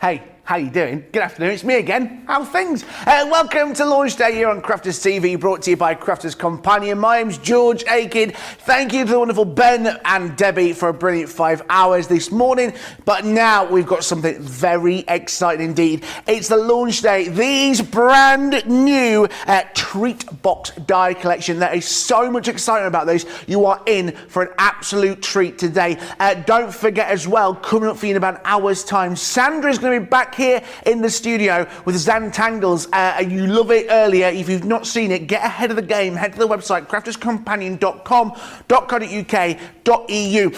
Hey, how you doing? Good afternoon, it's me again. How things? Welcome to Launch Day here on Crafters TV, brought to you by Crafters Companion. My name's George Akid. Thank you to the wonderful Ben and Debbie for a brilliant 5 hours this morning. But now we've got something very exciting indeed. It's the Launch Day. These brand new treat box die collection. There is so much excitement about those. You are in for an absolute treat today. Don't forget as well, coming up for you in about an hour's time, Sandra is going to be back here in the studio with Sanntangles. You love it earlier. If you've not seen it, get ahead of the game. Head to the website crafterscompanion.com.co.uk.eu.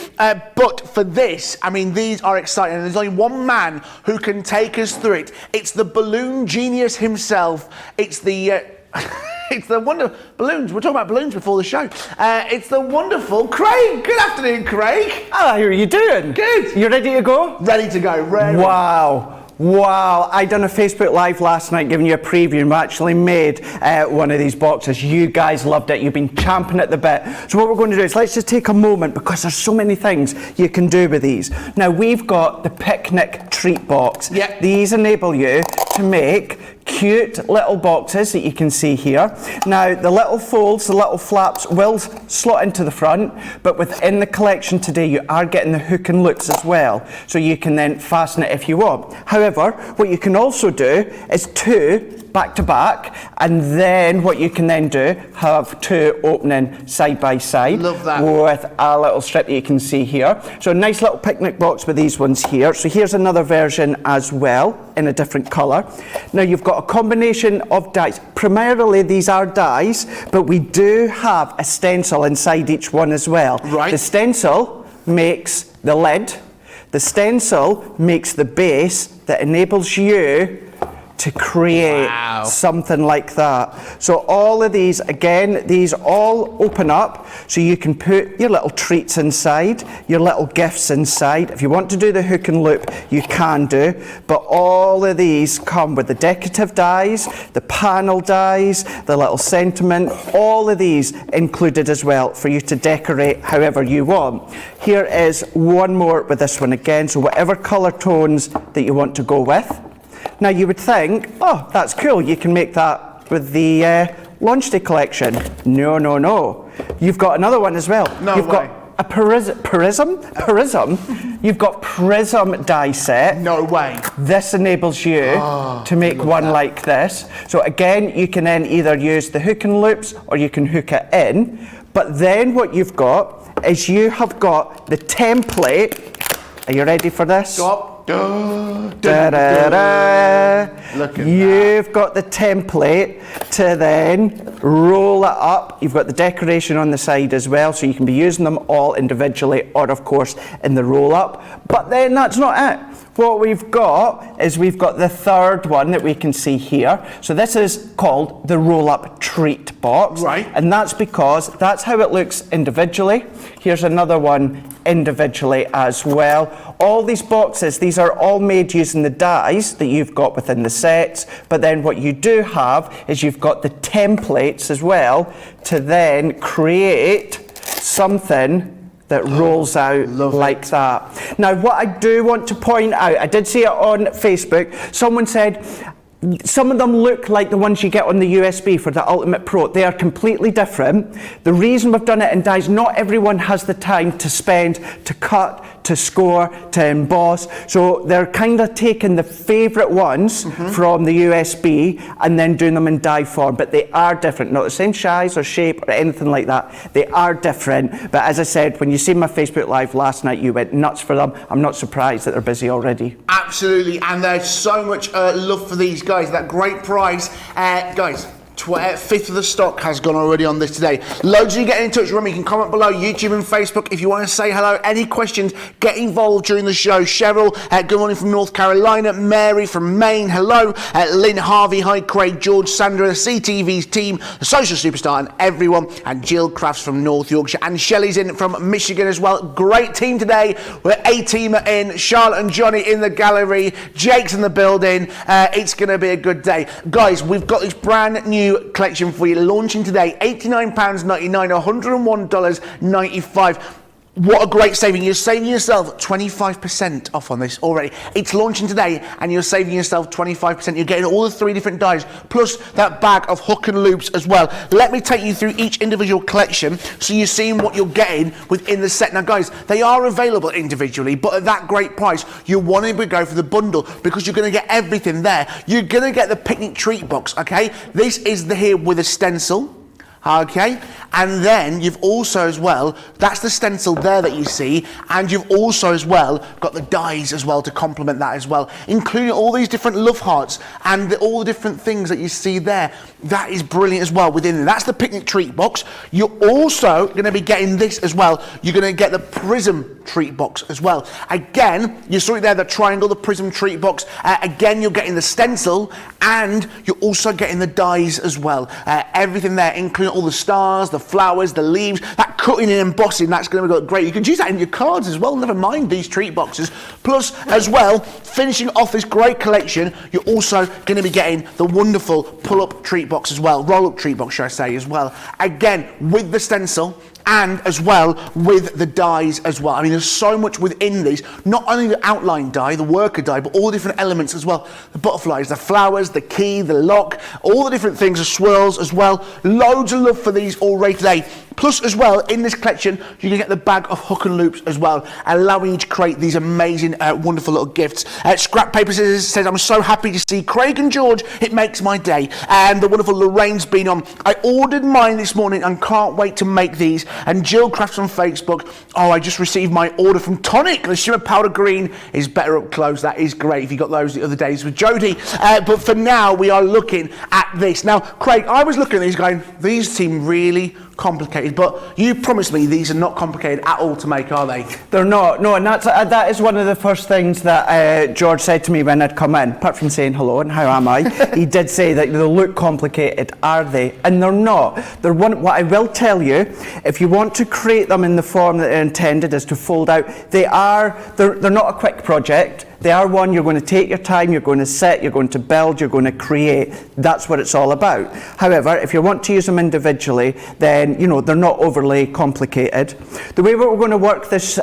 But for this, I mean, these are exciting. There's only one man who can take us through it. It's the balloon genius himself. It's the it's the wonderful balloons. We're talking about balloons before the show. It's the wonderful Craig. Good afternoon, Craig. How are you doing? Good. You ready to go? Ready to go. Ready. Wow, I done a Facebook Live last night giving you a preview, and we actually made one of these boxes. You guys loved it. You've been champing at the bit. So what we're going to do is let's just take a moment, because there's so many things you can do with these. Now, we've got the picnic treat box. Yep. These enable you to make cute little boxes that you can see here. Now, the little folds, the little flaps will slot into the front, but within the collection today, you are getting the hook and loops as well, so you can then fasten it if you want. However, what you can also do is two back to back, and then what you can then do, have two opening side by side. Love that. With a little strip that you can see here. So a nice little picnic box with these ones here. So here's another version as well, in a different colour. Now you've got a combination of dies. Primarily these are dies, but we do have a stencil inside each one as well. Right. The stencil makes the lid. The stencil makes the base that enables you to create something like that. So all of these, again, these all open up, so you can put your little treats inside, your little gifts inside. If you want to do the hook and loop, you can do, but all of these come with the decorative dies, the panel dies, the little sentiment, all of these included as well for you to decorate however you want. Here is one more with this one again, so whatever colour tones that you want to go with. Now you would think, oh, that's cool, you can make that with the Launch Day collection. No. You've got another one as well. You've got a Prism? You've got Prism die set. No way. This enables you to make one like this. So again, you can then either use the hook and loops, or you can hook it in. But then what you've got is you have got the template. Are you ready for this? Stop. You've got the template to then roll it up. You've got the decoration on the side as well, so you can be using them all individually, or of course in the roll up. But then that's not it. What we've got is we've got the third one that we can see here. So this is called the roll-up treat box. Right. And that's because that's how it looks individually. Here's another one individually as well. All these boxes, these are all made using the dies that you've got within the sets, but then what you do have is you've got the templates as well to then create something that rolls out like that. Now, what I do want to point out, I did see it on Facebook, someone said, some of them look like the ones you get on the USB for the Ultimate Pro. They are completely different. The reason we've done it in dies, not everyone has the time to spend, to cut, to score, to emboss. So they're kind of taking the favourite ones from the USB and then doing them in die form. But they are different, not the same size or shape or anything like that. They are different. But as I said, when you see my Facebook Live last night, you went nuts for them. I'm not surprised that they're busy already. Absolutely, and there's so much love for these guys. That great price, guys. Fifth of the stock has gone already on this today. Loads of you getting in touch. Remember, you can comment below, YouTube and Facebook, if you want to say hello. Any questions, get involved during the show. Cheryl, good morning from North Carolina. Mary from Maine, hello. Lynn Harvey, hi. Craig, George, Sandra, CTV's team, the social superstar and everyone. And Jill Crafts from North Yorkshire. And Shelley's in from Michigan as well. Great team today. We're A-teamer in. Charlotte and Johnny in the gallery. Jake's in the building. It's going to be a good day. Guys, we've got this brand new collection for you launching today. £89.99, $101.95. What a great saving. You're saving yourself 25% off on this already. It's launching today and you're saving yourself 25%. You're getting all the 3 different dies, plus that bag of hook and loops as well. Let me take you through each individual collection so you're seeing what you're getting within the set. Now guys, they are available individually, but at that great price, you want to go for the bundle because you're going to get everything there. You're going to get the picnic treat box, okay? This is the here with a stencil. Okay, and then you've also as well, that's the stencil there that you see, and you've also as well got the dies as well to complement that as well, including all these different love hearts and all the different things that you see there. That is brilliant as well within there. That's the picnic treat box. You're also going to be getting this as well. You're going to get the Prism treat box as well. Again, you saw it there, the triangle, the Prism treat box. Again, you're getting the stencil and you're also getting the dies as well. Everything there, including all the stars, the flowers, the leaves, that cutting and embossing, that's going to look great. You can use that in your cards as well, never mind these treat boxes. Plus, as well, finishing off this great collection, you're also going to be getting the wonderful pull-up treat box as well, roll-up treat box, should I say, as well. Again, with the stencil, and as well with the dies as well. I mean, there's so much within these, not only the outline die, the worker die, but all the different elements as well. The butterflies, the flowers, the key, the lock, all the different things, the swirls as well. Loads of love for these already today. Plus as well, in this collection, you can get the bag of hook and loops as well, allowing you to create these amazing, wonderful little gifts. Scrap Paper Scissors says, I'm so happy to see Craig and George, it makes my day. And the wonderful Lorraine's been on. I ordered mine this morning and can't wait to make these. And Jill Crafts on Facebook, oh, I just received my order from Tonic. The shimmer powder green is better up close. That is great if you got those the other days with Jodie. But for now, we are looking at this. Now, Craig, I was looking at these going, these seem really complicated, but you promised me these are not complicated at all to make, are they? They're not, no, and that is one of the first things that George said to me when I'd come in, apart from saying hello and how am I, he did say that they look complicated, are they? And they're not. They're what I will tell you, if you want to create them in the form that they're intended is to fold out, they're not a quick project. They are one you're going to take your time, you're going to set, you're going to build, you're going to create. That's what it's all about. However, if you want to use them individually, then, you know, they're not overly complicated. The way we're going to work this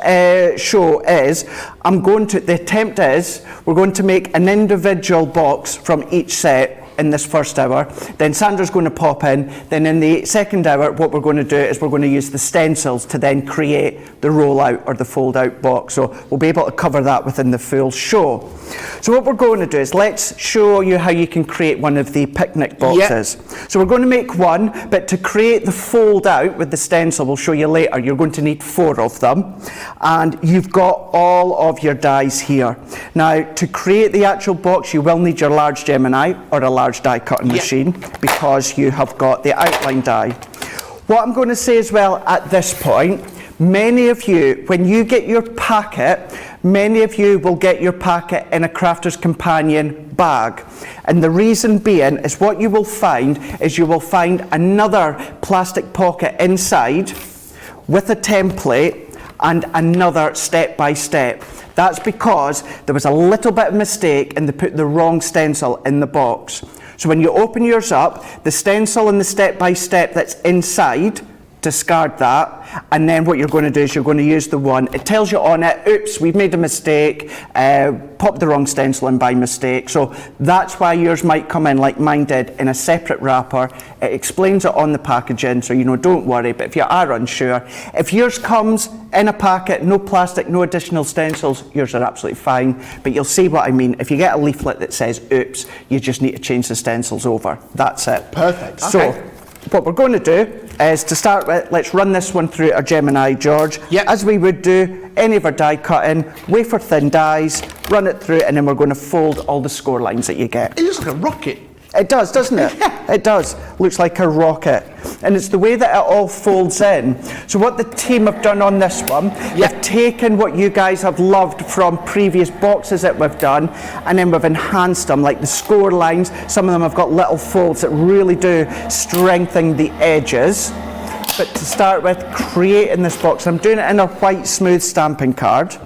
show is, the attempt is, we're going to make an individual box from each set in this first hour. Then Sandra's going to pop in. Then in the second hour, what we're going to do is we're going to use the stencils to then create the rollout or the fold out box. So we'll be able to cover that within the full show. So what we're going to do is let's show you how you can create one of the picnic boxes. Yep. So we're going to make one, but to create the fold out with the stencil, we'll show you later, you're going to need 4 of them. And you've got all of your dies here. Now, to create the actual box, you will need your large Gemini or a large die cutting machine because you have got the outline die. What I'm going to say as well at this point, many of you, when you get your packet, many of you will get your packet in a Crafter's Companion bag. And the reason being is what you will find is you will find another plastic pocket inside with a template and another step-by-step. That's because there was a little bit of mistake and they put the wrong stencil in the box. So when you open yours up, the stencil and the step-by-step that's inside, discard that, and then what you're going to do is you're going to use the one, it tells you on it, oops, we've made a mistake, popped the wrong stencil in by mistake. So that's why yours might come in like mine did in a separate wrapper. It explains it on the packaging, so don't worry. But if you are unsure, if yours comes in a packet, no plastic, no additional stencils, yours are absolutely fine. But you'll see what I mean. If you get a leaflet that says oops, you just need to change the stencils over. That's it. Perfect. So okay. What we're going to do is, to start with, let's run this one through our Gemini, George. Yep. As we would do any of our die cutting, wafer thin dies, run it through, and then we're going to fold all the score lines that you get. It looks like a rocket. It does, doesn't it? Yeah. It does. Looks like a rocket. And it's the way that it all folds in. So what the team have done on this one, they've taken what you guys have loved from previous boxes that we've done, and then we've enhanced them, like the score lines. Some of them have got little folds that really do strengthen the edges. But to start with, creating this box, I'm doing it in a white smooth stamping card.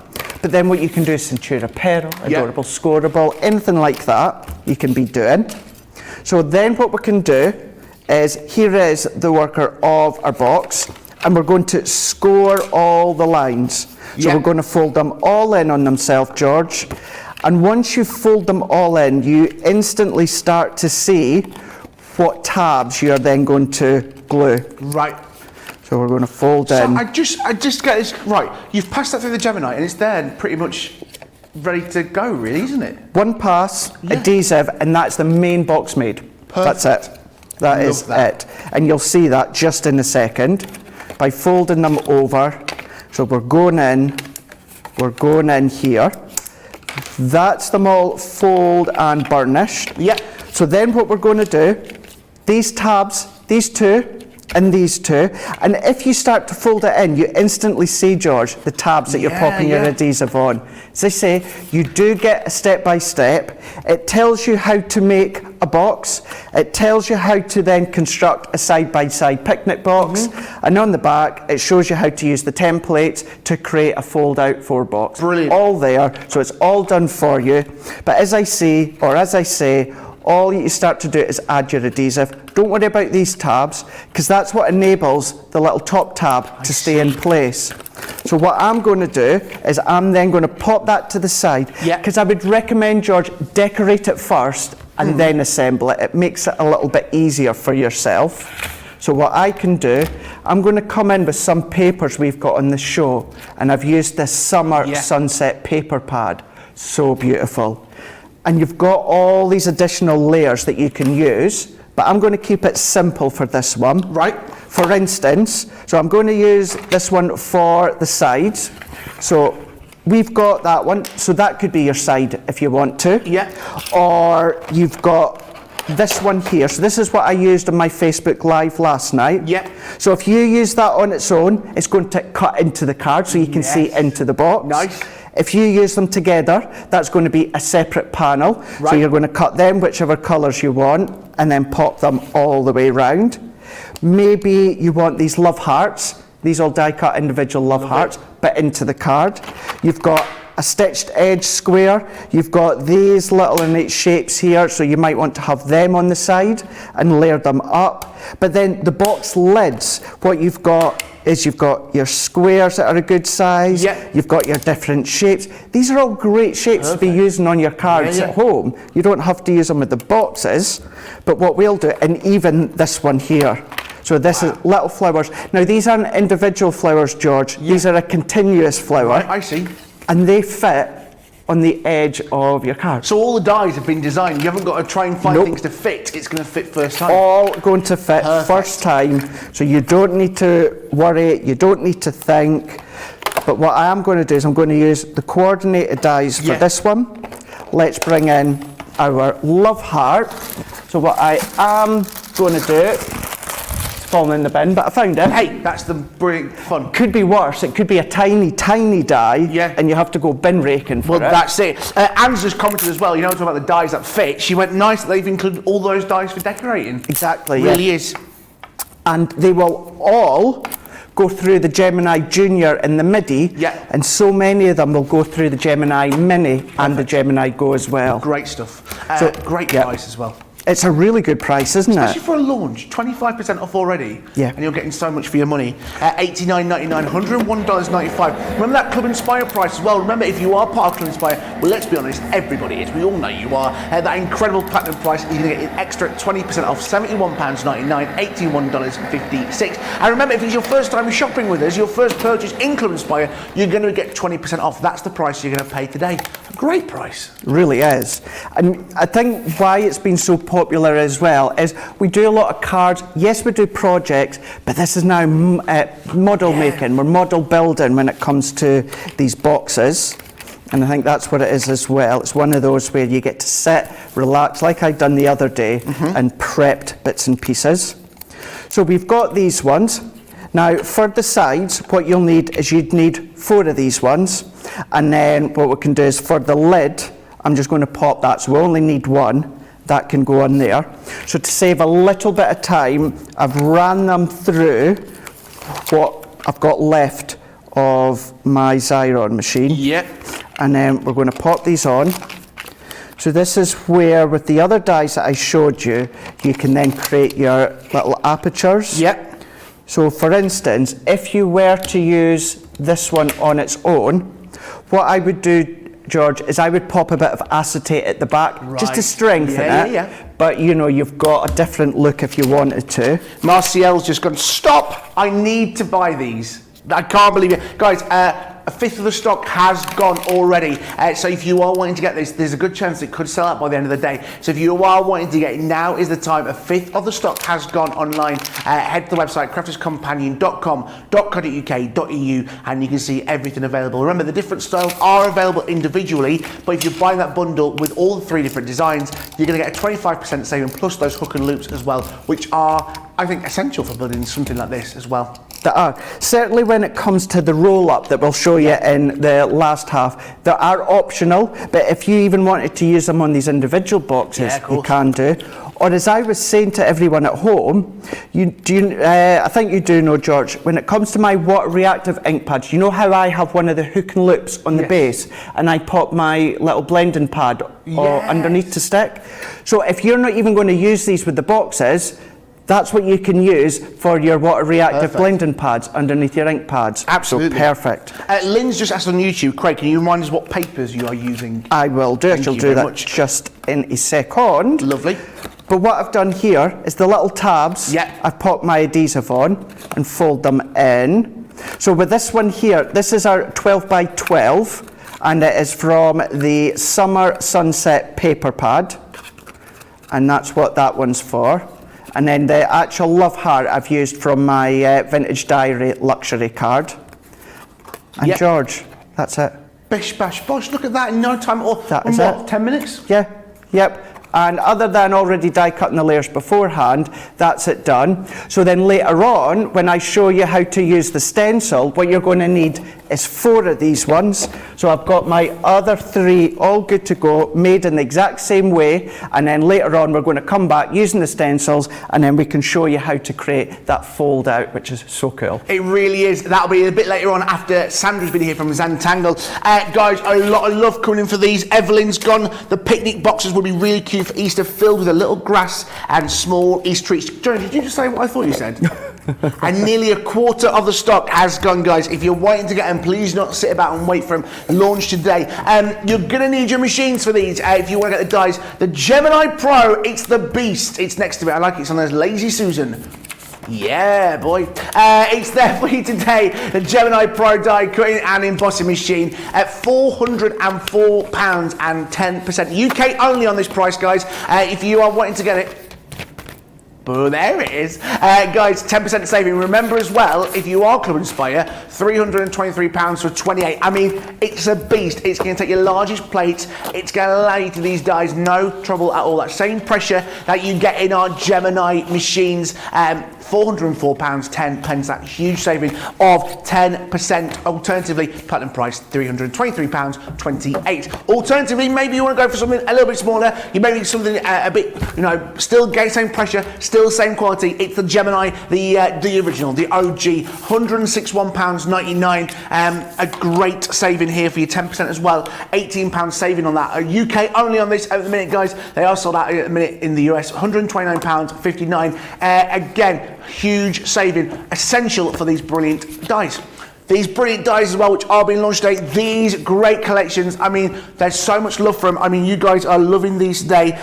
But then what you can do is Centura Peril, Adorable Scoreable, anything like that you can be doing. So then what we can do is, here is the worker of our box, and we're going to score all the lines. So we're going to fold them all in on themselves, George. And once you fold them all in, you instantly start to see what tabs you're then going to glue. Right. So we're going to fold in. So I just get this right. You've passed that through the Gemini, and it's there, pretty much ready to go, really, isn't it? One pass, adhesive, and that's the main box made. Perfect. That's it. That is it. And you'll see that just in a second by folding them over. So we're going in here. That's them all fold and burnished. Yeah. So then what we're going to do, these tabs, these two, and these two, and if you start to fold it in, you instantly see, George, the tabs that you're popping your adhesive on. As I say, you do get a step-by-step. It tells you how to make a box. It tells you how to then construct a side-by-side picnic box. And on the back, it shows you how to use the templates to create a fold-out 4-box. Brilliant. All there, so it's all done for you. But as I say, all you start to do is add your adhesive. Don't worry about these tabs, because that's what enables the little top tab to stay in place. So what I'm going to do is I'm then going to pop that to the side, because I would recommend, George, decorate it first and then assemble it. It makes it a little bit easier for yourself. So what I can do, I'm going to come in with some papers we've got on the show, and I've used this summer sunset paper pad. So beautiful. And you've got all these additional layers that you can use, but I'm going to keep it simple for this one. Right. For instance, so I'm going to use this one for the sides. So we've got that one, so that could be your side if you want to. Yeah. Or you've got this one here. So this is what I used on my Facebook Live last night. Yeah. So if you use that on its own, it's going to cut into the card so you can see into the box. Nice. If you use them together, that's going to be a separate panel. Right. So you're going to cut them whichever colours you want and then pop them all the way round. Maybe you want these love hearts. These all die cut individual love hearts, but into the card. You've got a stitched edge square. You've got these little innate shapes here, so you might want to have them on the side and layer them up. But then the box lids, what you've got is you've got your squares that are a good size. You've got your different shapes. These are all great shapes to be using on your cards at home. You don't have to use them with the boxes, but what we'll do, and even this one here. So this is little flowers. Now these aren't individual flowers, George. These are a continuous flower. Right, I see. And they fit on the edge of your card. So all the dies have been designed. You haven't got to try and find things to fit. It's going to fit first time. All going to fit first time. So you don't need to worry. You don't need to think. But what I am going to do is I'm going to use the coordinated dies for this one. Let's bring in our love heart. So what I am going to do, fallen in the bin, but I found it. Hey, that's the brilliant fun. Could be worse. It could be a tiny, tiny die, and you have to go bin raking for it. Well, that's it. Anne's just commented as well, you know, talking about the dies that fit. She went, nice that they've included all those dies for decorating. Exactly, really is. And they will all go through the Gemini Junior and the MIDI, and so many of them will go through the Gemini Mini and the Gemini Go as well. Great stuff. So great price as well. It's a really good price, isn't it? Especially for a launch, 25% off already. And you're getting so much for your money. $89.99, $101.95. Remember that Club Inspire price as well. Remember, if you are part of Club Inspire, well, let's be honest, everybody is. We all know you are. That incredible platinum price, you're going to get an extra 20% off, £71.99, $81.56. And remember, if it's your first time shopping with us, your first purchase in Club Inspire, you're going to get 20% off. That's the price you're going to pay today. A great price. It really is. And I think why it's been so popular as well is we do a lot of cards. Yes, we do projects, but this is now model making. We're model building when it comes to these boxes, and I think that's what it is as well. It's one of those where you get to sit, relax, like I'd done the other day, and prepped bits and pieces. So we've got these ones. Now for the sides, what you'll need is you'd need 4 of these ones, and then what we can do is for the lid, I'm just going to pop that, so we only need 1. That can go on there. So to save a little bit of time, I've ran them through what I've got left of my Xyron machine. And then we're going to pop these on. So this is where, with the other dies that I showed you, you can then create your little apertures. So for instance, if you were to use this one on its own, what I would do, George, is I would pop a bit of acetate at the back just to strengthen it. Yeah. But you know, you've got a different look if you wanted to. Marciel's just gone, stop! I need to buy these. I can't believe it. Guys, a fifth of the stock has gone already. So if you are wanting to get this, there's a good chance it could sell out by the end of the day. So if you are wanting to get it, now is the time. A fifth of the stock has gone online. Head to the website, crafterscompanion.com.co.uk.eu, and you can see everything available. Remember, the different styles are available individually, but if you're buying that bundle with all the 3 different designs, you're going to get a 25% saving plus those hook and loops as well, which are, I think, essential for building something like this as well. That are. Certainly when it comes to the roll-up that we'll show you in the last half, they are optional, but if you even wanted to use them on these individual boxes, you can do. Or as I was saying to everyone at home, I think you do know, George, when it comes to my water reactive ink pads, you know how I have one of the hook and loops on the base, and I pop my little blending pad underneath to stick? So if you're not even going to use these with the boxes, that's what you can use for your water reactive blending pads underneath your ink pads. Absolutely. So perfect. Lynn's just asked on YouTube, Craig, can you remind us what papers you are using? I will do. I'll do that just in a second. Lovely. But what I've done here is the little tabs. I've popped my adhesive on and fold them in. So with this one here, this is our 12 by 12, and it is from the Summer Sunset paper pad, and that's what that one's for. And then the actual love heart I've used from my Vintage Diary luxury card. And George, that's it. Bish bash bosh, look at that in no time. That is it. 10 minutes? Yeah, yep. And other than already die cutting the layers beforehand, that's it done. So then later on, when I show you how to use the stencil, what you're going to need is 4 of these ones. So I've got my other 3 all good to go, made in the exact same way. And then later on, we're going to come back using the stencils, and then we can show you how to create that fold out, which is so cool. It really is. That'll be a bit later on after Sandra's been here from Sanntangle. Guys, a lot of love coming in for these. Evelyn's gone. The picnic boxes will be really cute for Easter, filled with a little grass and small Easter treats. Johnny, did you just say what I thought you said? And nearly a quarter of the stock has gone, guys. If you're waiting to get them, please not sit about and wait for them. Launch today. You're going to need your machines for these if you want to get the dies. The Gemini Pro, it's the beast. It's next to it. I like it. It's on those Lazy Susan. Yeah, boy. It's there for you today. The Gemini Pro die cutting and embossing machine at £404 and 10%. UK only on this price, guys. If you are wanting to get it, but there it is. Guys, 10% saving. Remember as well, if you are Club Inspire, £323 for 28. I mean, it's a beast. It's going to take your largest plates. It's going to allow you to these dies no trouble at all. That same pressure that you get in our Gemini machines, £404, 10 pence, that huge saving of 10%. Alternatively, platinum price, £323, 28. Alternatively, maybe you want to go for something a little bit smaller. You may need something a bit, still getting same pressure, still same quality. It's the Gemini, the original, the OG, £161.99. A great saving here for your 10% as well. £18 saving on that. UK only on this at the minute, guys. They are sold out at the minute in the US. £129.59. Again, huge saving, essential for these brilliant dies. These brilliant dies as well, which are being launched today. These great collections. I mean, there's so much love for them. I mean, you guys are loving these today.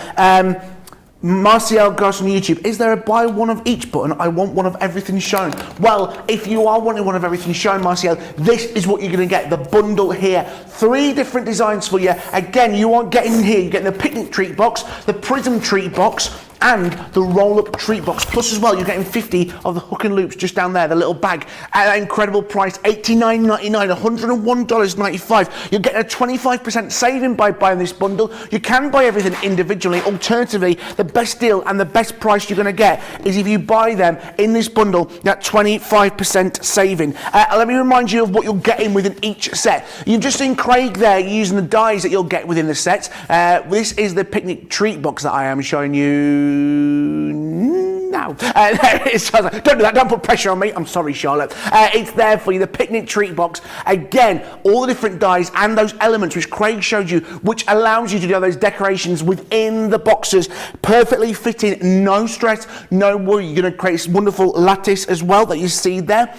Marciel goes on YouTube, is there a buy one of each button? I want one of everything shown. Well, if you are wanting one of everything shown, Marciel, this is what you're going to get, the bundle here. 3 different designs for you. Again, you are getting here, you're getting the picnic treat box, the Prism treat box, and the roll-up treat box. Plus as well, you're getting 50 of the hook and loops just down there, the little bag at that incredible price, $89.99, $101.95. You're getting a 25% saving by buying this bundle. You can buy everything individually. Alternatively, the best deal and the best price you're going to get is if you buy them in this bundle, that 25% saving. Let me remind you of what you're getting within each set. You've just seen Craig there using the dies that you'll get within the set. This is the picnic treat box that I am showing you now. Wow. There it is. Don't do that. Don't put pressure on me. I'm sorry, Charlotte. It's there for you. The picnic treat box. Again, all the different dies and those elements which Craig showed you, which allows you to do those decorations within the boxes. Perfectly fitting. No stress. No worry. You're going to create this wonderful lattice as well that you see there.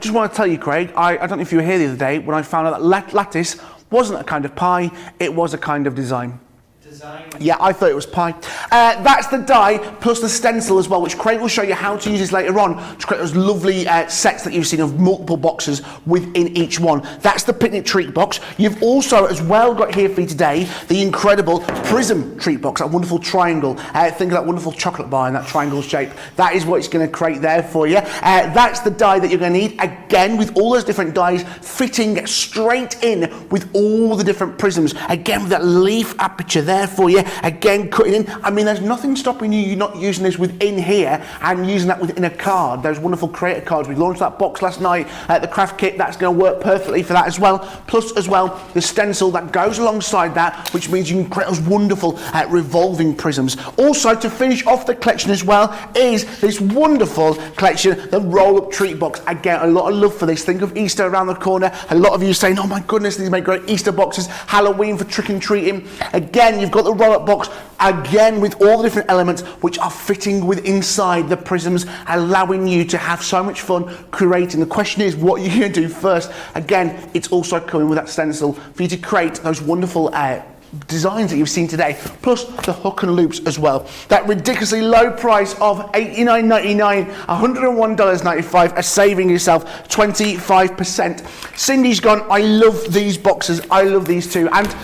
Just want to tell you, Craig, I don't know if you were here the other day when I found out that lattice wasn't a kind of pie. It was a kind of design. Yeah, I thought it was pie. That's the die plus the stencil as well, which Craig will show you how to use this later on to create those lovely sets that you've seen of multiple boxes within each one. That's the picnic treat box. You've also as well got here for you today the incredible Prism treat box, that wonderful triangle. Think of that wonderful chocolate bar in that triangle shape. That is what it's going to create there for you. That's the die that you're going to need, again, with all those different dies fitting straight in with all the different prisms. Again, with that leaf aperture there for you, again cutting in. I mean, there's nothing stopping you not using this within here and using that within a card. Those wonderful creator cards. We launched that box last night at the craft kit. That's going to work perfectly for that as well. Plus as well the stencil that goes alongside that, which means you can create those wonderful revolving prisms. Also, to finish off the collection as well is this wonderful collection, the roll-up treat box. Again, a lot of love for this. Think of Easter around the corner. A lot of you saying, oh my goodness, these make great Easter boxes. Halloween for trick and treating. Again, you've got the roll-up box, again with all the different elements which are fitting with inside the prisms, allowing you to have so much fun creating. The question is, what are you going to do first? Again, it's also coming with that stencil for you to create those wonderful designs that you've seen today, plus the hook and loops as well. That ridiculously low price of $89.99, $101.95, saving yourself 25%. Cindy's gone, I love these boxes, I love these too, and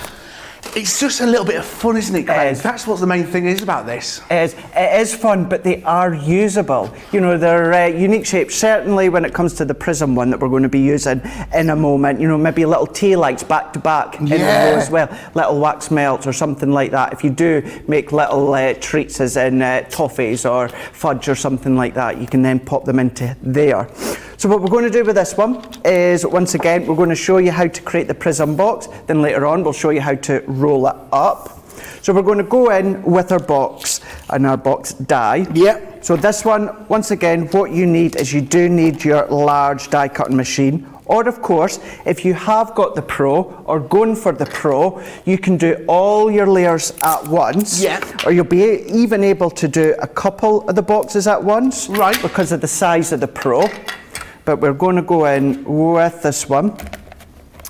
it's just a little bit of fun, isn't it, Craig? That's what the main thing is about this. It is fun, but they are usable. You know, they're unique shapes, certainly when it comes to the Prism one that we're going to be using in a moment. You know, maybe little tea lights back to back in a row as well. Little wax melts or something like that. If you do make little treats as in toffees or fudge or something like that, you can then pop them into there. So what we're going to do with this one is, once again, we're going to show you how to create the Prism box. Then later on, we'll show you how to roll it up. So we're going to go in with our box and our box die. Yeah. So this one, once again, what you need is you do need your large die cutting machine. Or of course, if you have got the Pro or going for the Pro, you can do all your layers at once. Yeah. Or you'll be even able to do a couple of the boxes at once. Right. Because of the size of the Pro. But we're going to go in with this one.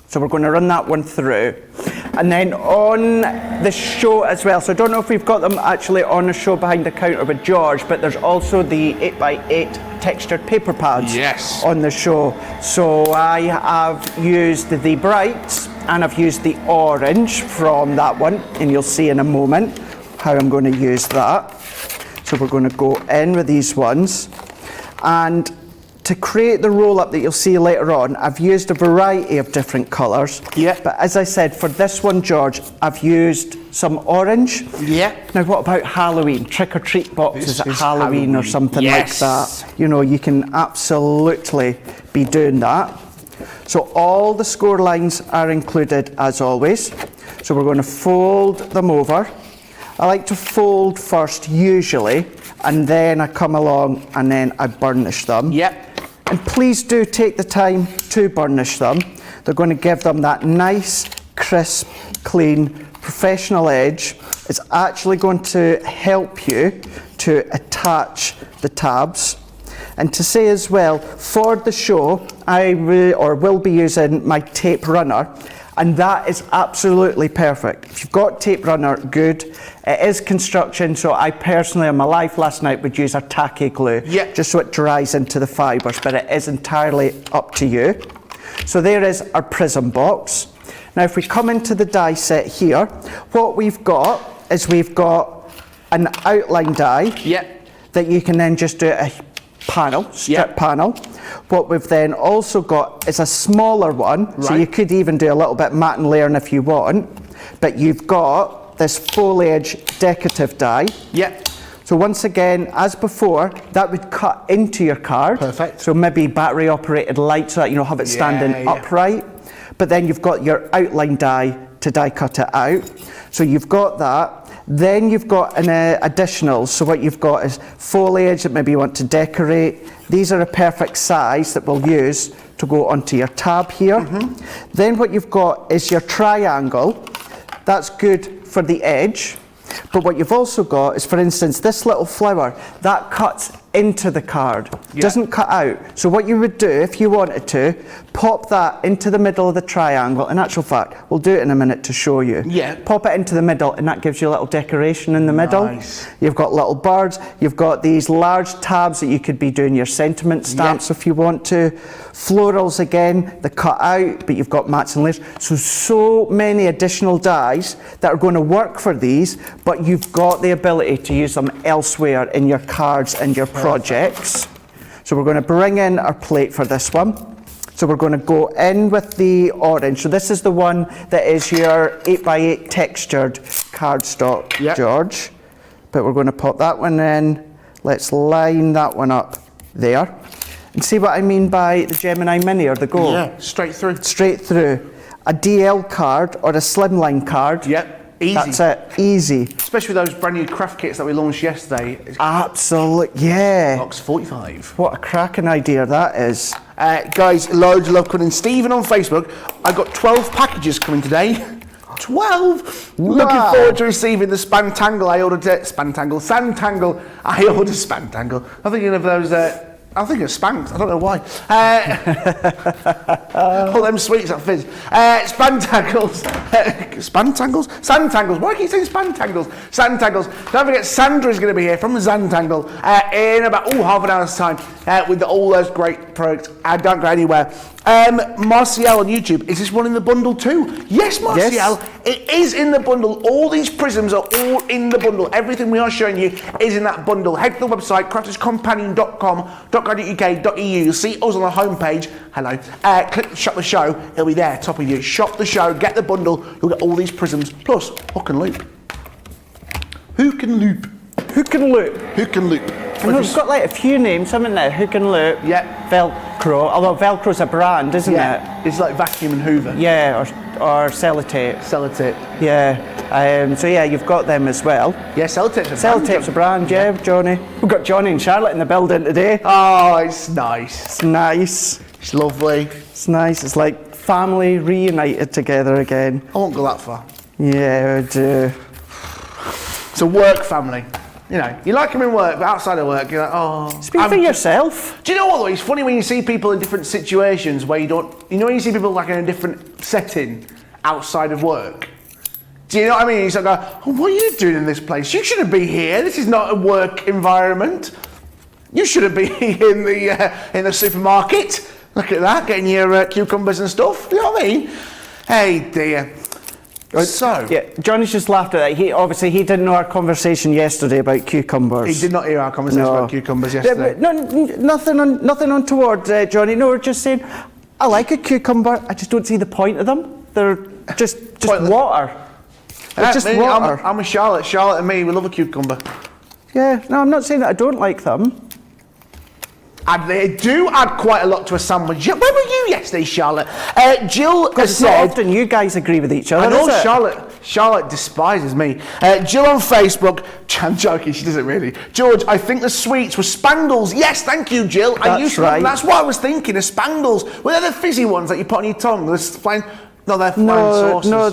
So we're going to run that one through. And then on the show as well, so I don't know if we've got them actually on the show behind the counter with George, but there's also the 8x8 textured paper pads on the show. So I have used the brights and I've used the orange from that one, and you'll see in a moment how I'm going to use that. So we're going to go in with these ones. And to create the roll-up that you'll see later on, I've used a variety of different colours. Yeah. But as I said, for this one, George, I've used some orange. Yeah. Now, what about Halloween? Trick-or-treat boxes at Halloween or something like that. You know, you can absolutely be doing that. So all the score lines are included as always. So we're going to fold them over. I like to fold first, usually, and then I come along and then I burnish them. Yep. And please do take the time to burnish them. They're going to give them that nice, crisp, clean, professional edge. It's actually going to help you to attach the tabs. And to say as well, for the show, I will be using my tape runner. And that is absolutely perfect. If you've got tape runner, good. It is construction, so I personally on my life last night would use a tacky glue, just so it dries into the fibres, but it is entirely up to you. So there is our Prism box. Now if we come into the die set here, what we've got is we've got an outline die that you can then just do a panel, strip panel. What we've then also got is a smaller one, so you could even do a little bit matte and layering if you want, but you've got this foliage decorative die. So once again, as before, that would cut into your card. Perfect. So maybe battery operated light so that you know have it standing upright. But then you've got your outline die to die cut it out. So you've got that. Then you've got an additional, so what you've got is foliage that maybe you want to decorate. These are a perfect size that we'll use to go onto your tab here. Then what you've got is your triangle. That's good for the edge. But what you've also got is, for instance, this little flower, that cuts into the card, doesn't cut out. So what you would do, if you wanted to, pop that into the middle of the triangle. In actual fact, we'll do it in a minute to show you. Yeah. Pop it into the middle, and that gives you a little decoration in the middle. Nice. You've got little birds. You've got these large tabs that you could be doing your sentiment stamps if you want to. Florals again, the cut out, but you've got mats and layers. So many additional dies that are going to work for these, but you've got the ability to use them elsewhere in your cards and your projects. So we're going to bring in our plate for this one. So we're going to go in with the orange. So this is the one that is your 8x8 textured cardstock, George. But we're going to pop that one in. Let's line that one up there. And see what I mean by the Gemini Mini or the Go? Yeah, straight through. Straight through. A DL card or a slimline card. Yep. Easy. That's it, easy. Especially with those brand new craft kits that we launched yesterday. Absolutely, yeah. Box 45. What a cracking idea that is. Guys, loads of love coming in. Stephen on Facebook, I got 12 packages coming today. 12! Wow. Looking forward to receiving the Sanntangle I ordered. Sanntangle I ordered. Sanntangle. I'm thinking of those. I'm thinking of Spanx, I don't know why. All them sweets that fizz. Spantangles. Sanntangle. Why do you keep saying Spantangles? Sanntangle. Don't forget, Sandra is going to be here from Sanntangle in about half an hour's time with all those great products. Don't go anywhere. Marcial on YouTube, is this one in the bundle too? Yes, Marcial, yes. It is in the bundle. All these prisms are all in the bundle. Everything we are showing you is in that bundle. Head to the website, crafterscompanion.com.co.uk.eu. You'll see us on the homepage. Hello. Click Shop the Show. It'll be there, top of you. Shop the show, get the bundle. You'll get all these prisms, plus hook and loop. Hook and loop. Hook and loop. Hook and loop. I know it's got like a few names, haven't it? Hook and loop. Yeah. Velcro. Although Velcro's a brand, isn't it? It's like vacuum and Hoover. Yeah, or sellotape. Sellotape. Yeah. So yeah, you've got them as well. Yeah, sellotape's a brand. Sellotape's a brand, yeah, Johnny. We've got Johnny and Charlotte in the building today. Oh, it's nice. It's nice. It's lovely. It's nice. It's like family reunited together again. I won't go that far. Yeah, I do. It's a work family. You know, you like them in work, but outside of work, you're like, oh. Speak for yourself. Do you know what though? It's funny when you see people in different situations where you don't, you know when you see people like in a different setting outside of work? Do you know what I mean? You sort of go, oh, what are you doing in this place? You shouldn't be here. This is not a work environment. You shouldn't be in the supermarket. Look at that, getting your cucumbers and stuff. You know what I mean? Hey dear. So yeah, Johnny's just laughed at that. He didn't know our conversation yesterday about cucumbers. He did not hear our conversation about cucumbers yesterday. No, nothing untoward, Johnny. No, we're just saying I like a cucumber. I just don't see the point of them. They're just water. They're just water. I'm a Charlotte. Charlotte and me, we love a cucumber. Yeah, no, I'm not saying that I don't like them. And they do add quite a lot to a sandwich. Where were you yesterday, Charlotte? Jill has said... Not often you guys agree with each other, I know, is it? Charlotte despises me. Jill on Facebook... I'm joking, she doesn't really. George, I think the sweets were Spangles. Yes, thank you, Jill. That's right. That's what I was thinking, of Spangles. Were they the fizzy ones that you put on your tongue? They're flying... No, they're flying saucers. No,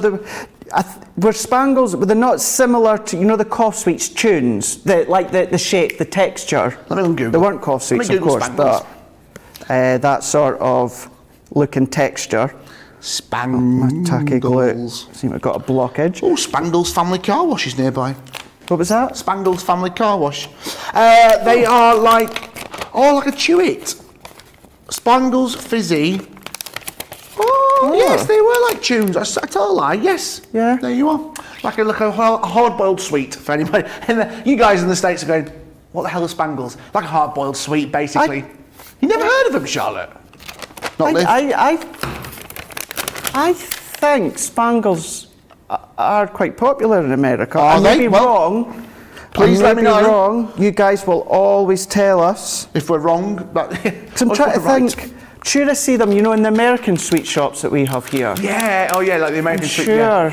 were Spangles, but they're not similar to, you know, the cough sweets tunes, like the shape, the texture. Let me Google. They weren't cough sweets, of course, but that sort of look and texture. Spangles. My tacky glue. Seem I've got a blockage. Oh, Spangles Family Car Wash is nearby. What was that? Spangles Family Car Wash. They are like a Chewit. Spangles Fizzy. Oh, yes, they were like tunes. I tell a lie. Yes. Yeah. There you are. Like a hard-boiled sweet for anybody. And you guys in the States are going, what the hell are Spangles? Like a hard-boiled sweet, basically. You never heard of them, Charlotte? I think Spangles are quite popular in America. Are they? I may be wrong. Please let me know. Wrong. You guys will always tell us if we're wrong. But I'm trying to think. Sure, I see them, you know, in the American sweet shops that we have here. Yeah, oh yeah, like the American sweet. Sure. Yeah.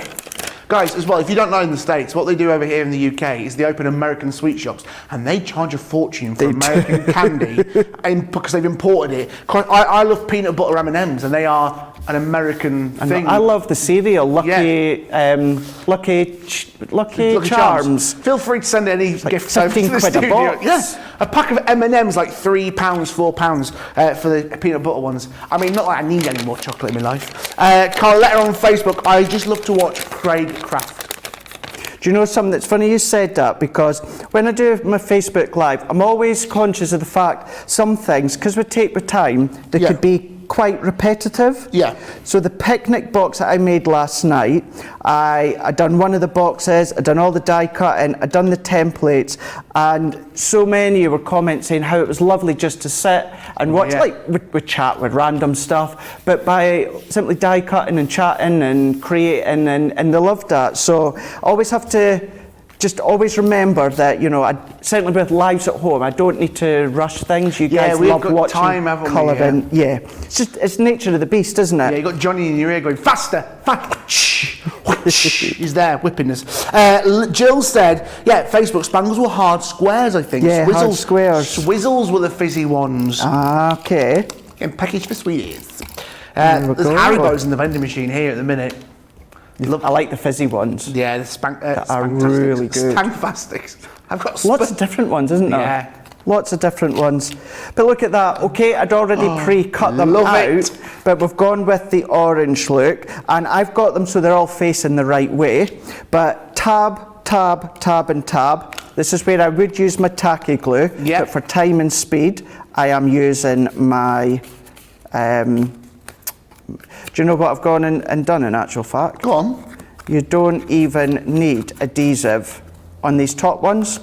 Guys, as well, if you don't know in the States, what they do over here in the UK is they open American sweet shops and they charge a fortune for American candy because they've imported it. I love peanut butter M&Ms and they are an American thing. I love the cereal, Lucky Charms. Feel free to send any gifts over to the £15 a studio. box. Yeah, a pack of M&Ms like £3, £4 for the peanut butter ones. I mean, not like I need any more chocolate in my life. Carl, let her on Facebook. I just love to watch Craig craft. Do you know something that's funny you said that, because when I do my Facebook Live, I'm always conscious of the fact some things, because we take the time, they could be quite repetitive. Yeah. So the picnic box that I made last night, I done one of the boxes, I done all the die cutting, I done the templates, and so many were commenting saying how it was lovely just to sit and watch, like we chat with random stuff, but by simply die cutting and chatting and creating, and they loved that. So I always have to just always remember that, you know, certainly with lives at home, I don't need to rush things. You guys love watching, time, haven't we? colouring. Yeah. It's nature of the beast, isn't it? Yeah, you got Johnny in your ear going, faster, shh. He's there, whipping us. Jill said, Facebook Spangles were hard squares, I think. Yeah, hard squares. Swizzles were the fizzy ones. Ah, okay. Getting packaged for sweeties. There's Haribo's in the vending machine here at the minute. I like the fizzy ones. Yeah, the are really good. Spankfastics. I've got lots of different ones, isn't there? Yeah. Lots of different ones. But look at that. Okay, I'd already pre-cut them out, but we've gone with the orange look, and I've got them so they're all facing the right way. But tab, tab, tab, and tab. This is where I would use my tacky glue, but for time and speed, I am using my... do you know what I've gone and done in actual fact? Go on. You don't even need adhesive on these top ones,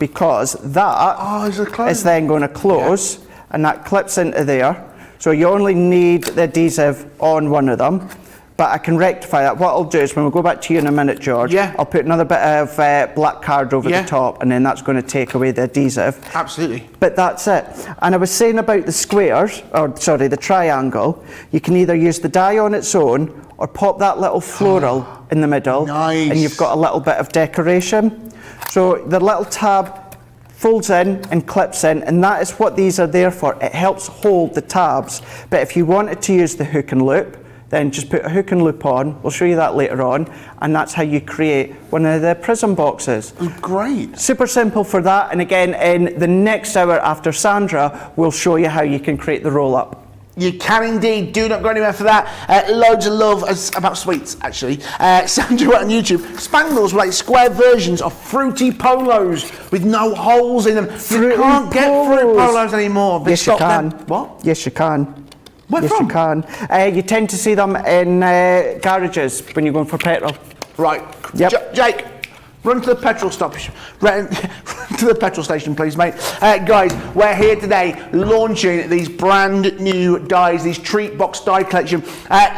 because that is then going to close and that clips into there. So you only need the adhesive on one of them. But I can rectify that. What I'll do is when we go back to you in a minute, George, I'll put another bit of black card over the top, and then that's going to take away the adhesive. Absolutely. But that's it. And I was saying about the squares, or sorry, the triangle, you can either use the die on its own or pop that little floral in the middle, and you've got a little bit of decoration. So the little tab folds in and clips in, and that is what these are there for. It helps hold the tabs. But if you wanted to use the hook and loop, then just put a hook and loop on. We'll show you that later on, and that's how you create one of the Prism boxes. Great. Super simple for that, and again, in the next hour after Sandra, we'll show you how you can create the roll-up. You can indeed. Do not go anywhere for that. Loads of love about sweets, actually. Sandra on YouTube. Spangles were like square versions of fruity polos with no holes in them. You can't get fruit polos anymore. Yes, you can. What? Yes, you can. Where yes, from? You can. You tend to see them in garages when you're going for petrol. Right. Yep. Jake, run to the petrol stop. Run to the petrol station, please, mate. Guys, we're here today launching these brand new dies, these treat box die collection.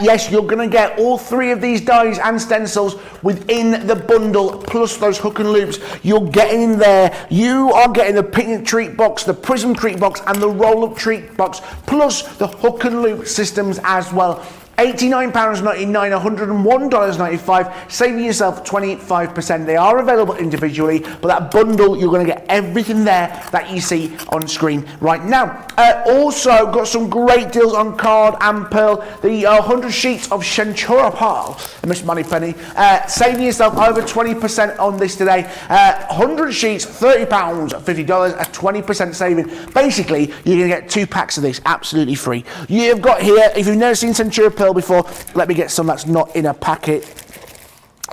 Yes, you're going to get all three of these dies and stencils within the bundle, plus those hook and loops. You're getting in there. You are getting the picnic treat box, the Prism treat box, and the roll-up treat box, plus the hook and loop systems as well. £89.99, $101.95, saving yourself 25%. They are available individually, but that bundle, you're going to get everything there that you see on screen right now. Also, got some great deals on card and pearl. The 100 sheets of Centura Pearl, Miss Moneypenny, saving yourself over 20% on this today. 100 sheets, £30, $50, a 20% saving. Basically, you're going to get 2 packs of this absolutely free. You've got here, if you've never seen Centura Pearl before, let me get some that's not in a packet.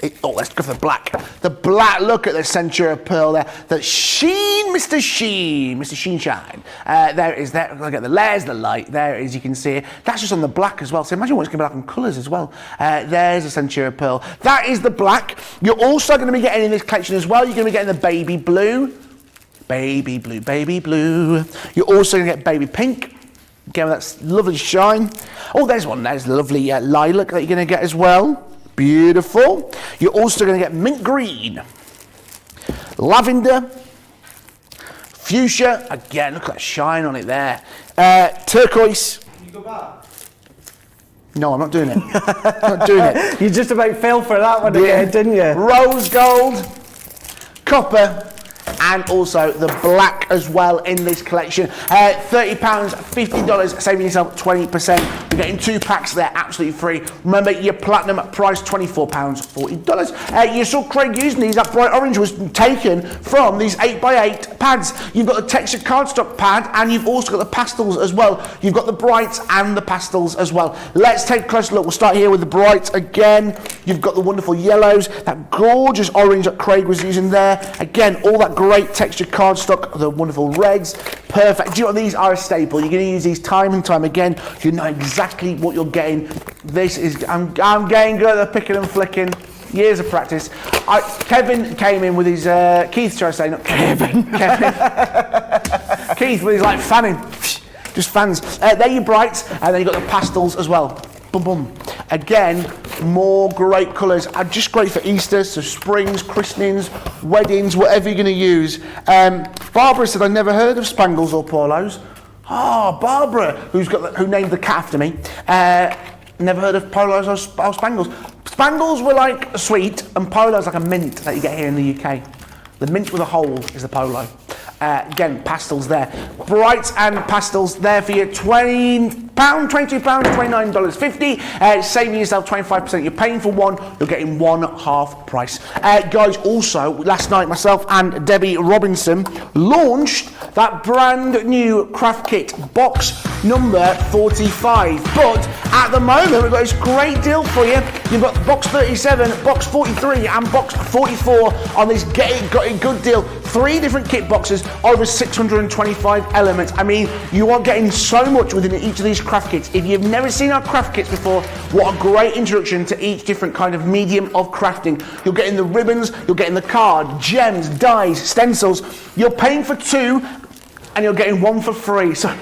Let's go for the black. The black, look at the Centura Pearl there. The sheen, Mr. Sheen Shine. There it is, there. Look at the layers, the light. There it is, you can see it. That's just on the black as well. So imagine what it's going to be like on colours as well. There's the Centura Pearl. That is the black. You're also going to be getting in this collection as well. You're going to be getting the baby blue. Baby blue, baby blue. You're also going to get baby pink. Again, that's lovely shine. Oh, there's one. There's the lovely lilac that you're going to get as well. Beautiful. You're also going to get mint green, lavender, fuchsia. Again, look at that shine on it there. Turquoise. Can you go back? No, I'm not doing it. Not doing it. You just about fell for that one again, didn't you? Rose gold, copper, and also the black as well in this collection. £30, $50, saving yourself 20%. You're getting 2 packs there, absolutely free. Remember, your platinum price, £24, $40. You saw Craig using these. That bright orange was taken from these 8x8 pads. You've got the textured cardstock pad, and you've also got the pastels as well. You've got the brights and the pastels as well. Let's take a closer look. We'll start here with the brights again. You've got the wonderful yellows, that gorgeous orange that Craig was using there. Again, all that great textured cardstock, the wonderful reds, perfect. Do you know what, these are a staple? You're going to use these time and time again. You know exactly what you're getting. This is, I'm getting good at the picking and flicking. Years of practice. Kevin came in with his, Keith, should I say, not Kevin. Keith with his like fanning, just fans. They're your brights, and then you've got the pastels as well. Boom, boom. Again, more great colours. Just great for Easter, so springs, christenings, weddings, whatever you're going to use. Barbara said, I never heard of spangles or polos. Oh, Barbara, who named the cat after me. Never heard of polos or spangles. Spangles were like a sweet, and polos like a mint that you get here in the UK. The mint with a hole is the polo. Again, pastels there. Brights and pastels there for you. £22, $29.50. Saving yourself 25%. You're paying for one, you're getting one half price. Guys, also, last night, myself and Debbie Robinson launched that brand new craft kit, box number 45. But at the moment, we've got this great deal for you. You've got box 37, box 43, and box 44 on this Get It Got It Good deal. 3 different kit boxes, over 625 elements. I mean, you are getting so much within each of these craft kits. If you've never seen our craft kits before, what a great introduction to each different kind of medium of crafting. You're getting the ribbons, you're getting the card, gems, dies, stencils. You're paying for 2, and you're getting 1 for free. So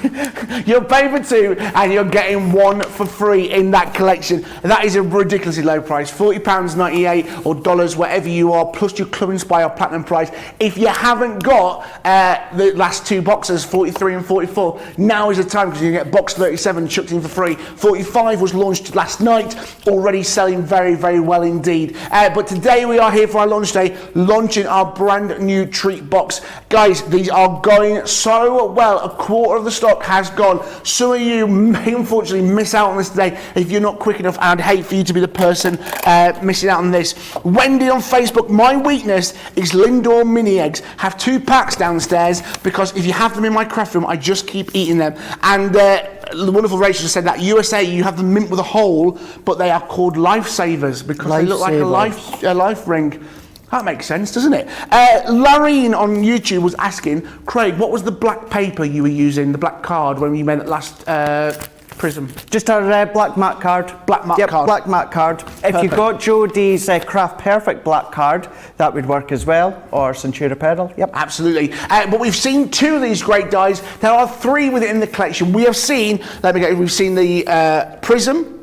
you're paying for 2 and you're getting 1 for free in that collection. That is a ridiculously low price, £40.98 or dollars, wherever you are, plus your Club Inspire Platinum price. If you haven't got the last 2 boxes, 43 and 44, now is the time, because you can get box 37 chucked in for free. 45 was launched last night, already selling very, very well indeed. But today we are here for our launch day, launching our brand new treat box. Guys, these are going so well. A quarter of the stock has gone. Some of you may unfortunately miss out on this today if you're not quick enough, and I'd hate for you to be the person missing out on this. Wendy on Facebook, my weakness is Lindor mini eggs. Have 2 packs downstairs, because if you have them in my craft room, I just keep eating them. And the wonderful Rachel said that USA, you have the mint with a hole, but they are called lifesavers because they look like a life ring. That makes sense, doesn't it? Larine on YouTube was asking, Craig, what was the black paper you were using, the black card, when you made that last Prism? Just our black matte card. Black matte card. Black matte card. Perfect. If you got Jodie's Craft Perfect black card, that would work as well, or Centura Pedal. Yep. Absolutely. But we've seen 2 of these great dies. There are 3 within the collection. We have seen, we've seen the Prism.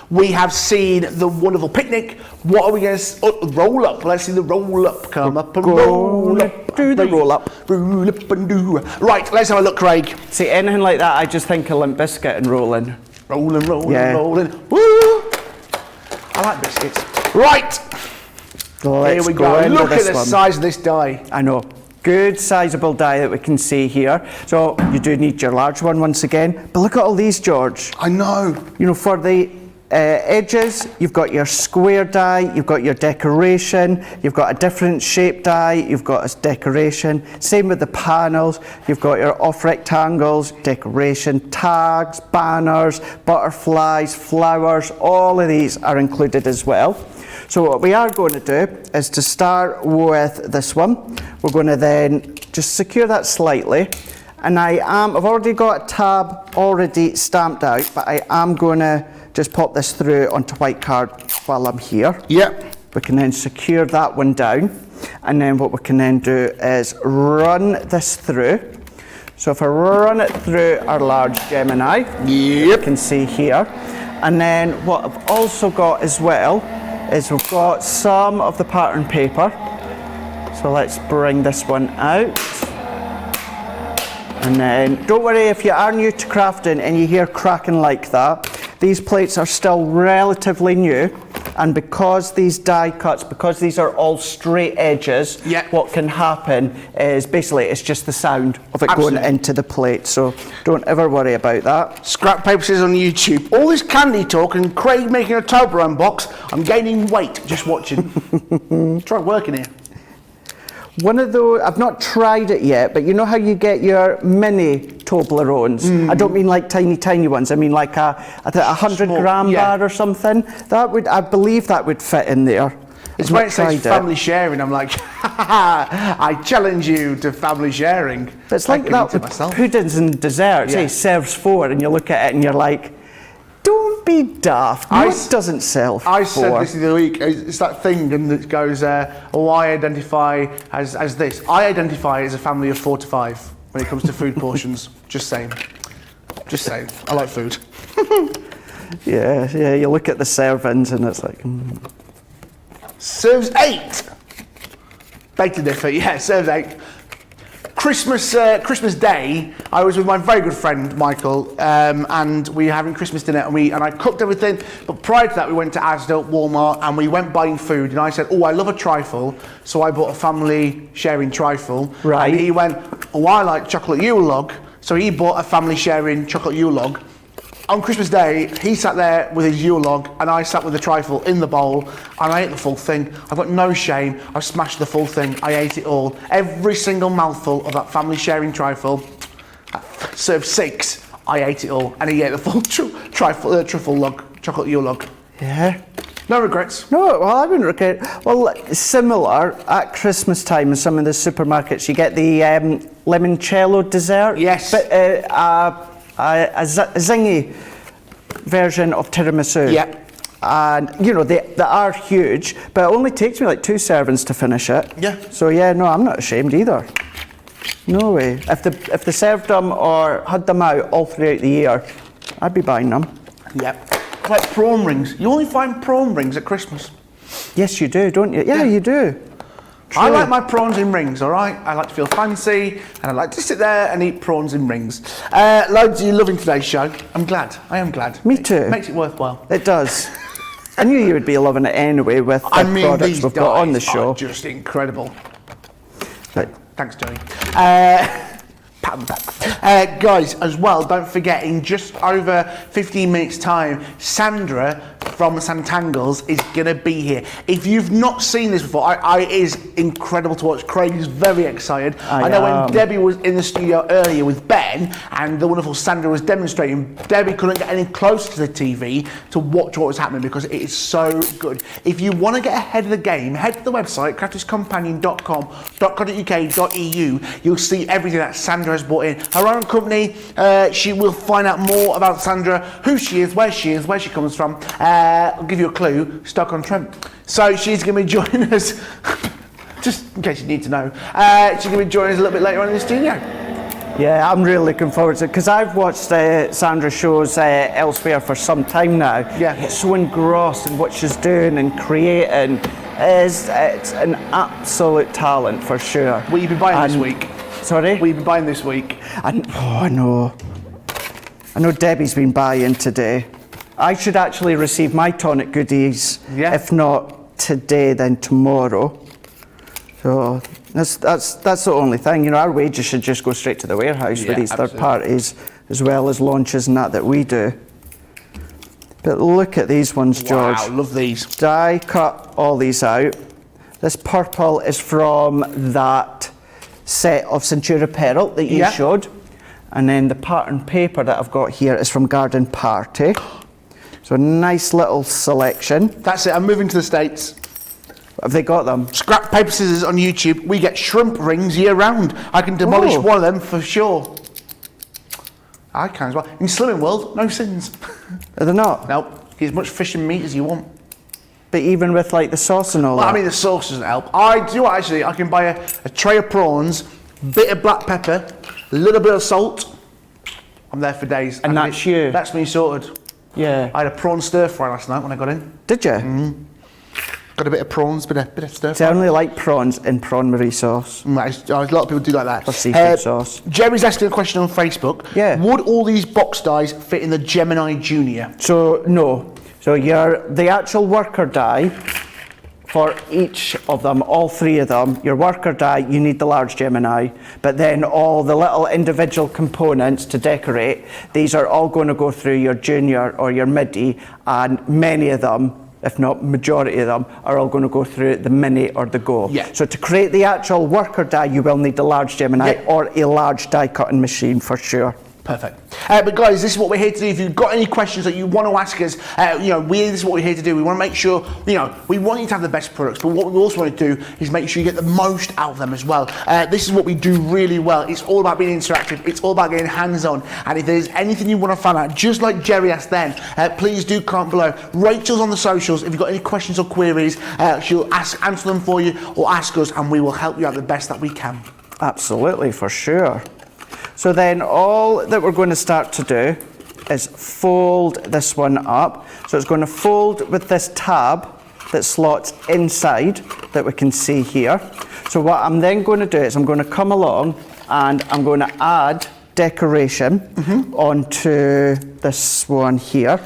We have seen the wonderful Picnic. What are we going to roll up? Let's see the roll up. Come up and roll up. Do the roll up. Roll up and do. Right, let's have a look, Craig. See, anything like that, I just think of Limp Bizkit and rolling. Rolling, rolling. Woo! I like biscuits. Right. Here we go. Look at the size of this die. I know. Good sizable die that we can see here. So you do need your large one once again. But look at all these, George. I know. You know, for the edges, you've got your square die, you've got your decoration, you've got a different shape die, you've got a decoration. Same with the panels, you've got your off rectangles, decoration, tags, banners, butterflies, flowers, all of these are included as well. So what we are going to do is to start with this one. We're going to then just secure that slightly. And I've already got a tab already stamped out, but I am going to just pop this through onto white card while I'm here. Yep. We can then secure that one down. And then what we can then do is run this through. So if I run it through our large Gemini, you can see here. And then what I've also got as well is we've got some of the pattern paper. So let's bring this one out. And then don't worry if you are new to crafting and you hear cracking like that. these plates are still relatively new, and because these die cuts, because these are all straight edges, what can happen is basically it's just the sound of it going into the plate, so don't ever worry about that. Scrap paper scissors on YouTube. All this candy talk and Craig making a Toblerone box, I'm gaining weight just watching. Try working here. One of those, I've not tried it yet, but you know how you get your mini Toblerones? I don't mean like tiny ones, I mean like a 100-gram bar or something. That would, I believe that would fit in there. It's when it says family sharing, I'm like, I challenge you to family sharing. But it's like that with puddings and desserts, it serves 4, and you look at it and you're like, don't be daft. What doesn't sell 4? I said this the other week. It's that thing, and it goes, oh, I identify as this. I identify as a family of 4 to 5 when it comes to food portions. Just saying. Just saying. I like food. yeah. You look at the servings, and it's like. Serves 8. Beg to differ. Yeah, serves 8. Christmas Day, I was with my very good friend Michael, and we were having Christmas dinner, and I cooked everything. But prior to that, we went to Asda, Walmart, and we went buying food. And I said, "Oh, I love a trifle," so I bought a family sharing trifle. Right. And he went, "Oh, I like chocolate Yule log," so he bought a family sharing chocolate Yule log. On Christmas Day, he sat there with his Yule log, and I sat with the trifle in the bowl, and I ate the full thing. I've got no shame. I smashed the full thing. I ate it all. Every single mouthful of that family sharing trifle, served 6. I ate it all, and he ate the full truffle log, chocolate Yule log. Yeah. No regrets. No, well, I wouldn't regret. Well, similar at Christmas time in some of the supermarkets, you get the limoncello dessert. Yes. But a zingy version of tiramisu. Yeah. And you know they are huge, but it only takes me like 2 servings to finish it. Yeah. So yeah, no, I'm not ashamed either. No way. If they served them or had them out all throughout the year, I'd be buying them. Yep. It's like prawn rings. You only find prawn rings at Christmas. Yes, you do, don't you? Yeah, you do. True. I like my prawns in rings, all right? I like to feel fancy, and I like to sit there and eat prawns in rings. Loads of you loving today's show. I'm glad. I am glad. Me too. Makes it worthwhile. It does. I knew you would be loving it anyway with the products we've got on the show. Are just incredible. Right. Thanks, Johnny. Pat on the back. Guys, as well, don't forget, in just over 15 minutes' time, Sandra from Sanntangles is going to be here. If you've not seen this before, it is incredible to watch. Craig is very excited. I know when Debbie was in the studio earlier with Ben and the wonderful Sandra was demonstrating, Debbie couldn't get any closer to the TV to watch what was happening because it is so good. If you want to get ahead of the game, head to the website, crafterscompanion.com.co.uk.eu. You'll see everything that Sandra has brought in. Her own company, she will find out more about Sandra, who she is, where she comes from. I'll give you a clue, Stoke-on-Trent. So she's going to be joining us, just in case you need to know, she's going to be joining us a little bit later on in the studio. Yeah, I'm really looking forward to it because I've watched Sandra's shows elsewhere for some time now. Yeah. It's so engrossed in what she's doing and creating. It's an absolute talent for sure. Will you be buying this week? Sorry? Will you be buying this week? I know. I know Debbie's been buying today. I should actually receive my tonic goodies, if not today, then tomorrow. So that's the only thing. You know, our wages should just go straight to the warehouse for these third parties, as well as launches and that we do. But look at these ones, George. Wow, love these. Die cut all these out. This purple is from that set of Centura Peril that you showed. And then the pattern paper that I've got here is from Garden Party. So a nice little selection. That's it, I'm moving to the States. Have they got them? Scrap paper scissors on YouTube. We get shrimp rings year round. I can demolish one of them for sure. I can as well. In Slimming World, no sins. Are they not? Nope. Get as much fish and meat as you want. But even with like the sauce and all that? I mean, the sauce doesn't help. I do actually. I can buy a tray of prawns, bit of black pepper, a little bit of salt. I'm there for days. And that's you? That's me sorted. Yeah. I had a prawn stir fry last night when I got in. Did you? Mm-hmm. Got a bit of prawns, bit of stir So I only like prawns in prawn marie sauce. A lot of people do like that. Or seafood sauce. Jerry's asking a question on Facebook. Yeah. Would all these box dies fit in the Gemini Junior? So no. So the actual worker die for each of them, all three of them, your worker die, you need the large Gemini, but then all the little individual components to decorate, these are all going to go through your junior or your midi, and many of them, if not majority of them, are all going to go through the mini or the go. Yeah. So to create the actual worker die, you will need the large Gemini or a large die cutting machine for sure. Perfect. But guys, this is what we're here to do. If you've got any questions that you want to ask us, this is what we're here to do. We want to make sure, we want you to have the best products, but what we also want to do is make sure you get the most out of them as well. This is what we do really well. It's all about being interactive. It's all about getting hands-on. And if there's anything you want to find out, just like Jerry asked then, please do comment below. Rachel's on the socials. If you've got any questions or queries, she'll answer them for you or ask us, and we will help you out the best that we can. Absolutely, for sure. So then all that we're going to start to do is fold this one up. So it's going to fold with this tab that slots inside that we can see here. So what I'm then going to do is I'm going to come along and I'm going to add decoration onto this one here.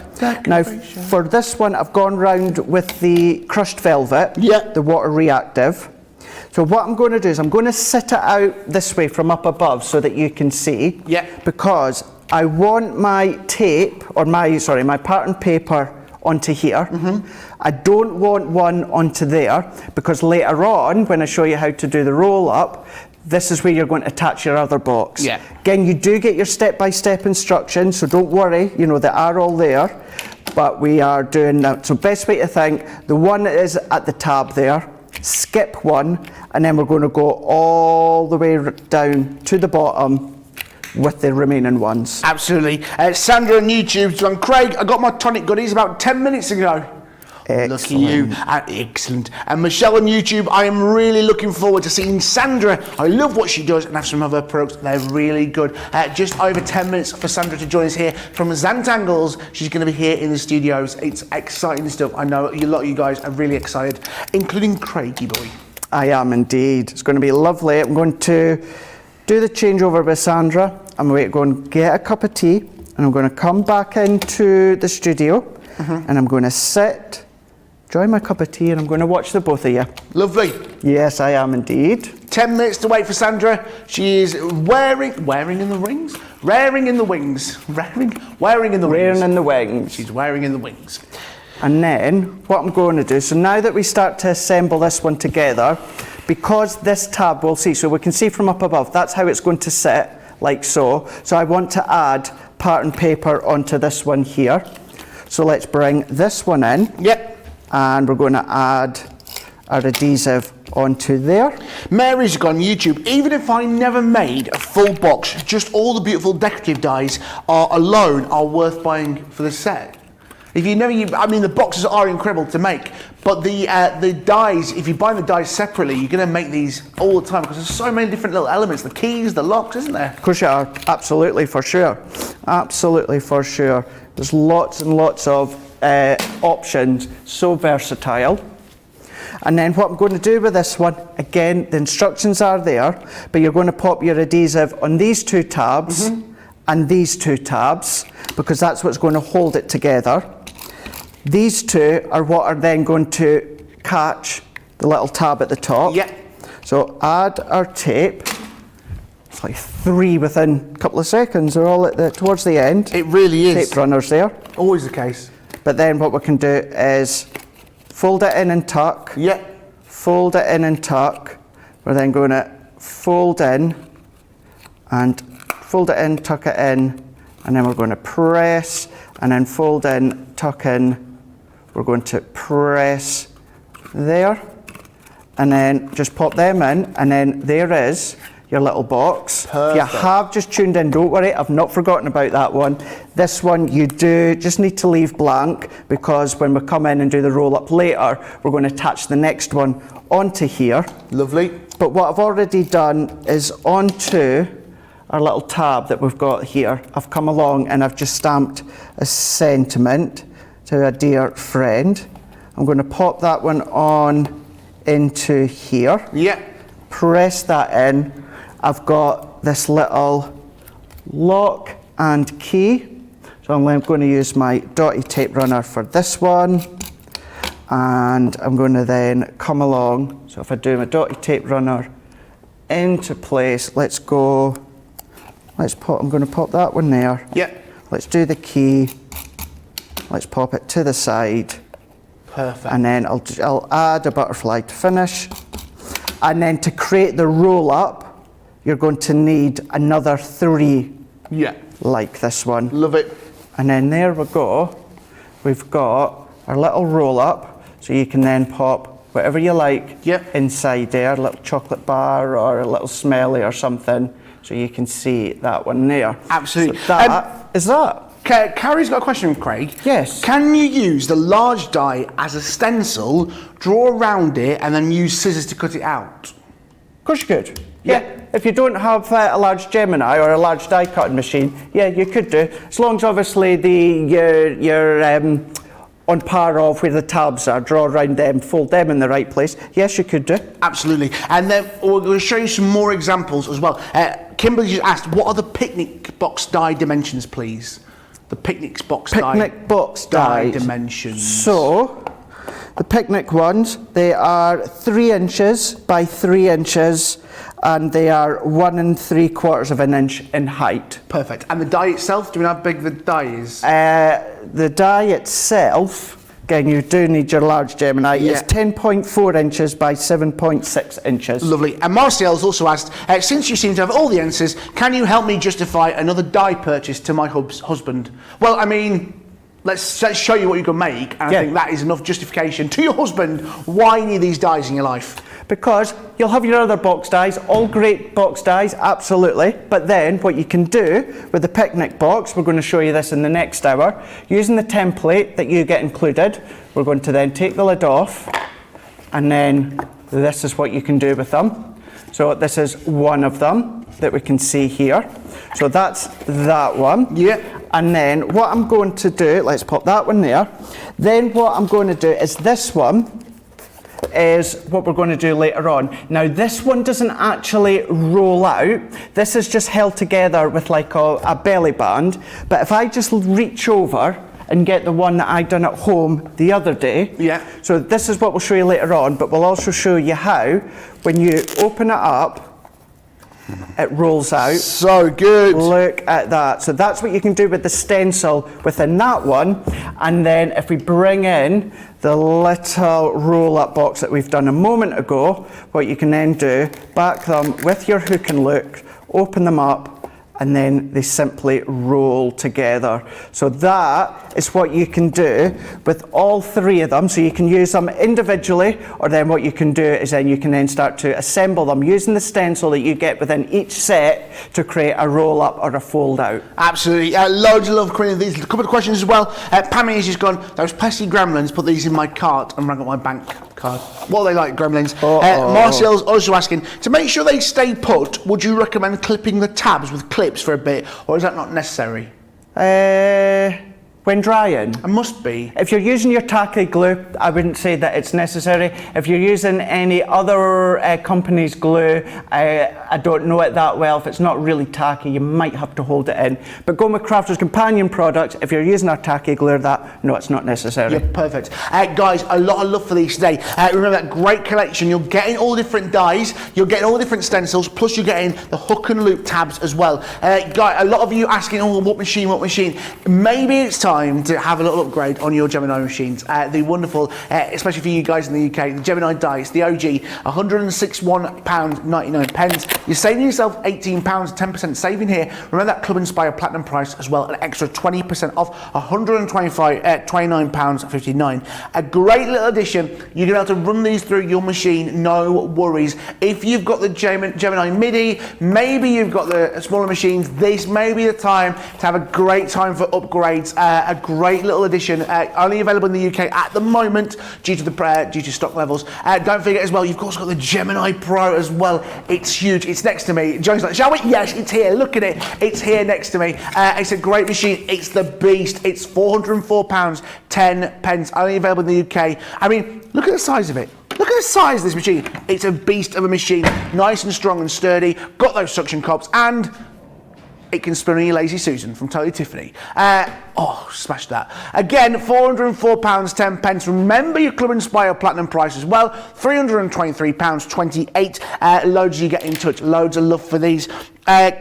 Now for this one I've gone round with the crushed velvet, the water reactive. So what I'm going to do is I'm going to sit it out this way from up above so that you can see. Because I want my tape, or my pattern paper onto here. I don't want one onto there, because later on, when I show you how to do the roll up, this is where you're going to attach your other box. Again, you do get your step-by-step instructions, so don't worry, they are all there. But we are doing that. So best way to think, the one that is at the tab there, skip one, and then we're going to go all the way down to the bottom with the remaining ones. Absolutely. Sandra on YouTube's gone, Craig, I got my tonic goodies about 10 minutes ago. Excellent. Look at you. Excellent. And Michelle on YouTube, I am really looking forward to seeing Sandra. I love what she does and have some other products. They're really good. Just over 10 minutes for Sandra to join us here from Sanntangle. She's going to be here in the studios. It's exciting stuff. I know a lot of you guys are really excited, including Craigie boy. I am indeed. It's going to be lovely. I'm going to do the changeover with Sandra. I'm going to go and get a cup of tea, and I'm going to come back into the studio, and I'm going to sit, enjoy my cup of tea, and I'm going to watch the both of you. Lovely. Yes, I am indeed. 10 minutes to wait for Sandra. She is wearing in the rings? Wearing in the wings. Wearing in the wings. She's wearing in the wings. And then what I'm going to do, so now that we start to assemble this one together, because this tab we'll see, so we can see from up above, that's how it's going to sit, like so. So I want to add pattern paper onto this one here. So let's bring this one in. And we're going to add our adhesive onto there. Mary's gone YouTube. Even if I never made a full box, just all the beautiful decorative dies alone are worth buying for the set. If you never, the boxes are incredible to make, but the dies, if you buy the dies separately, you're going to make these all the time because there's so many different little elements, the keys, the locks, isn't there? Of course you are, absolutely, for sure. Absolutely, for sure. There's lots and lots of options, so versatile. And then what I'm going to do with this one, again, the instructions are there, but you're going to pop your adhesive on these two tabs and these two tabs, because that's what's going to hold it together. These two are what are then going to catch the little tab at the top. So add our tape. It's like 3 within a couple of seconds. They're all towards the end. It really is. Tape runners there. Always the case. But then what we can do is fold it in and tuck. Fold it in and tuck. We're then going to fold in and fold it in, tuck it in, and then we're going to press, and then fold in, tuck in. We're going to press there, and then just pop them in, and then there is your little box. Perfect. If you have just tuned in, don't worry, I've not forgotten about that one. This one you do just need to leave blank, because when we come in and do the roll up later, we're going to attach the next one onto here. Lovely. But what I've already done is onto our little tab that we've got here, I've come along and I've just stamped a sentiment to a dear friend. I'm going to pop that one on into here. Yeah. Press that in. I've got this little lock and key. So I'm going to use my dotty tape runner for this one. And I'm going to then come along. So if I do my dotty tape runner into place, let's go. I'm going to pop that one there. Yeah. Let's do the key. Let's pop it to the side. Perfect. And then I'll add a butterfly to finish. And then to create the roll up, you're going to need another 3 like this one. Love it. And then there we go. We've got our little roll up. So you can then pop whatever you like inside there, a little chocolate bar or a little smelly or something. So you can see that one there. Absolutely. So that is that. Carrie's got a question, Craig. Yes. Can you use the large die as a stencil, draw around it, and then use scissors to cut it out? Of course you could. Yeah. If you don't have a large Gemini or a large die cutting machine, yeah, you could do. As long as obviously you're on par of where the tabs are, draw around them, fold them in the right place. Yes, you could do. Absolutely. And then we're going to show you some more examples as well. Kimberly just asked, what are the picnic box die dimensions, please? The picnic box die dimensions. So, the picnic ones, they are 3 inches by 3 inches, and they are 1 3/4 of an inch in height. Perfect. And the die itself, do you know how big the die is? The die itself, again, you do need your large Gemini, is 10.4 inches by 7.6 inches. Lovely. And Marcel's also asked, since you seem to have all the answers, can you help me justify another die purchase to my husband? Well, I mean, let's show you what you can make, and I think that is enough justification to your husband why you need these dies in your life. Because you'll have your other box dies, all great box dies, absolutely. But then what you can do with the picnic box, we're going to show you this in the next hour, using the template that you get included, we're going to then take the lid off, and then this is what you can do with them. So this is one of them that we can see here. So that's that one. Yeah. And then what I'm going to do, let's pop that one there. Then what I'm going to do is this one is what we're going to do later on. Now this one doesn't actually roll out. This is just held together with like a belly band. But if I just reach over and get the one that I done at home the other day. Yeah. So this is what we'll show you later on, but we'll also show you how when you open it up, it rolls out. So good. Look at that. So that's what you can do with the stencil within that one. And then if we bring in the little roll-up box that we've done a moment ago, what you can then do, back them with your hook and look, open them up, and then they simply roll together. So that is what you can do with all 3 of them. So you can use them individually, or then what you can do is then you can then start to assemble them using the stencil that you get within each set to create a roll up or a fold out. Absolutely. Loads of love coming in. These a couple of questions as well. Pammy has just gone, those pesky gremlins, put these in my cart and rang up my bank card. What are they like, gremlins? Marcel's also asking, to make sure they stay put, would you recommend clipping the tabs with clips for a bit, or is that not necessary? When drying? It must be. If you're using your tacky glue, I wouldn't say that it's necessary. If you're using any other company's glue, I don't know it that well. If it's not really tacky, you might have to hold it in. But going with Crafters Companion products, if you're using our tacky glue, no, it's not necessary. Yeah, perfect. Guys, a lot of love for these today. Remember that great collection. You're getting all different dies, you're getting all different stencils, plus you're getting the hook and loop tabs as well. Guys, a lot of you asking, oh, what machine? Maybe it's time to have a little upgrade on your Gemini machines. The wonderful, especially for you guys in the UK, the Gemini dies, the OG, £161.99. You're saving yourself £18, 10% saving here. Remember that Club Inspire Platinum price as well, an extra 20% off, £29.59. A great little addition. You're going to have to run these through your machine, no worries. If you've got the Gemini Midi, maybe you've got the smaller machines, this may be the time to have a great time for upgrades. a great little addition, only available in the UK at the moment due to stock levels. Don't forget as well, you've also got the Gemini Pro as well. It's huge. It's next to me. John's like, shall we? Yes, it's here. Look at it. It's here next to me. It's a great machine. It's the beast. It's £404, 10 pence, only available in the UK. I mean, look at the size of it. Look at the size of this machine. It's a beast of a machine. Nice and strong and sturdy. Got those suction cups, and it can spin on your Lazy Susan from Totally Tiffany. Smash that. Again, £404, 10 pence. Remember your Club Inspire Platinum price as well. £323, 28. Loads you get in touch. Loads of love for these.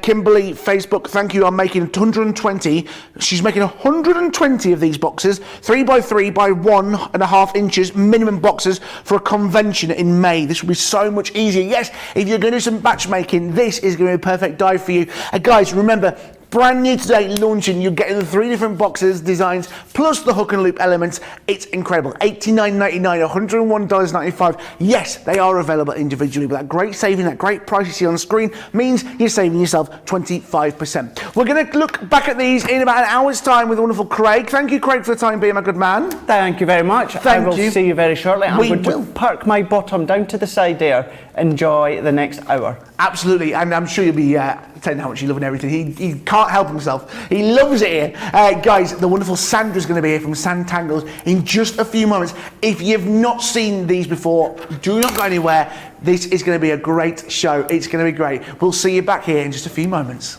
Kimberly, Facebook, thank you. I'm making 120. She's making 120 of these boxes, 3x3 by 1.5 inches minimum boxes for a convention in May. This will be so much easier. Yes, if you're going to do some batch making, this is going to be a perfect dive for you. Guys, remember, brand new today, launching, you're getting the 3 different boxes, designs, plus the hook and loop elements. It's incredible. $89.99, $101.95. Yes, they are available individually, but that great saving, that great price you see on screen means you're saving yourself 25%. We're going to look back at these in about an hour's time with the wonderful Craig. Thank you, Craig, for the time being, my good man. Thank you very much. I will see you very shortly. I'm going to park my bottom down to the side there. Enjoy the next hour. Absolutely, and I'm sure you'll be telling how much you love and everything. He can't help himself. He loves it here. Guys, the wonderful Sandra's going to be here from Sanntangle in just a few moments. If you've not seen these before, do not go anywhere. This is going to be a great show. It's going to be great. We'll see you back here in just a few moments.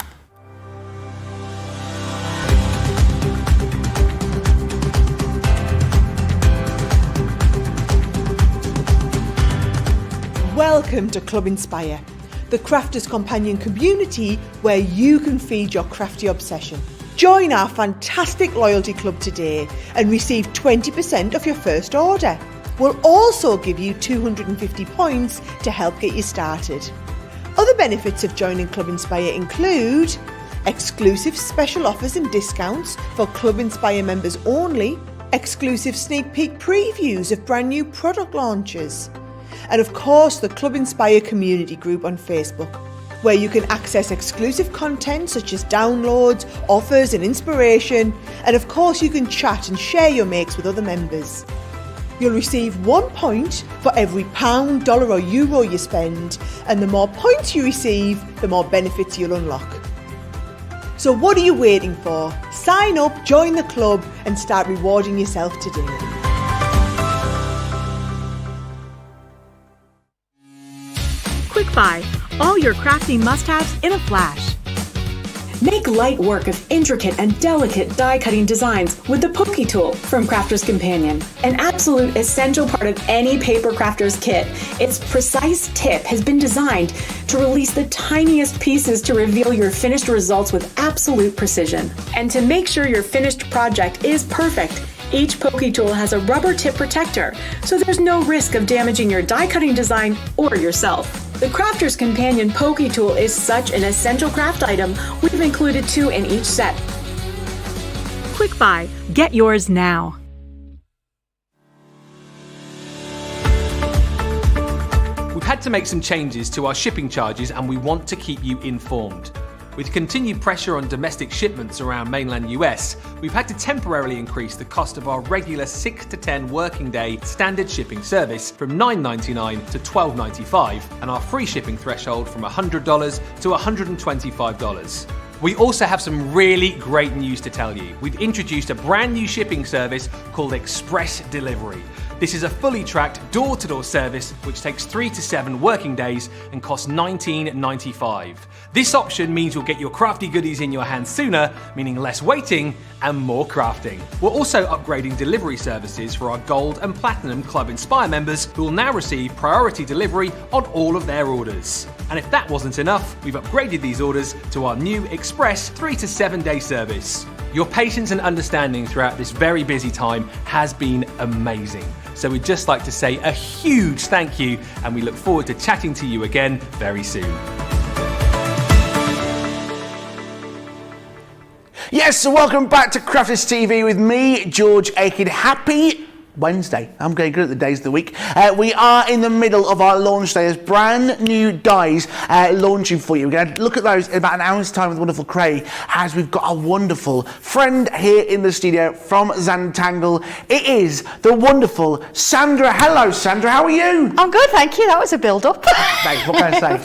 Welcome to Club Inspire, the crafters' companion community where you can feed your crafty obsession. Join our fantastic loyalty club today and receive 20% off your first order. We'll also give you 250 points to help get you started. Other benefits of joining Club Inspire include exclusive special offers and discounts for Club Inspire members only, exclusive sneak peek previews of brand new product launches, and of course the Club Inspire community group on Facebook, where you can access exclusive content such as downloads, offers and inspiration, and of course you can chat and share your makes with other members. You'll receive 1 point for every £, dollar or euro you spend, and the more points you receive, the more benefits you'll unlock. So what are you waiting for? Sign up, join the club and start rewarding yourself today. Quick Buy, all your crafty must-haves in a flash. Make light work of intricate and delicate die-cutting designs with the Pokey Tool from Crafter's Companion. An absolute essential part of any paper crafter's kit, its precise tip has been designed to release the tiniest pieces to reveal your finished results with absolute precision. And to make sure your finished project is perfect, each Pokey Tool has a rubber tip protector, so there's no risk of damaging your die-cutting design or yourself. The Crafter's Companion Pokey Tool is such an essential craft item, we've included 2 in each set. Quick Buy, get yours now. We've had to make some changes to our shipping charges and we want to keep you informed. With continued pressure on domestic shipments around mainland US, we've had to temporarily increase the cost of our regular 6 to 10 working day standard shipping service from $9.99 to $12.95 and our free shipping threshold from $100 to $125. We also have some really great news to tell you. We've introduced a brand new shipping service called Express Delivery. This is a fully tracked door-to-door service which takes 3 to 7 working days and costs $19.95. This option means you'll get your crafty goodies in your hands sooner, meaning less waiting and more crafting. We're also upgrading delivery services for our Gold and Platinum Club Inspire members who will now receive priority delivery on all of their orders. And if that wasn't enough, we've upgraded these orders to our new Express 3 to 7 day service. Your patience and understanding throughout this very busy time has been amazing. So we'd just like to say a huge thank you and we look forward to chatting to you again very soon. Yes, so welcome back to Crafters TV with me, George Akid. Happy Wednesday. I'm getting good at the days of the week. We are in the middle of our launch day. There's brand new dies launching for you. We're going to look at those in about an hour's time with wonderful Craig, as we've got a wonderful friend here in the studio from Sanntangle. It is the wonderful Sandra. Hello, Sandra. How are you? I'm good, thank you. That was a build-up. Thanks. What can I say?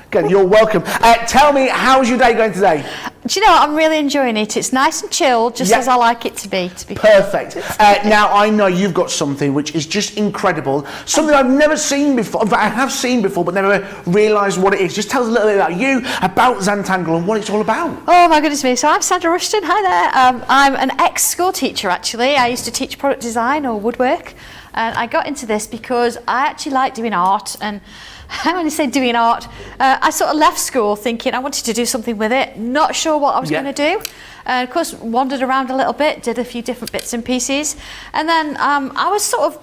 Good, you're welcome. Tell me, how's your day going today? Do you know what? I'm really enjoying it. It's nice and chilled, just as I like it to be. Perfect. Now, I know you've got something which is just incredible. Something I've never seen before. In fact, I have seen before, but never realised what it is. Just tell us a little bit about you, about Sanntangle, and what it's all about. Oh, my goodness me. So I'm Sandra Rushton. Hi there. I'm an ex-school teacher, actually. I used to teach product design or woodwork. And I got into this because I actually like doing art. And when I say doing art, I sort of left school thinking I wanted to do something with it, not sure what I was going to do. Of course, wandered around a little bit, did a few different bits and pieces, and then I was sort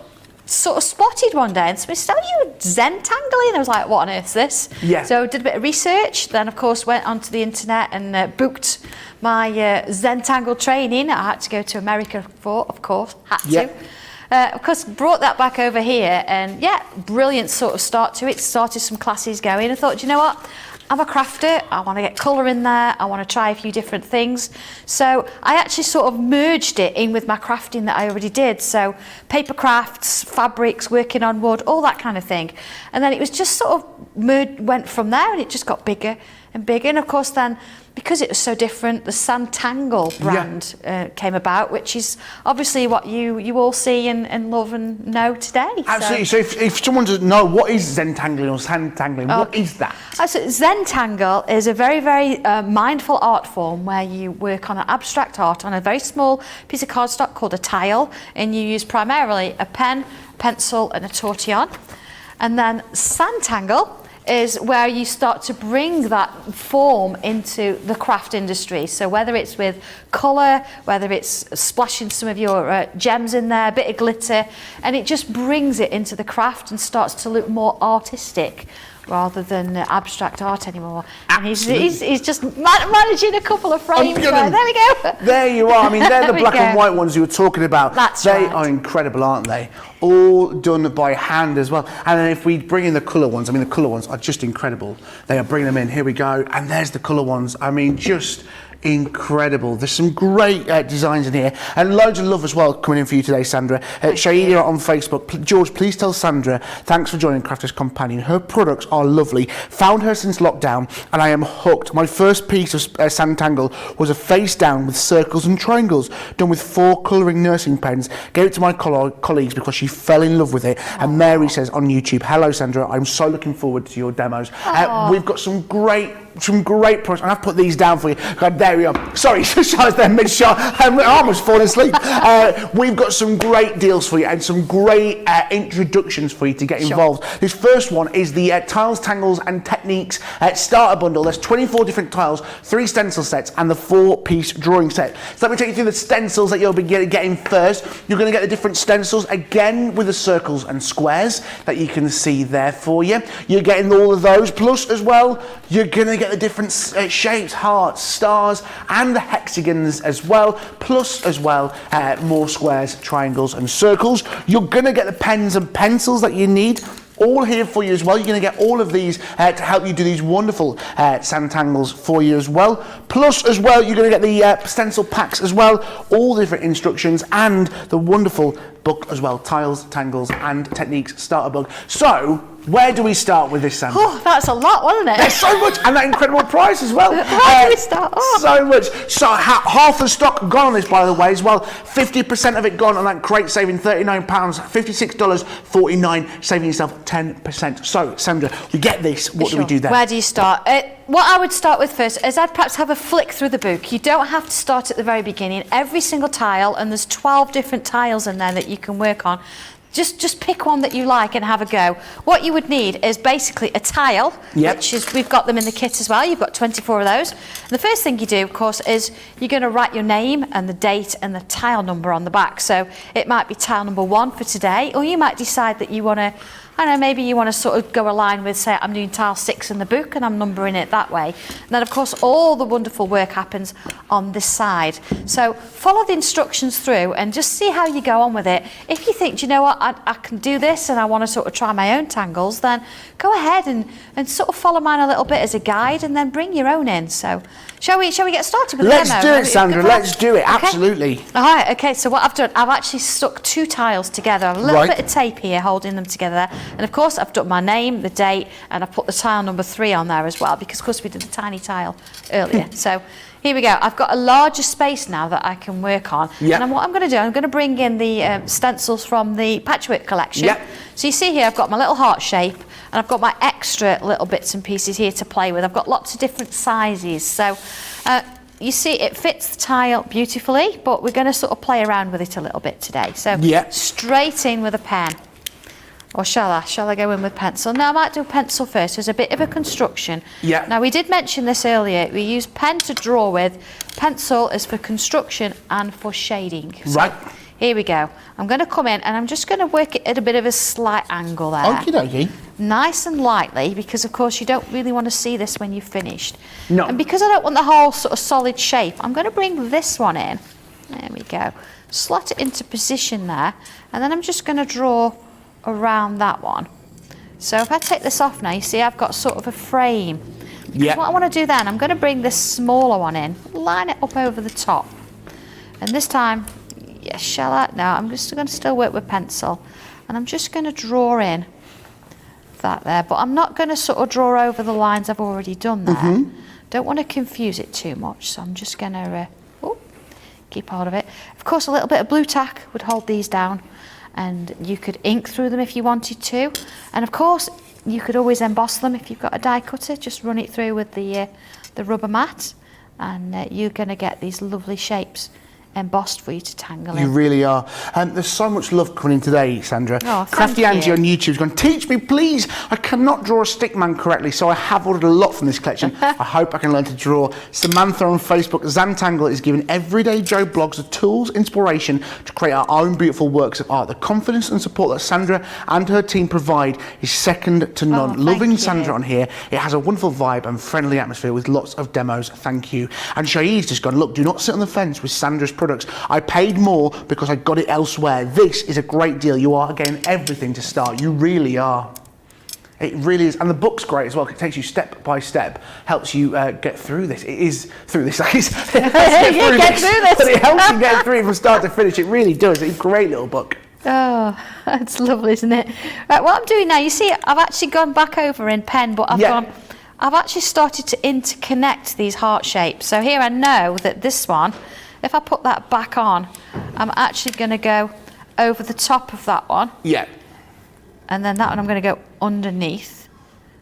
of spotted one day and somebody said, "Oh, you Sanntangle?" And I was like, "What on earth's this?" Yeah. So did a bit of research, then of course went onto the internet and booked my Sanntangle training. I had to go to America for, of course, had to. Of course, brought that back over here, and yeah, brilliant sort of start to it. Started some classes going. I thought, you know what? I'm a crafter. I want to get colour in there. I want to try a few different things. So I actually sort of merged it in with my crafting that I already did. So paper crafts, fabrics, working on wood, all that kind of thing. And then it was just sort of went from there, and it just got bigger and bigger. And of course, then because it was so different, the Sanntangle brand came about, which is obviously what you all see and love and know today. Absolutely. So if someone doesn't know, what is Sanntangle or Sanntangle, what is that? So Sanntangle is a very, very mindful art form where you work on an abstract art on a very small piece of cardstock called a tile, and you use primarily a pen, pencil and a tortillon. And then Sanntangle is where you start to bring that form into the craft industry. So whether it's with colour, whether it's splashing some of your gems in there, a bit of glitter, and it just brings it into the craft and starts to look more artistic rather than abstract art anymore. And he's just managing a couple of frames. There we go. There you are. I mean, they're the black and white ones you were talking about. That's they right. are incredible, aren't they? All done by hand as well. And then if we bring in the colour ones, I mean, the colour ones are just incredible. They are bringing them in. Here we go. And there's the colour ones. I mean, just incredible. There's some great designs in here, and loads of love as well coming in for you today, Sandra. Shaida on Facebook. George, please tell Sandra thanks for joining Crafters Companion. Her products are lovely. Found her since lockdown, and I am hooked. My first piece of Sanntangle was a face down with circles and triangles done with 4 colouring nursing pens. Gave it to my colleagues because she fell in love with it. And Mary says on YouTube, "Hello Sandra, I'm so looking forward to your demos." We've got some great products, and I've put these down for you. God, there we are. Sorry, I was there mid-shot. I'm almost falling asleep. We've got some great deals for you and some great introductions for you to get involved. This first one is the Tiles, Tangles and Techniques starter bundle. There's 24 different tiles, 3 stencil sets and the 4-piece drawing set. So let me take you through the stencils that you'll be getting first. You're going to get the different stencils, again with the circles and squares that you can see there for you. You're getting all of those, plus as well, you're going to get the different shapes, hearts, stars and the hexagons as well, plus as well more squares, triangles and circles. You're going to get the pens and pencils that you need, all here for you as well. You're going to get all of these to help you do these wonderful Sanntangles for you as well. Plus as well, you're going to get the stencil packs as well, all the different instructions and the wonderful book as well, Tiles, Tangles and Techniques starter book. So where do we start with this, Sandra? Oh, that's a lot, wasn't it? There's so much, and that incredible price as well. Where do we start? Oh. So much. So half the stock gone on this, by the way, as well. 50% of it gone on that crate, saving £39, $56.49, saving yourself 10%. So, Sandra, we get this. What do we do then? Where do you start? What I would start with first is I'd perhaps have a flick through the book. You don't have to start at the very beginning. Every single tile, and there's 12 different tiles in there that you can work on. Just pick one that you like and have a go. What you would need is basically a tile, which is, we've got them in the kit as well. You've got 24 of those. And the first thing you do, of course, is you're going to write your name and the date and the tile number on the back. So it might be tile number 1 for today, or you might decide that you want to I don't know, maybe you want to sort of go align with, say, I'm doing tile 6 in the book and I'm numbering it that way. And then, of course, all the wonderful work happens on this side. So follow the instructions through and just see how you go on with it. If you think, do you know what, I can do this and I want to sort of try my own tangles, then go ahead and sort of follow mine a little bit as a guide and then bring your own in. So shall we get started with the demo? Let's do it, Sandra. Let's do it. Okay. Absolutely. All right. Okay. So what I've done, I've actually stuck 2 tiles together. A little bit of tape here holding them together. And of course, I've done my name, the date, and I've put the tile number 3 on there as well, because of course we did a tiny tile earlier. So here we go. I've got a larger space now that I can work on. Yep. And what I'm going to do, I'm going to bring in the stencils from the patchwork collection. Yep. So you see here, I've got my little heart shape, and I've got my extra little bits and pieces here to play with. I've got lots of different sizes. So you see it fits the tile beautifully, but we're going to sort of play around with it a little bit today. So straight in with a pen. Or shall I go in with pencil? No, I might do pencil first. There's a bit of a construction. Yeah. Now, we did mention this earlier. We use pen to draw with. Pencil is for construction and for shading. So right. Here we go. I'm going to come in and I'm just going to work it at a bit of a slight angle there. Okie dokie. Nice and lightly, because of course you don't really want to see this when you've finished. No. And because I don't want the whole sort of solid shape, I'm going to bring this one in. There we go. Slot it into position there. And then I'm just going to draw around that one. So if I take this off now, you see I've got sort of a frame. What I want to do then, I'm going to bring this smaller one in, line it up over the top. And this time, yes, shall I? No, I'm just going to still work with pencil. And I'm just going to draw in that there, but I'm not going to sort of draw over the lines I've already done there. Don't want to confuse it too much, so I'm just going to keep hold of it. Of course, a little bit of blue tack would hold these down, and you could ink through them if you wanted to. And of course, you could always emboss them if you've got a die cutter. Just run it through with the rubber mat, and you're going to get these lovely shapes embossed for you to tangle in. You really are. There's so much love coming in today, Sandra. Oh, thank Crafty Angie you. on YouTube's gone, teach me please. I cannot draw a stick man correctly, so I have ordered a lot from this collection. I hope I can learn to draw. Samantha on Facebook, Sanntangle is giving Everyday Joe blogs the tools, inspiration to create our own beautiful works of art. The confidence and support that Sandra and her team provide is second to none. Thank Loving you. Sandra on here. It has a wonderful vibe and friendly atmosphere with lots of demos. Thank you. And Shai's just gone, look, do not sit on the fence with Sandra's products. I paid more because I got it elsewhere. This is a great deal. You are getting everything to start. You really are. It really is. And the book's great as well. It takes you step by step, helps you get through this. It is through this. But it helps you get through it from start to finish. It really does. It's a great little book. Oh, that's lovely, isn't it? Right, what I'm doing now, you see, I've actually gone back over in pen, but I've actually started to interconnect these heart shapes. So here I know that this one, if I put that back on, I'm actually going to go over the top of that one. Yeah. And then that one I'm going to go underneath.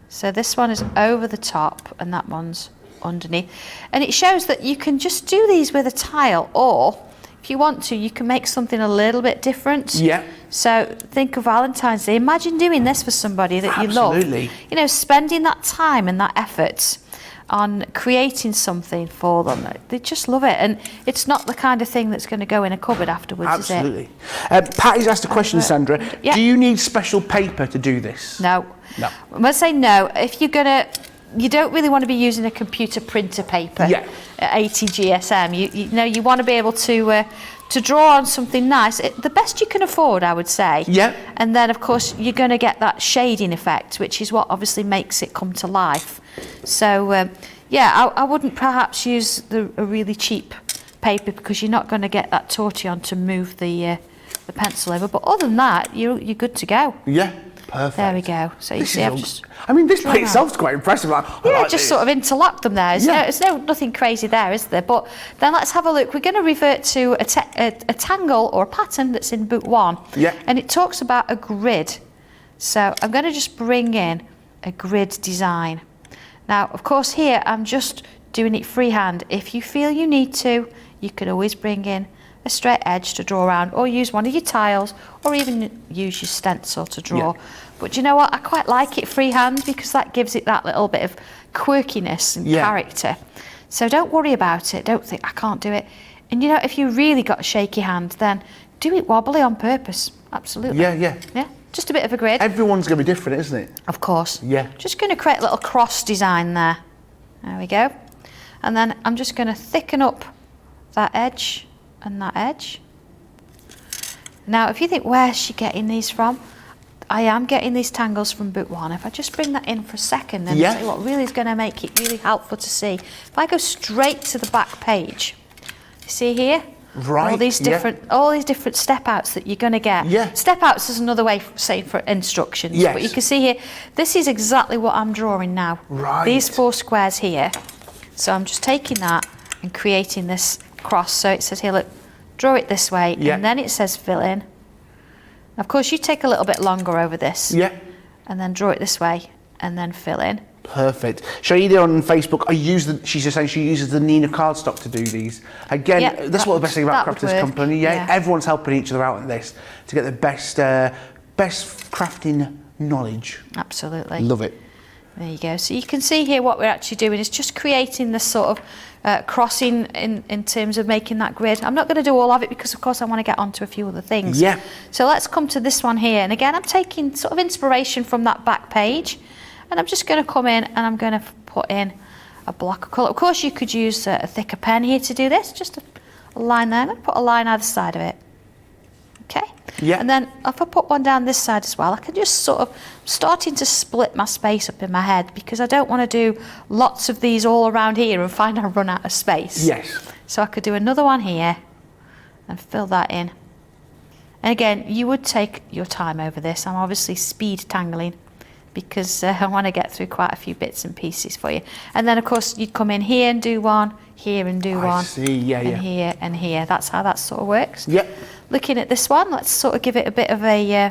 So this one is over the top and that one's underneath. And it shows that you can just do these with a tile, or if you want to, you can make something a little bit different. Yeah. So think of Valentine's Day. Imagine doing this for somebody that you love. Absolutely. You know, spending that time and that effort on creating something for them. They just love it, and it's not the kind of thing that's going to go in a cupboard afterwards, Absolutely. Is it? Patty's asked a question, Sandra. Yeah. Do you need special paper to do this? No. No. I'm going to say no. If you're going to, you don't really want to be using a computer printer paper at 80 GSM. You know, you want to be able to draw on something nice, the best you can afford, I would say. Yeah. And then, of course, you're going to get that shading effect, which is what obviously makes it come to life. So, I wouldn't perhaps use a really cheap paper, because you're not going to get that tortillon to move the pencil over. But other than that, you're good to go. Yeah. Perfect. There we go. So you see, I've just... I mean, this plate itself is quite impressive. Just sort of interlock them there. There's nothing crazy there, is there? But then let's have a look. We're going to revert to a tangle or a pattern that's in book 1. Yeah. And it talks about a grid. So I'm going to just bring in a grid design. Now, of course, here I'm just doing it freehand. If you feel you need to, you can always bring in a straight edge to draw around, or use one of your tiles, or even use your stencil to draw. Yeah. But you know what? I quite like it freehand, because that gives it that little bit of quirkiness and character. So don't worry about it. Don't think, I can't do it. And you know, if you really got a shaky hand, then do it wobbly on purpose. Absolutely. Yeah. just a bit of a grid. Everyone's going to be different, isn't it? Of course. Yeah. Just going to create a little cross design there. There we go. And then I'm just going to thicken up that edge and that edge. Now, if you think, where's she getting these from? I am getting these tangles from book 1. If I just bring that in for a second, then yeah. what really is going to make it really helpful to see. If I go straight to the back page, you see here? Right. All these different step outs that you're going to get. Yeah. Step outs is another way, say, for instructions. Yes. But you can see here, this is exactly what I'm drawing now. Right. These 4 squares here. So I'm just taking that and creating this cross. So it says here, look, draw it this way, and then it says fill in. Of course, you take a little bit longer over this. Yeah. And then draw it this way, and then fill in. Perfect. Shadi on Facebook, she's just saying she uses the Nina cardstock to do these. Again, that's what the best thing about Crafters Company. Yeah, everyone's helping each other out in this to get the best crafting knowledge. Absolutely. Love it. There you go. So you can see here what we're actually doing is just creating this sort of crossing in terms of making that grid. I'm not going to do all of it because, of course, I want to get onto a few other things. Yeah. So let's come to this one here. And again, I'm taking sort of inspiration from that back page. And I'm just going to come in and I'm going to put in a block of colour. Of course, you could use a thicker pen here to do this. Just a line there. I'm going to put a line either side of it. Okay? Yeah. And then if I put one down this side as well, I can just sort of starting to split my space up in my head because I don't want to do lots of these all around here and find I run out of space. Yes. So I could do another one here and fill that in. And again, you would take your time over this. I'm obviously speed tangling because I want to get through quite a few bits and pieces for you. And then, of course, you'd come in here and do one, here and do one. I see, yeah, and here and here. That's how that sort of works. Yep. Looking at this one, let's sort of give it a bit of a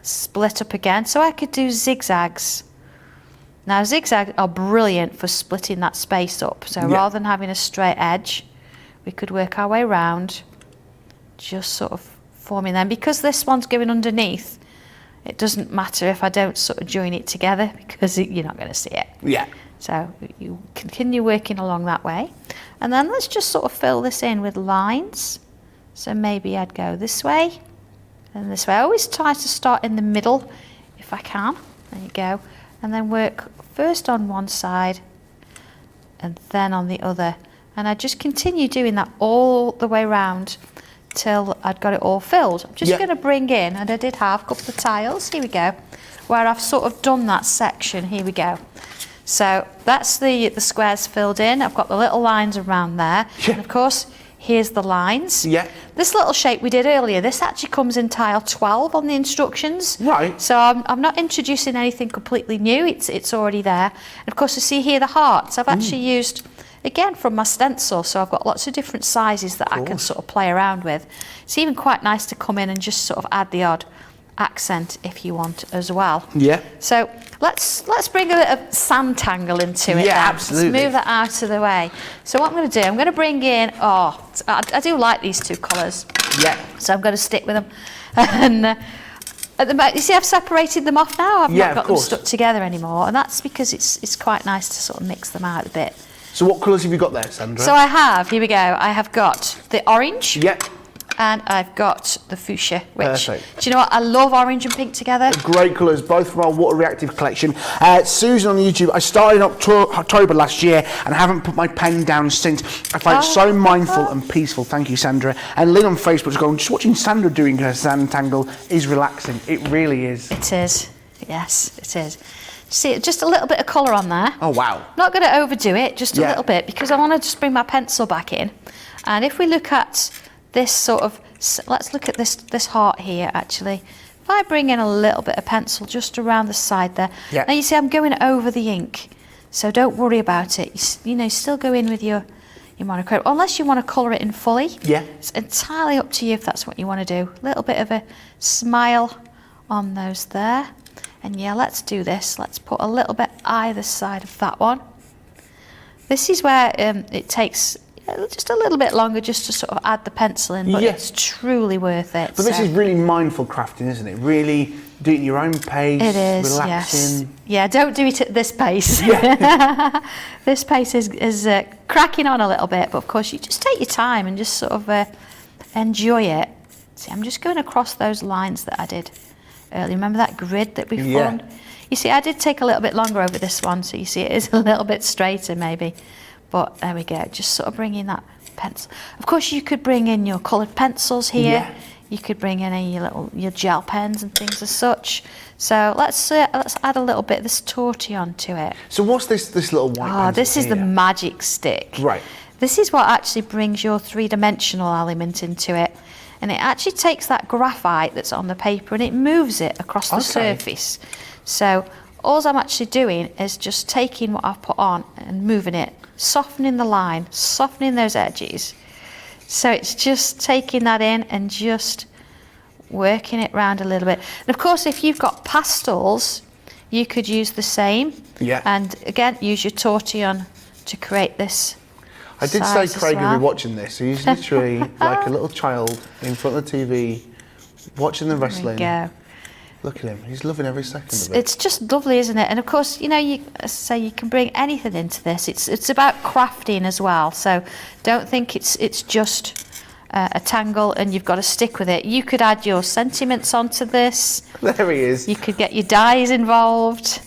split up again. So I could do zigzags. Now, zigzags are brilliant for splitting that space up. So rather than having a straight edge, we could work our way around, just sort of forming them. Because this one's going underneath, it doesn't matter if I don't sort of join it together because you're not going to see it. Yeah. So you continue working along that way. And then let's just sort of fill this in with lines. So maybe I'd go this way and this way. I always try to start in the middle if I can. There you go. And then work first on one side and then on the other. And I just continue doing that all the way around till I'd got it all filled. I'm just going to bring in, and I did have a couple of tiles, here we go, where I've sort of done that section, here we go. So that's the squares filled in. I've got the little lines around there. And of course, here's the lines. Yeah. This little shape we did earlier, this actually comes in tile 12 on the instructions. Right. So I'm not introducing anything completely new, it's already there. And of course, you see here the hearts. I've actually used, again, from my stencil, so I've got lots of different sizes that I can sort of play around with. It's even quite nice to come in and just sort of add the odd accent if you want as well. Yeah. So let's bring a bit of Sanntangle into it. Yeah, then. absolutely. Let's move that out of the way. So what I'm going to do, I'm going to bring in, I do like these two colours. Yeah. So I'm going to stick with them. And at the moment, you see I've separated them off now. I've not got them stuck together anymore. And that's because it's quite nice to sort of mix them out a bit. So what colours have you got there, Sandra? So I have, here we go, I have got the orange. Yep. And I've got the fuchsia, which, Perfect. do you know what, I love orange and pink together. Great colours, both from our water reactive collection. Susan on YouTube, I started in October last year and I haven't put my pen down since. I find it so mindful and peaceful. Thank you, Sandra. And Lynn on Facebook is going, just watching Sandra doing her Sanntangle is relaxing. It really is. It is, yes, it is. See, just a little bit of colour on there. Oh, wow. Not going to overdo it, just a little bit, because I want to just bring my pencil back in. And if we look at this sort of, let's look at this heart here, actually. If I bring in a little bit of pencil just around the side there. Yeah. Now, you see, I'm going over the ink, so don't worry about it. You know, still go in with your monochrome, unless you want to colour it in fully. Yeah. It's entirely up to you if that's what you want to do. A little bit of a smile on those there. And yeah, let's do this. Let's put a little bit either side of that one. This is where it takes just a little bit longer just to sort of add the pencil in, but it's truly worth it. But this is really mindful crafting, isn't it? Really do it at your own pace, it is, relaxing. Yes. Yeah, don't do it at this pace. This pace is cracking on a little bit, but of course you just take your time and just sort of enjoy it. See, I'm just going across those lines that I did earlier. Remember that grid that we formed? You see, I did take a little bit longer over this one, so you see it is a little bit straighter maybe. But there we go, just sort of bring in that pencil. Of course, you could bring in your coloured pencils here. Yeah. You could bring in your gel pens and things as such. So let's add a little bit of this tortillon to it. So what's this little white pencil this is the here? magic stick. Right. This is what actually brings your three-dimensional element into it. And it actually takes that graphite that's on the paper and it moves it across the surface. So all I'm actually doing is just taking what I've put on and moving it, softening the line, softening those edges. So it's just taking that in and just working it round a little bit. And of course, if you've got pastels, you could use the same. Yeah. And again, use your tortillon to create this. I did say Craig would be watching this. He's literally like a little child in front of the TV, watching the wrestling. There we go. Look at him. He's loving every second of it. It's just lovely, isn't it? And of course, you know, you can bring anything into this. It's about crafting as well. So don't think it's just a tangle and you've got to stick with it. You could add your sentiments onto this. There he is. You could get your dies involved.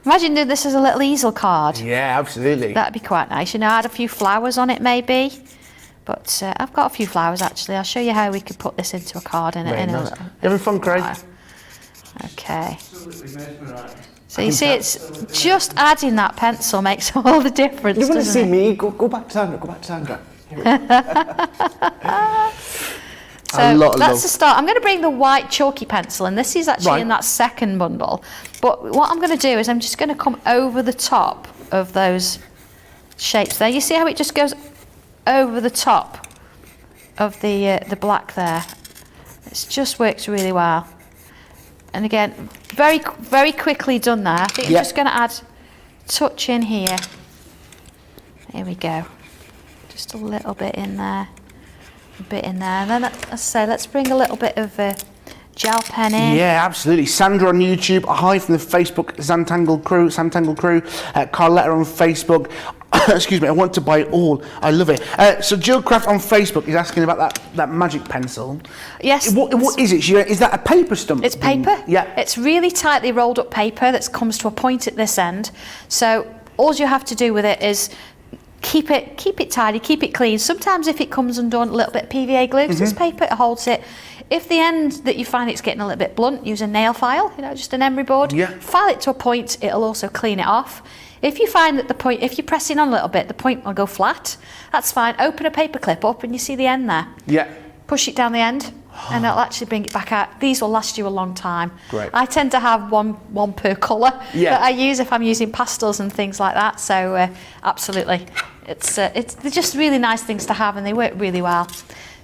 Imagine doing this as a little easel card. Yeah, absolutely. That'd be quite nice. You know, add a few flowers on it maybe. But I've got a few flowers actually. I'll show you how we could put this into a card. Very nice. You having fun, Craig? Okay. So you see, it's just adding that pencil makes all the difference. You want to see it? me? Go back to Sandra. Go back to Sandra. So that's the start. I'm going to bring the white chalky pencil, and this is actually in that second bundle. But what I'm going to do is I'm just going to come over the top of those shapes there. You see how it just goes over the top of the black there? It just works really well. And again, very, very quickly done there. I think I'm just going to add touch in here. Here we go. Just a little bit in there. A bit in there. And then, as I say, let's bring a little bit of gel pen in. Yeah, absolutely. Sandra on YouTube. Hi from the Facebook Sanntangle crew. Carletta on Facebook. Excuse me, I want to buy it all. I love it. So Jill Craft on Facebook is asking about that magic pencil. Yes. What is it? Is that a paper stump? It's paper. Yeah. It's really tightly rolled up paper that comes to a point at this end. So all you have to do with it is keep it tidy, keep it clean. Sometimes if it comes undone, a little bit of PVA glue, because it's paper, it holds it. If the end that you find it's getting a little bit blunt, use a nail file, you know, just an emery board. Yeah. File it to a point, it'll also clean it off. If you find that the point, if you're pressing on a little bit, the point will go flat, that's fine. Open a paper clip up and you see the end there. Yeah. Push it down the end and it'll actually bring it back out. These will last you a long time. Great. I tend to have one per colour that I use if I'm using pastels and things like that. So absolutely, they're just really nice things to have and they work really well.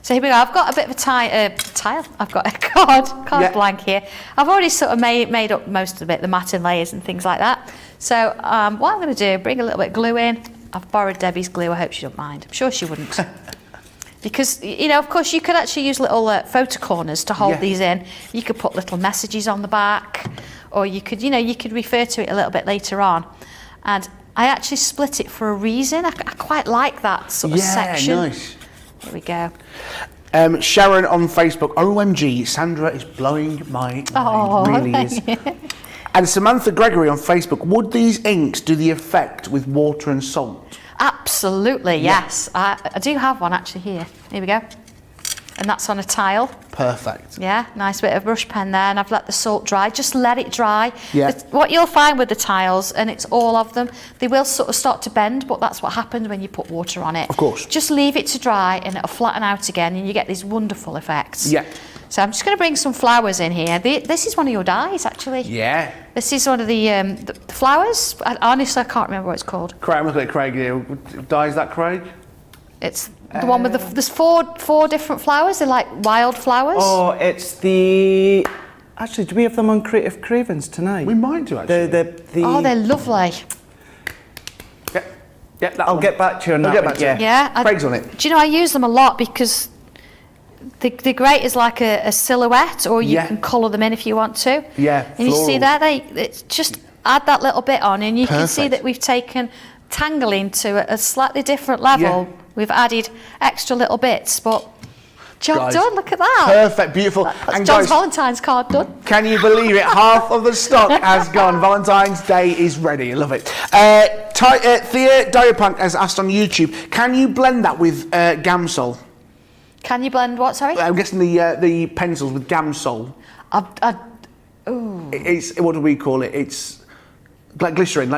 So here we go. I've got a bit of a tile. I've got a card blank here. I've already sort of made up most of it, the matting layers and things like that. So what I'm going to do, bring a little bit of glue in. I've borrowed Debbie's glue. I hope she don't mind. I'm sure she wouldn't. Because, you know, of course, you could actually use little photo corners to hold these in. You could put little messages on the back, or you could, you know, you could refer to it a little bit later on. And I actually split it for a reason. I quite like that sort of section. Yeah, nice. There we go. Sharon on Facebook, OMG, Sandra is blowing my mind. Really is. And Samantha Gregory on Facebook, would these inks do the effect with water and salt? Absolutely, yes. I do have one actually here. Here we go. And that's on a tile. Perfect. Yeah, nice bit of brush pen there, and I've let the salt dry. Just let it dry. Yeah. What you'll find with the tiles, and it's all of them, they will sort of start to bend, but that's what happens when you put water on it. Of course. Just leave it to dry and it'll flatten out again and you get these wonderful effects. Yeah. So I'm just going to bring some flowers in here. This is one of your dies, actually. Yeah. This is one of the flowers. Honestly, I can't remember what it's called. Craig, I'm looking at Craig here. Dies that Craig? It's the one with there's four different flowers. They're like wild flowers. Oh, it's the... Actually, do we have them on Creative Cravens tonight? We might do, actually. Oh, they're lovely. Yeah, I'll get back to you on that one. Yeah. Craig's on it. Do you know, I use them a lot because they're great as like a silhouette, or you can colour them in if you want to. Yeah, and you see there, it's just add that little bit on and you can see that we've taken tangling to a slightly different level. Yeah. We've added extra little bits, but Job guys. done, look at that. Perfect, beautiful. That's And John's guys, Valentine's card done. can you believe it? Half of the stock has gone. Valentine's Day is ready. I love it. Thea Diopunk has asked on YouTube, can you blend that with Gamsol? Can you blend what, sorry? I'm guessing the pencils with Gamsol. It's, what do we call it? It's like glycerin,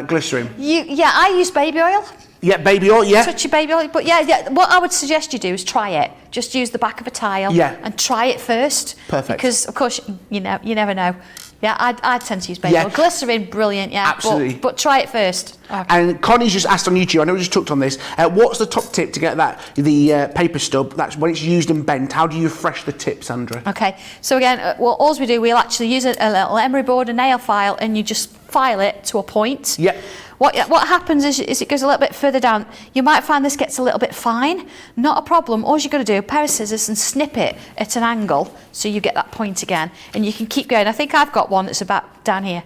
Yeah, I use baby oil. Yeah, baby oil, yeah. Touch your baby oil. But yeah, what I would suggest you do is try it. Just use the back of a tile and try it first. Perfect. Because, of course, you never know. Yeah, I tend to use baby oil. Glycerin, brilliant, yeah. Absolutely. But try it first. Okay. And Connie's just asked on YouTube, I know we just touched on this, what's the top tip to get the paper stub, that's when it's used and bent, how do you refresh the tip, Sandra? Okay, so again, all we do, we'll actually use a little emery board, a nail file, and you just file it to a point. Yeah. What happens is it goes a little bit further down. You might find this gets a little bit fine. Not a problem. All you've got to do, a pair of scissors and snip it at an angle so you get that point again. And you can keep going. I think I've got one that's about down here.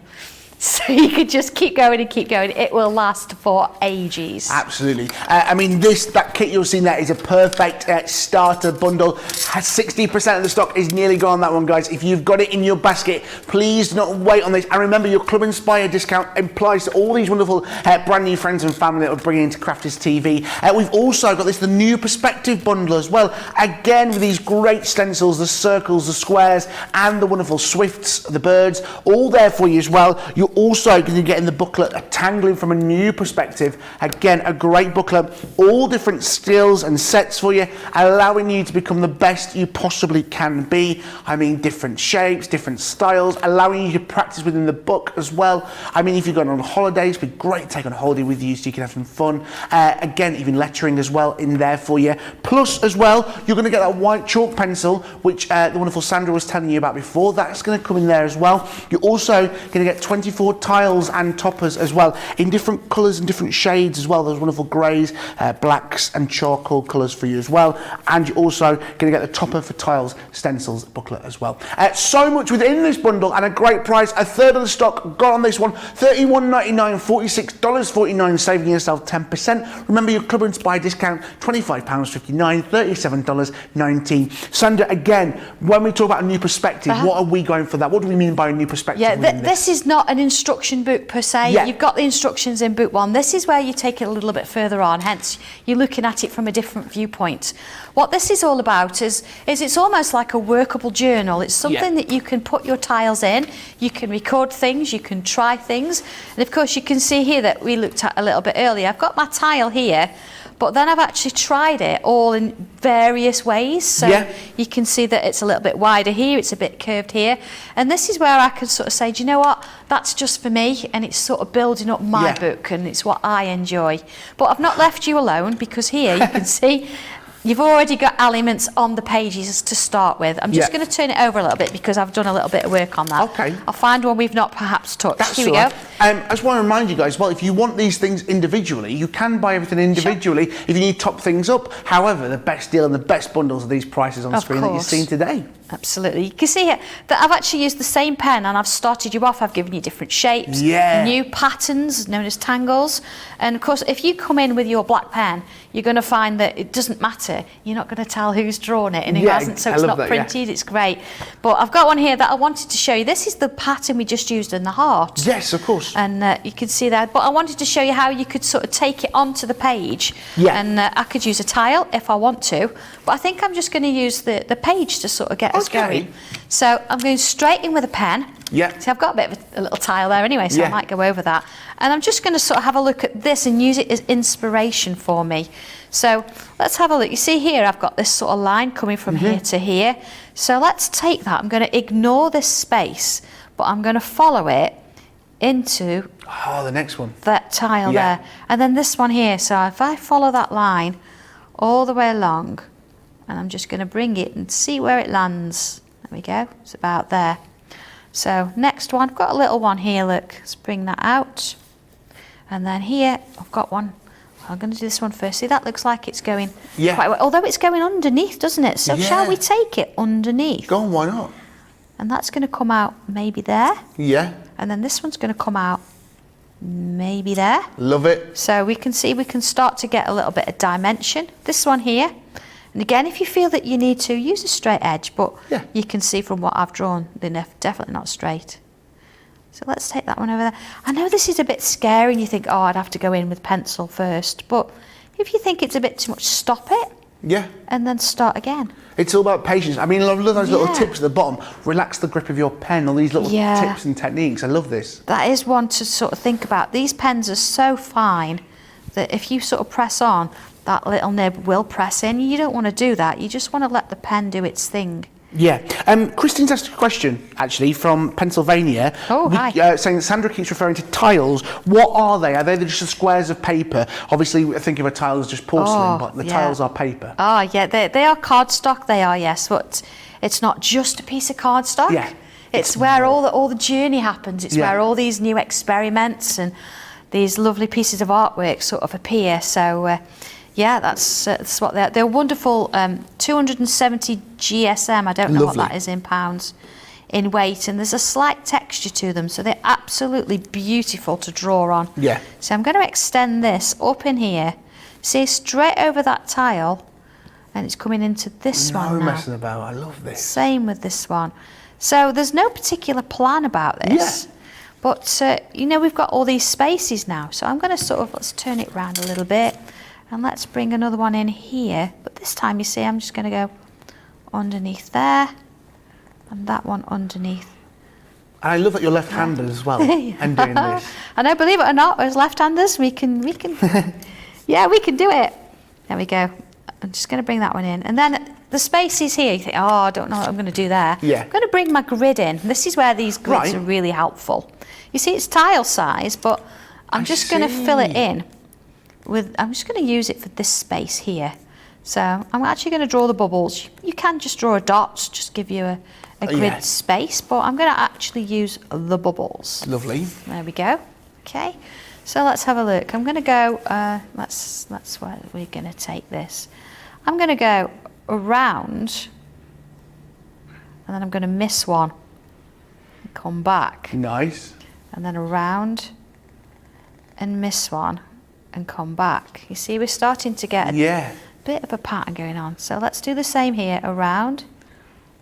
So you could just keep going and keep going. It will last for ages. Absolutely. I mean, that kit you're seeing there is a perfect starter bundle. 60% of the stock is nearly gone on that one, guys. If you've got it in your basket, please do not wait on this. And remember, your Club Inspire discount applies to all these wonderful brand new friends and family that we're bringing into Crafters TV. We've also got the new Perspective bundle as well. Again, with these great stencils, the circles, the squares, and the wonderful swifts, the birds, all there for you as well. You're also going to get in the booklet a Tangling from a New Perspective. Again, a great booklet, all different skills and sets for you, allowing you to become the best you possibly can be. I mean, different shapes, different styles, allowing you to practice within the book as well. I mean, if you're going on holidays, it'd be great to take on a holiday with you so you can have some fun. Again, even lettering as well in there for you. Plus, as well, you're going to get that white chalk pencil, which the wonderful Sandra was telling you about before. That's going to come in there as well. You're also going to get 24 tiles and toppers as well, in different colours and different shades as well. Those wonderful greys, blacks and charcoal colours for you as well. And you're also going to get the topper for tiles stencils booklet as well. So much within this bundle and a great price. A third of the stock got on this one. $31.99, $46.49, saving yourself 10%. Remember, your Club Inspire discount, £25.59, $37.19. Sandra, again, when we talk about a new perspective, what are we going for that? What do we mean by a new perspective? Yeah, this is not an instruction book per se. Yeah. You've got the instructions in book one. This is where you take it a little bit further on, hence you're looking at it from a different viewpoint. What this is all about is it's almost like a workable journal. It's something that you can put your tiles in, you can record things, you can try things, and of course you can see here that we looked at a little bit earlier. I've got my tile here, but then I've actually tried it all in various ways. So you can see that it's a little bit wider here, it's a bit curved here. And this is where I can sort of say, do you know what, that's just for me, and it's sort of building up my book, and it's what I enjoy. But I've not left you alone, because here you can see you've already got elements on the pages to start with. I'm just going to turn it over a little bit because I've done a little bit of work on that. Okay. I'll find one we've not perhaps touched. Here we go. I just want to remind you guys, well, if you want these things individually, you can buy everything individually if you need to top things up. However, the best deal and the best bundles are these prices on screen that you've seen today. Absolutely. You can see here that I've actually used the same pen, and I've started you off. I've given you different shapes, new patterns known as tangles. And of course, if you come in with your black pen, you're going to find that it doesn't matter. You're not going to tell who's drawn it and who hasn't, so it's not printed. It's great. But I've got one here that I wanted to show you. This is the pattern we just used in the heart. Yes, of course. And you can see that. But I wanted to show you how you could sort of take it onto the page. And I could use a tile if I want to. But I think I'm just going to use the page to sort of get us going. So I'm going straight in with a pen. See, I've got a bit of a little tile there anyway, so I might go over that. And I'm just going to sort of have a look at this and use it as inspiration for me. So let's have a look. You see here, I've got this sort of line coming from here to here. So let's take that. I'm going to ignore this space, but I'm going to follow it into the next one. That tile there. And then this one here. So if I follow that line all the way along, and I'm just going to bring it and see where it lands. There we go. It's about there. So next one, I've got a little one here, look. Let's bring that out. And then here, I've got one. I'm going to do this one first. See, that looks like it's going quite well. Although it's going underneath, doesn't it? So shall we take it underneath? Go on, why not? And that's going to come out maybe there. And then this one's going to come out maybe there. Love it. So we can see we can start to get a little bit of dimension. This one here, And again, if you feel that you need to, use a straight edge, but Yeah. you can see from what I've drawn, they're definitely not straight. So let's take that one over there. I know this is a bit scary and you think, oh, I'd have to go in with pencil first, but if you think it's a bit too much, stop it. Yeah. And then start again. It's all about patience. I mean, I love those little Yeah. tips at the bottom. Relax the grip of your pen, all these little Yeah. tips and techniques. I love this. That is one to sort of think about. These pens are so fine that if you sort of press on, that little nib will press in. You don't want to do that. You just want to let the pen do its thing. Yeah. Christine's asked a question, actually, from Pennsylvania. Oh, hi. Saying that Sandra keeps referring to tiles. What are they? Are they just the squares of paper? Obviously, I think of a tile as just porcelain, but the tiles are paper. Oh, yeah, they are cardstock, they are, yes, but it's not just a piece of cardstock. Yeah. It's where all the journey happens. It's Yeah. where all these new experiments and these lovely pieces of artwork sort of appear. So, yeah, that's what they're wonderful. 270 GSM. I don't know Lovely. what that is in pounds in weight, and there's a slight texture to them, so they're absolutely beautiful to draw on. Yeah. So I'm going to extend this up in here, see straight over that tile, and it's coming into this No one now. messing about. I love this. Same with this one. So there's no particular plan about this. Yeah. But, you know, we've got all these spaces now. So I'm going to sort of, let's turn it around a little bit. And let's bring another one in here. But this time, you see, I'm just going to go underneath there. And that one underneath. And I love that you're left-handed as well, and doing this. I know, believe it or not, as left-handers, we can, yeah, we can do it. There we go. I'm just going to bring that one in. And then the spaces here, you think, oh, I don't know what I'm going to do there. Yeah. I'm going to bring my grid in. This is where these grids are really helpful. You see, it's tile size, but I'm just going to fill it in with, I'm just going to use it for this space here. So I'm actually going to draw the bubbles. You can just draw a dot, just give you a grid space, but I'm going to actually use the bubbles. Lovely. There we go. Okay, so let's have a look. I'm going to go, that's where we're going to take this. I'm going to go around, and then I'm going to miss one, and come back, Nice. and then around, and miss one, and come back. You see, we're starting to get a bit of a pattern going on. So let's do the same here, around,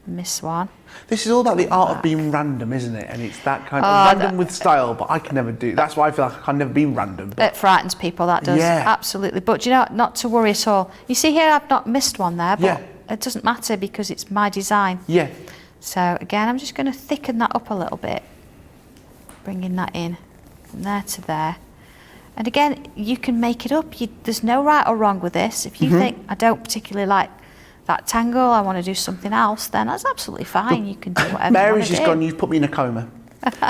miss one. This is all about the art of being random, isn't it? And it's that kind of random with style, but I can never do. That's why I feel like I can never be random. But It frightens people, that does. Yeah. Absolutely. But you know, not to worry at all. You see here, I've not missed one there, but it doesn't matter because it's my design. Yeah. So again, I'm just going to thicken that up a little bit, bringing that in from there to there. And again, you can make it up. There's no right or wrong with this. If you think, I don't particularly like that tangle, I want to do something else, then that's absolutely fine. You can do whatever Mary's you just want to gone, you've put me in a coma.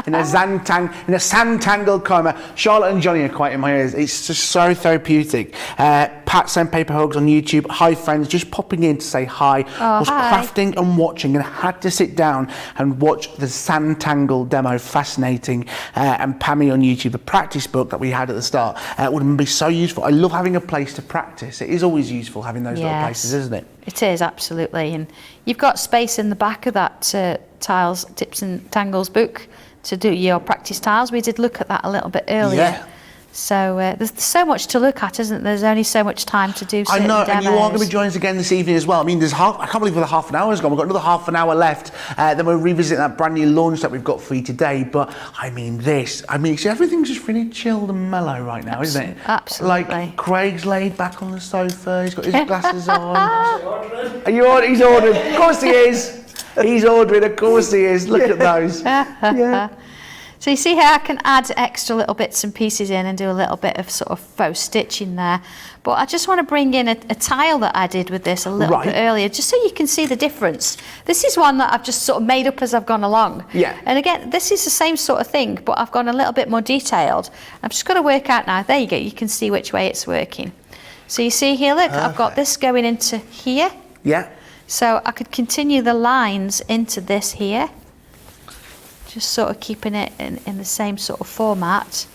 in a Sanntangle coma. Charlotte and Johnny are quite in my ears. It's just so therapeutic. Pat sent paper hugs on YouTube. Hi friends, just popping in to say hi. Was crafting and watching and had to sit down and watch the Sanntangle demo. Fascinating. And Pammy on YouTube, the practice book that we had at the start, would be so useful. I love having a place to practice. It is always useful having those little places, isn't it? It is, absolutely. And you've got space in the back of that tiles, tips and tangles book to do your practice tiles. We did look at that a little bit earlier. Yeah. So there's so much to look at, isn't there? There's only so much time to do certain I know, demos. and you are going to be joining us again this evening as well. I mean, I can't believe we're half an hour is gone. We've got another half an hour left. Then we'll revisit that brand new launch that we've got for you today. But I mean, see, everything's just really chilled and mellow right now, isn't it? Absolutely. Like Craig's laid back on the sofa. He's got his glasses on. Are you ordering? He's ordering. Of course he is. He's ordering. Of course he is. Look at those. Yeah. So you see here, I can add extra little bits and pieces in and do a little bit of sort of faux stitching there. But I just want to bring in a tile that I did with this a little bit earlier, just so you can see the difference. This is one that I've just sort of made up as I've gone along. Yeah. And again, this is the same sort of thing, but I've gone a little bit more detailed. I've just got to work out now. There you go. You can see which way it's working. So you see here, look, I've got this going into here. Yeah. So I could continue the lines into this here. Just sort of keeping it in the same sort of format.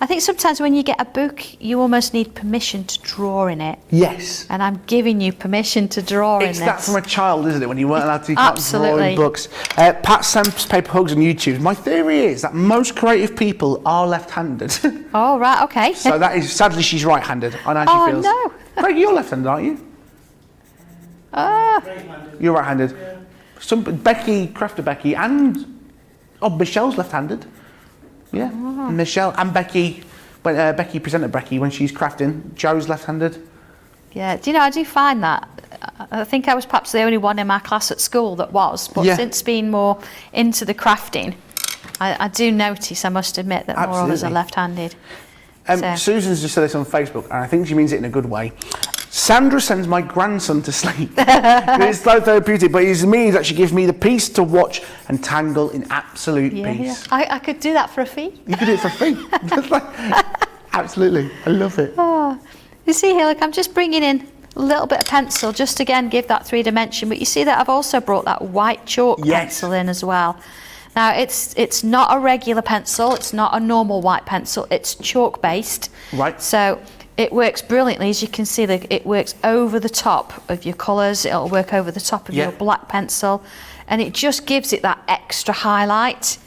I think sometimes when you get a book, you almost need permission to draw in it. Yes. And I'm giving you permission to draw in this. It's that from a child, isn't it? When you weren't allowed to draw in books. Pat Sam's paper hugs on YouTube. My theory is that most creative people are left-handed. Oh, right, okay. So that is, sadly, she's right-handed. I know how she feels. Oh, no. Craig, you're left-handed, aren't you? You're right-handed. Some Becky, Crafter Becky, and Michelle's left-handed. Yeah, Michelle and Becky. When Becky presented Becky when she's crafting, Joe's left-handed. Yeah, do you know, I do find that. I think I was perhaps the only one in my class at school that was, but since being more into the crafting, I do notice, I must admit, that more of us are left-handed. Susan's just said this on Facebook, and I think she means it in a good way. Sandra sends my grandson to sleep. It's so therapeutic, but it means that she gives me the peace to watch and tangle in absolute peace. Yeah. I could do that for a fee. You could do it for free. Absolutely, I love it. Oh, you see here, look, I'm just bringing in a little bit of pencil, just again give that 3 dimension. But you see that I've also brought that white chalk pencil in as well. Now it's not a regular pencil, it's not a normal white pencil, it's chalk based. Right. So it works brilliantly, as you can see, that it works over the top of your colours, it'll work over the top of your black pencil, and it just gives it that extra highlight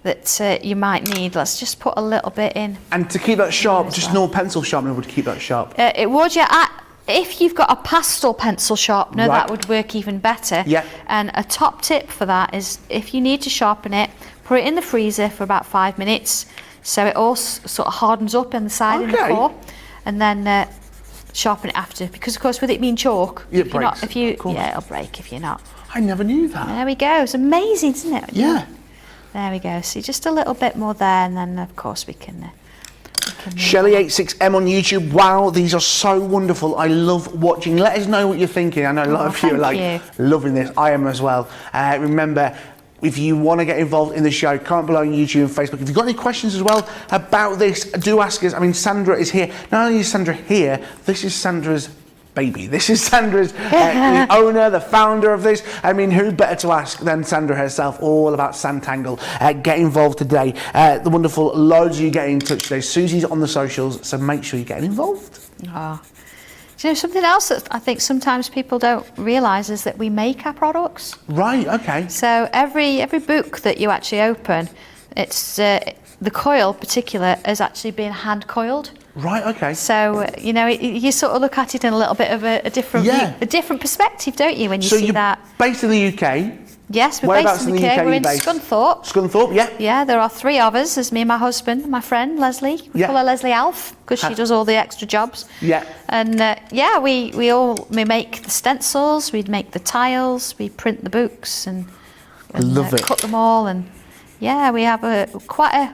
that you might need. Let's just put a little bit in. And to keep that sharp, just no pencil sharpener would keep that sharp. It would, yeah. If you've got a pastel pencil sharpener, that would work even better. Yeah. And a top tip for that is, if you need to sharpen it, put it in the freezer for about 5 minutes, so it all sort of hardens up in the side and the core, and then sharpen it after. Because of course, with it being chalk, it breaks. It'll break if you're not. I never knew that. There we go. It's amazing, isn't it? Yeah. There we go. See, just a little bit more there, and then of course we can. Shelly86M on YouTube. Wow, these are so wonderful. I love watching. Let us know what you're thinking. I know a lot of you are loving this. I am as well. Remember, if you want to get involved in the show, comment below on YouTube and Facebook. If you've got any questions as well about this, do ask us. I mean, Sandra is here. Not only is Sandra here, this is Sandra's baby. This is Sandra's the owner, the founder of this. I mean, who better to ask than Sandra herself all about Sanntangle? Get involved today. The wonderful loads of you getting in touch today. Susie's on the socials, so make sure you get involved. Oh. Do you know something else that I think sometimes people don't realise is that we make our products. Right, okay. So every book that you actually open, it's the coil particular is actually being hand coiled. Right, okay. So, you know, you sort of look at it in a little bit of a different view, a different perspective, don't you, when you see that? So you're based in the UK? Yes, we're based in the UK. We're in Scunthorpe. Scunthorpe, yeah. Yeah, there are 3 of us. There's me and my husband, my friend Leslie. We call her Leslie Alf because she does all the extra jobs. Yeah. And we make the stencils, we make the tiles, we print the books and love it. Cut them all, and we have quite a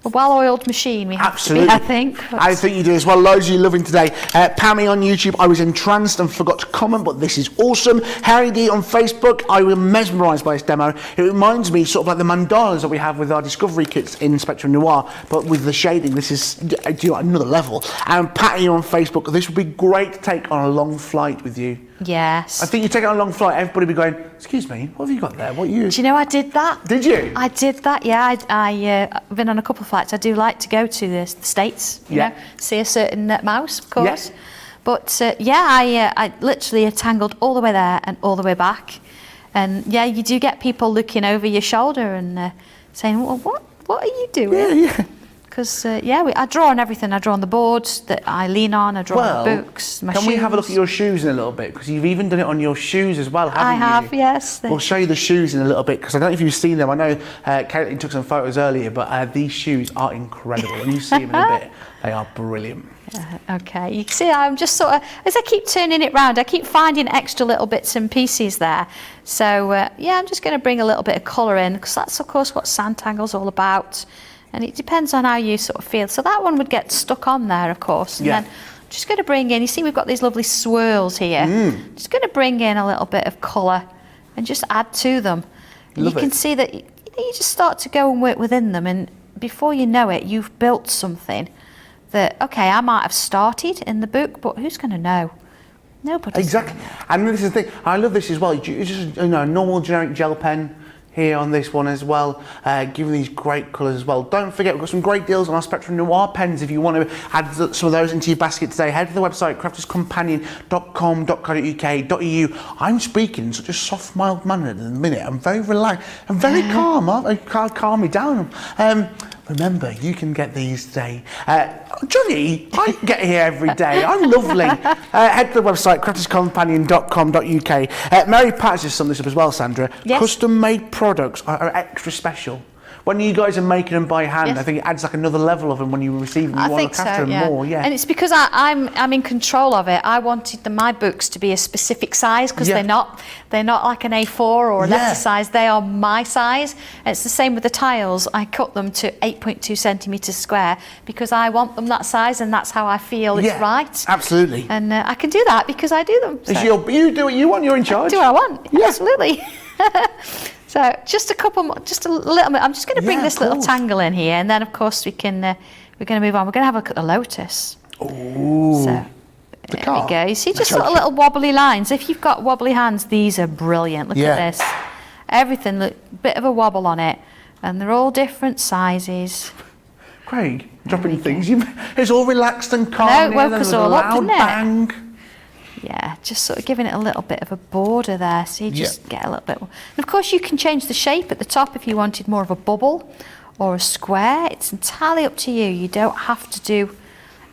well-oiled machine, we have Absolutely. to be, I think. I think you do as well. Loads of you loving today. Pammy on YouTube, I was entranced and forgot to comment, but this is awesome. Harry D on Facebook, I was mesmerised by this demo. It reminds me sort of like the mandalas that we have with our discovery kits in Spectrum Noir, but with the shading, this is another level. And Patty on Facebook, this would be great to take on a long flight with you. Yes. I think you take it on a long flight, everybody will be going, excuse me, what have you got there? What are you? Do you know I did that? Did you? I did that, yeah. I've been on a couple of flights. I do like to go to the States, you know, see a certain mouse, of course. Yeah. But I literally tangled all the way there and all the way back. And yeah, you do get people looking over your shoulder and saying, well, what are you doing? Yeah. Because, I draw on everything. I draw on the boards that I lean on, I draw on the books, my shoes. Can we have a look at your shoes in a little bit? Because you've even done it on your shoes as well, haven't you? I have, yes. We'll show you the shoes in a little bit, because I don't know if you've seen them. I know Caitlin took some photos earlier, but these shoes are incredible. When you see them in a bit, they are brilliant. Okay, you can see I'm just sort of, as I keep turning it round, I keep finding extra little bits and pieces there. So, I'm just going to bring a little bit of colour in, because that's, of course, what Sanntangle's all about. And it depends on how you sort of feel. So that one would get stuck on there, of course. And then I'm just going to bring in, you see we've got these lovely swirls here. Just going to bring in a little bit of colour and just add to them. And you can see that you just start to go and work within them, and before you know it, you've built something that, okay, I might have started in the book, but who's going to know? Nobody. Exactly. And this is the thing, I love this as well. It's just a normal generic gel pen here on this one as well, giving these great colours as well. Don't forget, we've got some great deals on our Spectrum Noir pens. If you want to add some of those into your basket today, head to the website crafterscompanion.com.co.uk.eu. I'm speaking in such a soft, mild manner in a minute. I'm very relaxed. I'm very calm. Calm me down. remember, you can get these today. Johnny, I can get here every day. I'm lovely. Head to the website, crafterscompanion.com.uk. Mary Pat has just summed this up as well, Sandra. Yes. Custom-made products are extra special. When you guys are making them by hand, Yes. I think it adds like another level of them when you receive them. You want to look after them more, yeah. And it's because I'm in control of it. I wanted my books to be a specific size because they're not like an A4 or a letter size. They are my size. And it's the same with the tiles. I cut them to 8.2 centimetres square because I want them that size and that's how I feel it's right. Absolutely. And I can do that because I do them. So. You do what you want. You're in charge. Do what I want. Yeah. Absolutely. So just a couple more, just a little bit. I'm just going to bring this little tangle in here, and then of course we're going to move on. We're going to have a look at the lotus. Ooh. So there we go. You see, just sort of little wobbly lines. If you've got wobbly hands, these are brilliant. Look at this. Everything, look, bit of a wobble on it, and they're all different sizes. Craig, dropping things. It's all relaxed and calm. No, it woke us all up, didn't it? Bang. Yeah, just sort of giving it a little bit of a border there, so you just get a little bit more. And of course you can change the shape at the top if you wanted more of a bubble or a square. It's entirely up to you. You don't have to do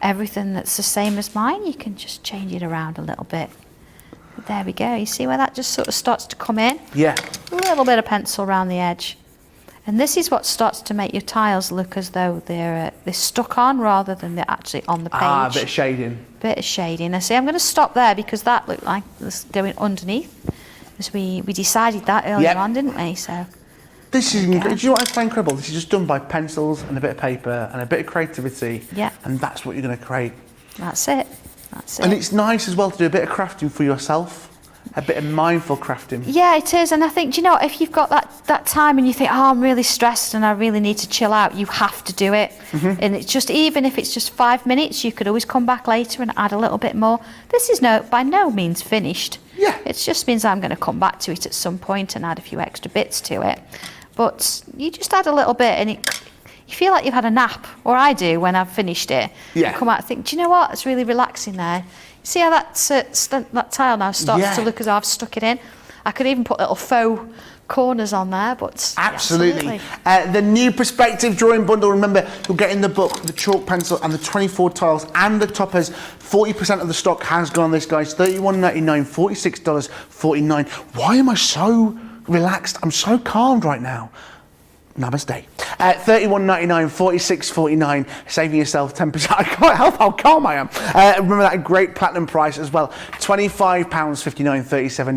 everything that's the same as mine. You can just change it around a little bit. But there we go. You see where that just sort of starts to come in? Yeah. A little bit of pencil around the edge. And this is what starts to make your tiles look as though they're stuck on rather than they're actually on the page. Ah, a bit of shading. Bit of shading. I see. I'm going to stop there because that looked like it was going underneath. As we decided that earlier on, didn't we? So. This is, do you know what I find incredible? This is just done by pencils and a bit of paper and a bit of creativity. Yeah. And that's what you're going to create. That's it. That's it. And it's nice as well to do a bit of crafting for yourself. A bit of mindful crafting. Yeah, it is. And I think, do you know, if you've got that time and you think, oh, I'm really stressed and I really need to chill out, you have to do it. And it's just, even if it's just 5 minutes, you could always come back later and add a little bit more. This is by no means finished. Yeah. It just means I'm going to come back to it at some point and add a few extra bits to it. But you just add a little bit and you feel like you've had a nap, or I do when I've finished it. Yeah. You come out and think, do you know what? It's really relaxing there. See how that tile now starts to look as though I've stuck it in? I could even put little faux corners on there, but absolutely. The new perspective drawing bundle, remember, you'll get in the book the chalk pencil and the 24 tiles and the toppers. 40% of the stock has gone on this, guys. $31.99, $46.49. Why am I so relaxed? I'm so calmed right now. Namaste. $31.99, $46.49, saving yourself 10%. I can't help how calm I am. Remember that great platinum price as well. £25.59,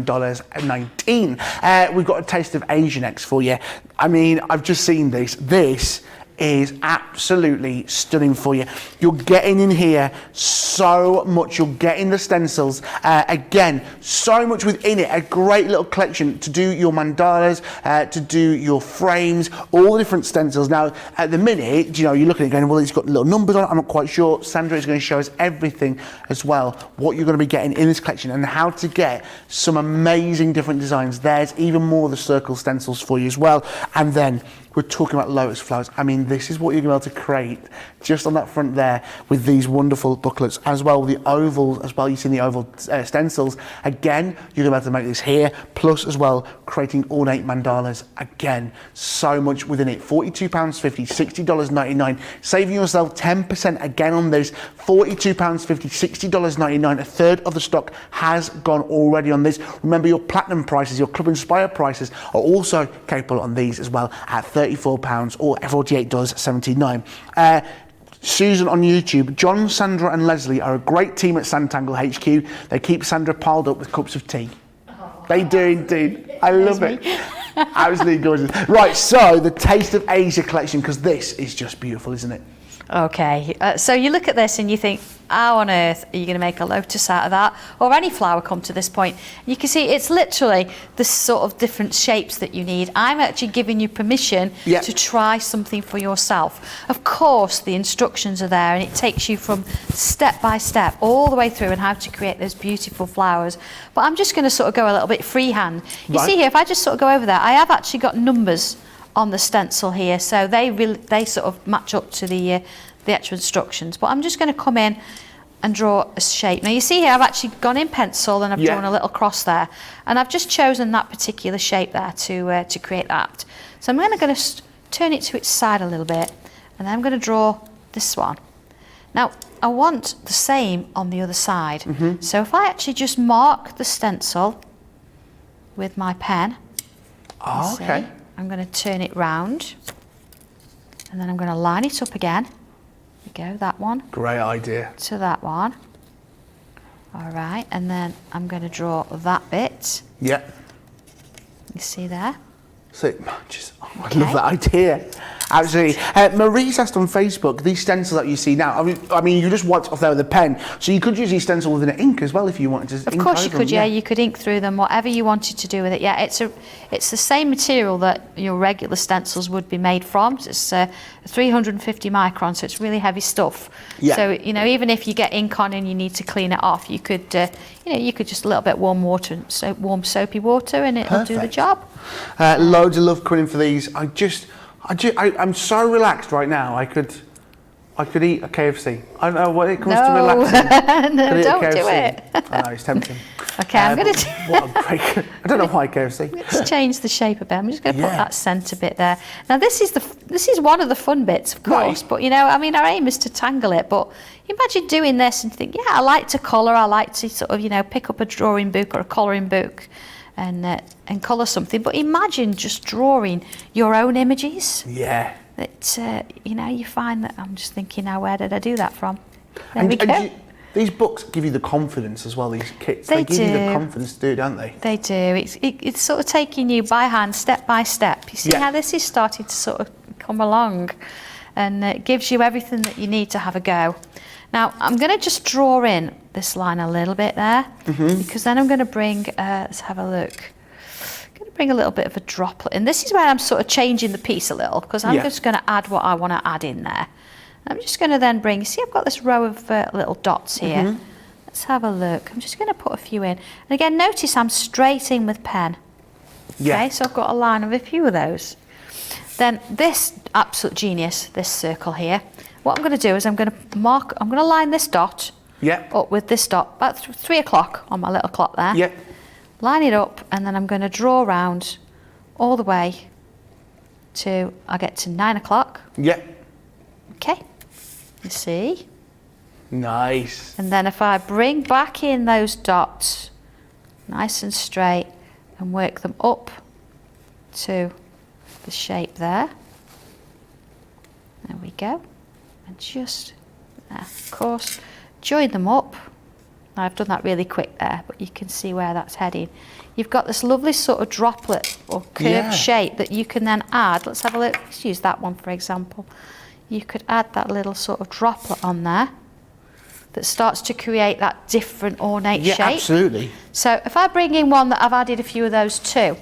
$37.19. We've got a taste of Asia next for you. I mean, I've just seen this. This is absolutely stunning for you. You're getting in here so much. You're getting the stencils. Again, so much within it. A great little collection to do your mandalas, to do your frames, all the different stencils. Now, at the minute, you know, you're looking at it going, well, it's got little numbers on it. I'm not quite sure. Sandra is going to show us everything as well, what you're going to be getting in this collection and how to get some amazing different designs. There's even more of the circle stencils for you as well. And then we're talking about lotus flowers. I mean, this is what you're going to be able to create just on that front there with these wonderful booklets, as well with the ovals as well. You've seen the oval stencils. Again, you're going to be able to make this here, plus as well creating ornate mandalas. Again, so much within it. £42.50, $60.99, saving yourself 10% again on this. £42.50, $60.99. A third of the stock has gone already on this. Remember, your platinum prices, your Club Inspire prices are also capable on these as well at £34 or $48.79. Susan on YouTube, John, Sandra and Leslie are a great team at Sanntangle HQ. They keep Sandra piled up with cups of tea. They do indeed. I love it. Absolutely gorgeous. Right, so the Taste of Asia collection, because this is just beautiful, isn't it? Okay, so you look at this and you think, how on earth are you going to make a lotus out of that, or any flower come to this point? You can see it's literally the sort of different shapes that you need. I'm actually giving you permission to try something for yourself. Of course, the instructions are there and it takes you from step by step all the way through and how to create those beautiful flowers. But I'm just going to sort of go a little bit freehand. You see here, if I just sort of go over there, I have actually got numbers on the stencil here, so they sort of match up to the actual instructions. But I'm just going to come in and draw a shape. Now you see here I've actually gone in pencil and I've drawn a little cross there, and I've just chosen that particular shape there to create that. So I'm going to turn it to its side a little bit, And then I'm going to draw this one. Now, I want the same on the other side. So if I actually just mark the stencil with my pen, Oh, see, okay. I'm going to turn it round, and then I'm going to line it up again. There we go, that one Great idea. to that one. All right, and then I'm going to draw that bit. Yeah. You see there? So, I love that idea. Absolutely. Marie's asked on Facebook, these stencils that you see now, I mean, you just wiped off there with a pen, so you could use these stencils with an ink as well if you wanted to. Of course you could, yeah. You could ink through them, whatever you wanted to do with it. Yeah, it's the same material that your regular stencils would be made from. It's 350 microns, so it's really heavy stuff. Yeah. So, you know, even if you get ink on and you need to clean it off, you could, you could just a little bit warm water, warm soapy water, and it'll do the job. Loads of love coming in for these. I'm so relaxed right now. I could eat a KFC. I don't know what it comes to relaxing. No, Could eat a don't do KFC. it. I know, it's tempting. Okay, I'm going to... What a great... I don't know why KFC. Let's change the shape a bit. I'm just going to put that centre bit there. Now this is one of the fun bits, of course, but you know, I mean, our aim is to tangle it. But imagine doing this and think, yeah, I like to colour. I like to sort of, you know, pick up a drawing book or a colouring book and colour something. But imagine just drawing your own images. Yeah. That you know, you find that I'm just thinking now, where did I do that from? There we go. These books give you the confidence as well, these kits. They give you the do. confidence to do it, don't they? They do. It's sort of taking you by hand, step by step. You see how this is starting to sort of come along, and it gives you everything that you need to have a go. Now, I'm going to just draw in this line a little bit there, because then I'm going to bring, let's have a look. I'm going to bring a little bit of a droplet in. This is where I'm sort of changing the piece a little, because I'm just going to add what I want to add in there. I'm just going to then bring, see, I've got this row of little dots here. Let's have a look. I'm just going to put a few in. And again, notice I'm straight in with pen. Okay, so I've got a line of a few of those. Then this absolute genius, this circle here, what I'm going to do is I'm going to line this dot up with this dot, about 3 o'clock on my little clock there. Line it up, and then I'm going to draw around all the way to, I get to 9 o'clock. Okay, you see? Nice. And then if I bring back in those dots, nice and straight, and work them up to the shape there. There we go. And just, of course, join them up. Now, I've done that really quick there, but you can see where that's heading. You've got this lovely sort of droplet or curved shape that you can then add. Let's have a look. Let's use that one, for example. You could add that little sort of droplet on there that starts to create that different ornate shape. Absolutely. So if I bring in one that I've added a few of those too,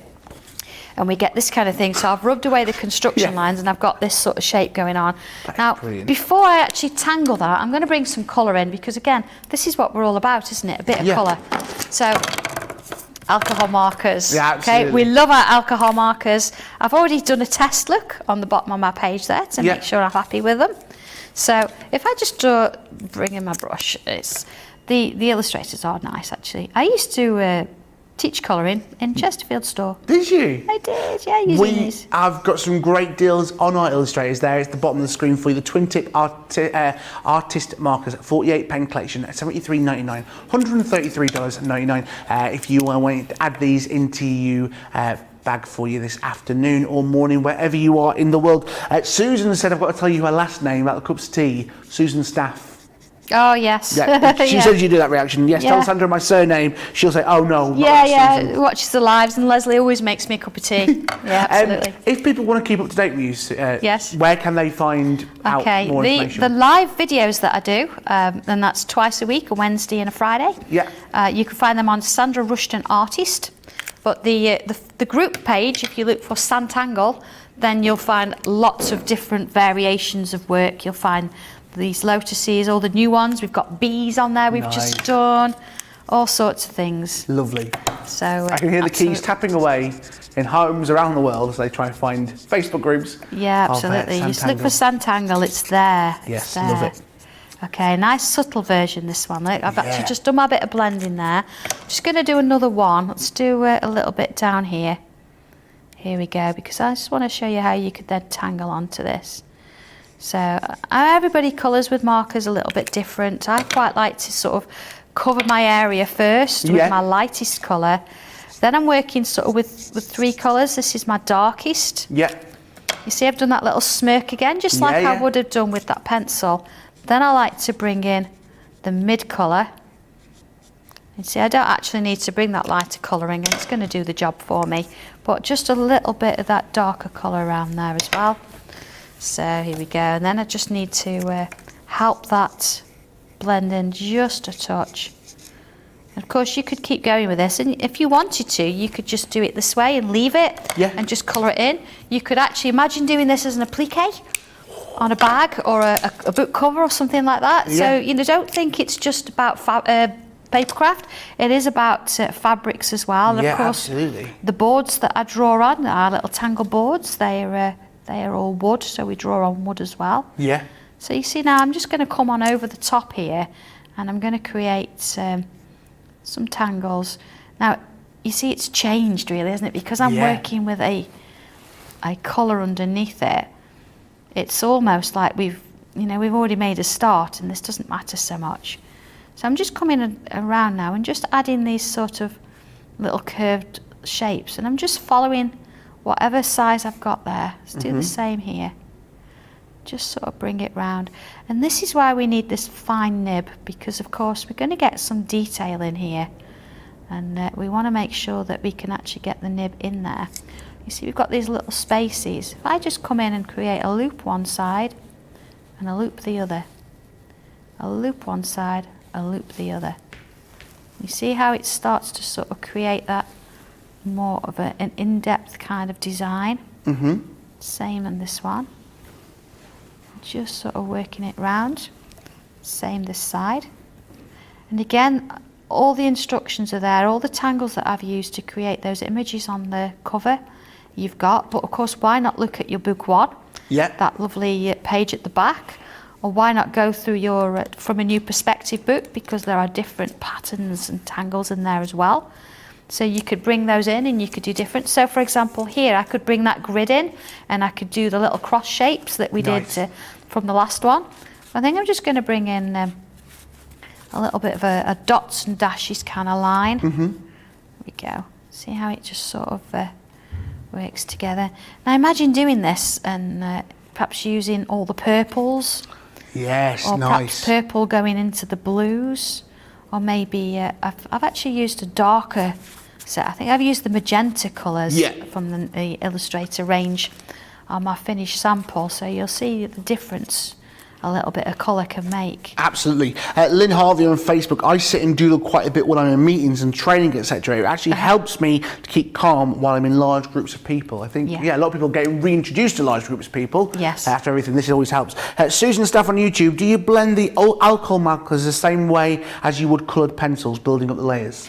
and we get this kind of thing, so I've rubbed away the construction lines and I've got this sort of shape going on. Now, before I actually tangle that, I'm going to bring some colour in, because again, this is what we're all about, isn't it? A bit of colour. So, alcohol markers. Okay, we love our alcohol markers. I've already done a test look on the bottom of my page there to make sure I'm happy with them. So if I just bring in my brush, the illustrators are nice actually. I used to teach colouring in Chesterfield store. Did you? I did, yeah, using these. I've got some great deals on our illustrators there. It's the bottom of the screen for you. The twin tip artist markers, 48 pen collection at $73.99, $133.99. If you want to add these into your bag for you this afternoon or morning, wherever you are in the world. Susan said, I've got to tell you her last name about the cups of tea. Susan Staff. Oh, yes. She says you do that reaction. Yes, tell Sandra my surname. She'll say, oh, no. Susan. Watches the lives, and Leslie always makes me a cup of tea. Yeah, absolutely. If people want to keep up to date with you, where can they find out more information? The live videos that I do, and that's twice a week, a Wednesday and a Friday. You can find them on Sandra Rushton Artist. But the group page, if you look for Sanntangle, then you'll find lots of different variations of work. You'll find these lotuses, all the new ones. We've got bees on there we've just done, all sorts of things. Lovely. So I can hear the keys tapping away in homes around the world as they try and find Facebook groups. Yeah, absolutely. You just look for Sanntangle, it's there. Yes, love it. Okay, nice subtle version, this one. Look, I've actually just done my bit of blending there. Just going to do another one. Let's do a little bit down here. Here we go, because I just want to show you how you could then tangle onto this. So everybody colours with markers a little bit different. I quite like to sort of cover my area first with my lightest colour. Then I'm working sort of with 3 colours. This is my darkest. Yeah. You see I've done that little smirk again, just like I would have done with that pencil. Then I like to bring in the mid colour. You see I don't actually need to bring that lighter colouring, and it's going to do the job for me. But just a little bit of that darker colour around there as well. So here we go, and then I just need to help that blend in just a touch. And of course you could keep going with this, and if you wanted to you could just do it this way and leave it and just colour it in. You could actually imagine doing this as an applique on a bag or a book cover or something like that. So you know, don't think it's just about papercraft. It is about fabrics as well. And of course, absolutely. The boards that I draw on are little tangle boards. They are all wood, so we draw on wood as well. Yeah. So you see now I'm just going to come on over the top here, and I'm going to create some tangles. Now you see it's changed really, isn't it? Because I'm working with a colour underneath it. It's almost like we've already made a start, and this doesn't matter so much. So I'm just coming around now and just adding these sort of little curved shapes, and I'm just following whatever size I've got there. Let's do the same here. Just sort of bring it round. And this is why we need this fine nib, because of course we're going to get some detail in here, and we want to make sure that we can actually get the nib in there. You see we've got these little spaces. If I just come in and create a loop one side and a loop the other, a loop one side, a loop the other. You see how it starts to sort of create that more of an in-depth kind of design. Same on this one. Just sort of working it round. Same this side. And again, all the instructions are there, all the tangles that I've used to create those images on the cover you've got. But of course, why not look at your book one? That lovely page at the back. Or why not go through your From a New Perspective book, because there are different patterns and tangles in there as well. So you could bring those in and you could do different. So for example here I could bring that grid in, and I could do the little cross shapes that we did from the last one. I think I'm just going to bring in a little bit of a dots and dashes kind of line. There we go. See how it just sort of works together. Now imagine doing this and perhaps using all the purples. Yes, or nice. Perhaps purple going into the blues, or maybe I've actually used a darker set. I think I've used the magenta colours from the Illustrator range on my finished sample, so you'll see the difference a little bit of colour can make. Absolutely. Lynn Harvey on Facebook, I sit and doodle quite a bit when I'm in meetings and training, etc. It actually helps me to keep calm while I'm in large groups of people. I think, a lot of people get reintroduced to large groups of people. After everything, this always helps. Susan Staff on YouTube, do you blend the alcohol markers the same way as you would coloured pencils, building up the layers?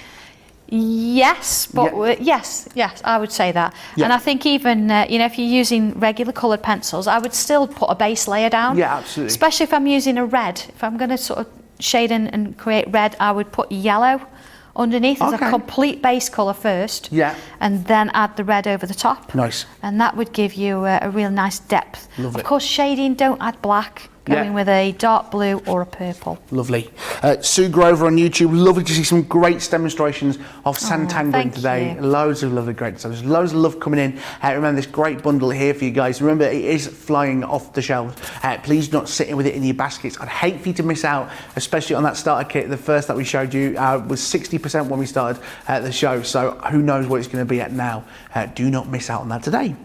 Yes, but yes, I would say that. And I think even if you're using regular coloured pencils, I would still put a base layer down. Yeah, absolutely. Especially if I'm using a red. If I'm going to sort of shade in and create red, I would put yellow underneath as a complete base colour first. And then add the red over the top. Nice. And that would give you a real nice depth. Love it. Of course, shading, don't add black. Going with a dark blue or a purple. Lovely. Sue Grover on YouTube, lovely to see some great demonstrations of Sanntangling today. Loads of lovely great stuff. There's loads of love coming in. Remember this great bundle here for you guys. Remember, it is flying off the shelves. Please do not sit in with it in your baskets. I'd hate for you to miss out, especially on that starter kit. The first that we showed you was 60% when we started the show, so who knows what it's going to be at now. Do not miss out on that today.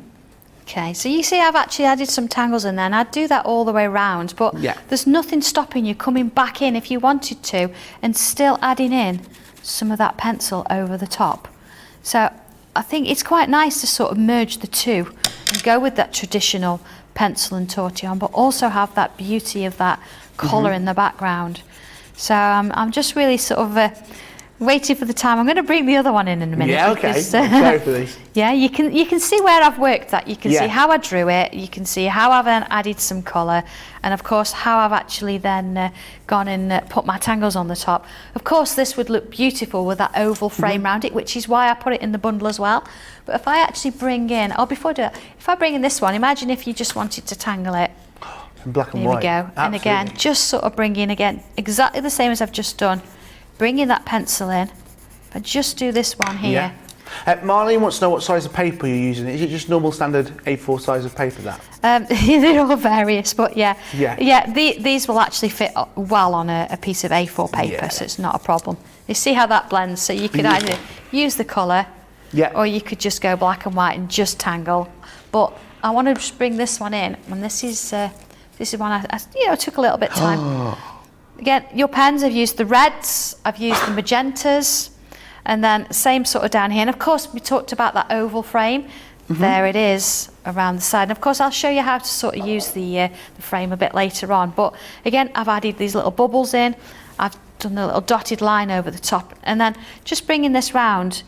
Okay, so you see I've actually added some tangles in there, and I'd do that all the way around, but there's nothing stopping you coming back in if you wanted to and still adding in some of that pencil over the top. So I think it's quite nice to sort of merge the two and go with that traditional pencil and tortillon, but also have that beauty of that colour in the background. So I'm just really sort of waiting for the time. I'm going to bring the other one in a minute. Yeah, okay. Because, Go for these. Yeah, you can see where I've worked that. You can see how I drew it. You can see how I've then added some colour, and of course how I've actually then gone and put my tangles on the top. Of course, this would look beautiful with that oval frame around it, which is why I put it in the bundle as well. But if I actually bring in, before I do that, if I bring in this one, imagine if you just wanted to tangle it In black and Here white. we go. Absolutely. And again, just sort of bringing, again, exactly the same as I've just done. Bringing that pencil in. But just do this one here. Marlene wants to know what size of paper you're using. Is it just normal standard A4 size of paper, that? They're all various, but yeah. Yeah. These will actually fit well on a piece of A4 paper, so it's not a problem. You see how that blends? So you could either use the colour, or you could just go black and white and just tangle. But I want to just bring this one in, and this is one I took a little bit of time. Again, your pens, I've used the reds, I've used the magentas, and then same sort of down here. And of course, we talked about that oval frame. There it is around the side. And of course, I'll show you how to sort of use the frame a bit later on. But again, I've added these little bubbles in. I've done a little dotted line over the top. And then just bringing this round,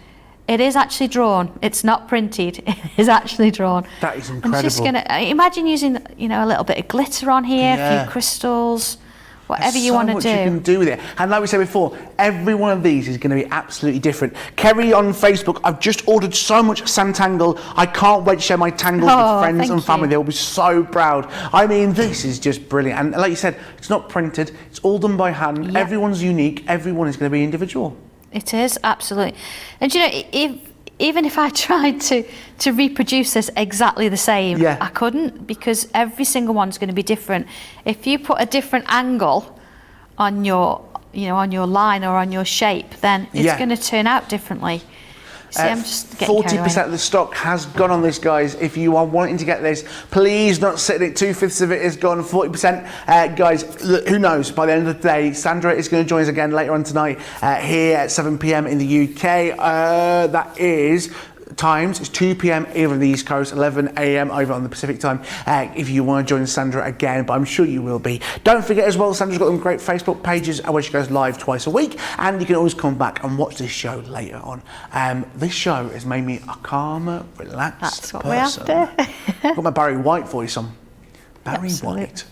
it is actually drawn. It's not printed. It is actually drawn. That is incredible. I'm just going to imagine using, a little bit of glitter on here, a few crystals, whatever you want to do. So much you can do with it. And like we said before, every one of these is going to be absolutely different. Kerry on Facebook, I've just ordered so much Sanntangle. I can't wait to share my tangles with friends and family. They'll be so proud. I mean, this is just brilliant. And like you said, it's not printed. It's all done by hand. Yep. Everyone's unique. Everyone is going to be individual. It is, absolutely. And even if I tried to reproduce this exactly the same, I couldn't, because every single one's going to be different. If you put a different angle on your, on your line or on your shape, then it's going to turn out differently. See, I'm just getting 40% of the stock has gone on this, guys. If you are wanting to get this, please not sitting at 2/5 of it is gone. 40%, guys. Look, who knows? By the end of the day, Sandra is going to join us again later on tonight here at 7 p.m. in the UK. That is times. It's 2 p.m. over on the East Coast, 11 a.m. over on the Pacific time. If you want to join Sandra again, but I'm sure you will be. Don't forget as well, Sandra's got them great Facebook pages where she goes live twice a week, and you can always come back and watch this show later on. This show has made me a calmer, relaxed That's what person. we're after. Got my Barry White voice on. Barry White.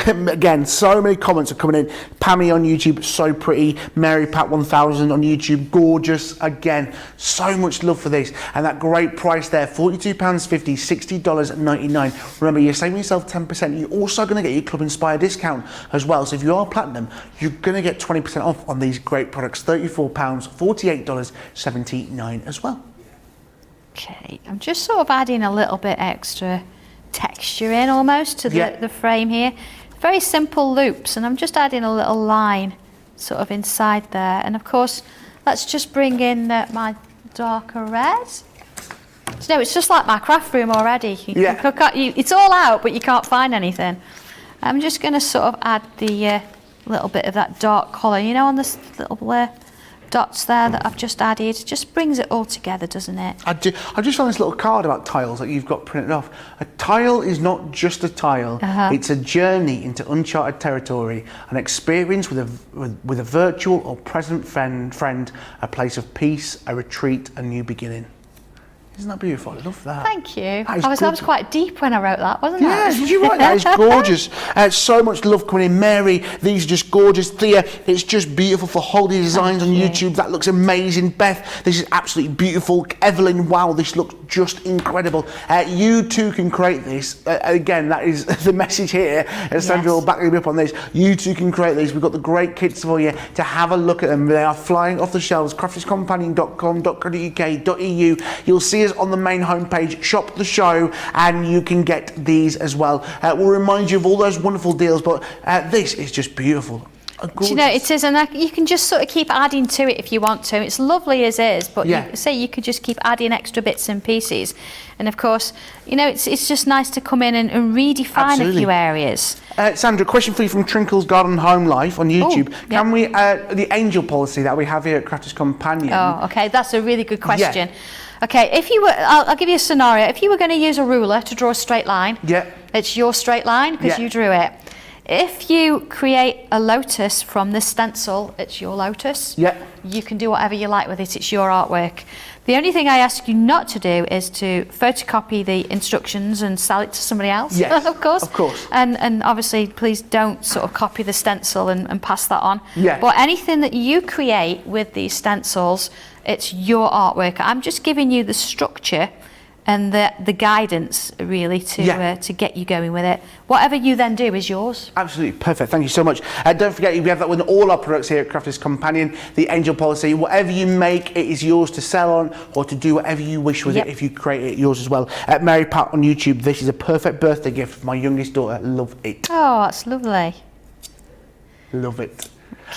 Again, so many comments are coming in. Pammy on YouTube, so pretty. Mary Pat 1000 on YouTube, gorgeous. Again, so much love for this. And that great price there, £42.50, $60.99. Remember, you're saving yourself 10%. You're also going to get your Club Inspire discount as well. So if you are platinum, you're going to get 20% off on these great products. £34, $48.79 as well. Okay, I'm just sort of adding a little bit extra texture in almost to the frame here. Very simple loops, and I'm just adding a little line sort of inside there. And of course, let's just bring in my darker red. So, it's just like my craft room already. It's all out, but you can't find anything. I'm just going to sort of add the little bit of that dark colour, on this little dots there that I've just added. Just brings it all together, doesn't it? I just found this little card about tiles that you've got printed off. A tile is not just a tile. It's a journey into uncharted territory, an experience with a virtual or present friend, a place of peace, a retreat, a new beginning. Isn't that beautiful? I love that. Thank you. I was quite deep when I wrote that, wasn't I? Yeah, did you write that? It's gorgeous. So much love coming in. Mary, these are just gorgeous. Thea, it's just beautiful for holiday designs on YouTube. That looks amazing. Beth, this is absolutely beautiful. Evelyn, wow, this looks just incredible. You too can create this. Again, that is the message here. Sandra will back me up on this. You too can create these. We've got the great kits for you to have a look at them. They are flying off the shelves. crafterscompanion.com.co.uk.eu. You'll see us on the main homepage, shop the show, and you can get these as well. We'll remind you of all those wonderful deals, but this is just beautiful. It is, and you can just sort of keep adding to it if you want to. It's lovely as is, but you could just keep adding extra bits and pieces. And of course, it's just nice to come in and redefine a few areas. Sandra, question for you from Trinkle's Garden Home Life on YouTube. Can we, the angel policy that we have here at Crafters Companion? Oh, okay, that's a really good question. Okay, if you were, I'll give you a scenario. If you were going to use a ruler to draw a straight line, it's your straight line because you drew it. If you create a lotus from this stencil, it's your lotus. You can do whatever you like with it. It's your artwork. The only thing I ask you not to do is to photocopy the instructions and sell it to somebody else, of course. And obviously, please don't sort of copy the stencil and pass that on. But anything that you create with these stencils, it's your artwork. I'm just giving you the structure and the guidance really to get you going with it. Whatever you then do is yours. Absolutely perfect. Thank you so much. Don't forget, we have that with all our products here at Crafters Companion, the Angel Policy. Whatever you make, it is yours to sell on or to do whatever you wish with it. If you create it, yours as well. Mary Pat on YouTube, this is a perfect birthday gift for my youngest daughter. Love it. Oh, that's lovely. Love it.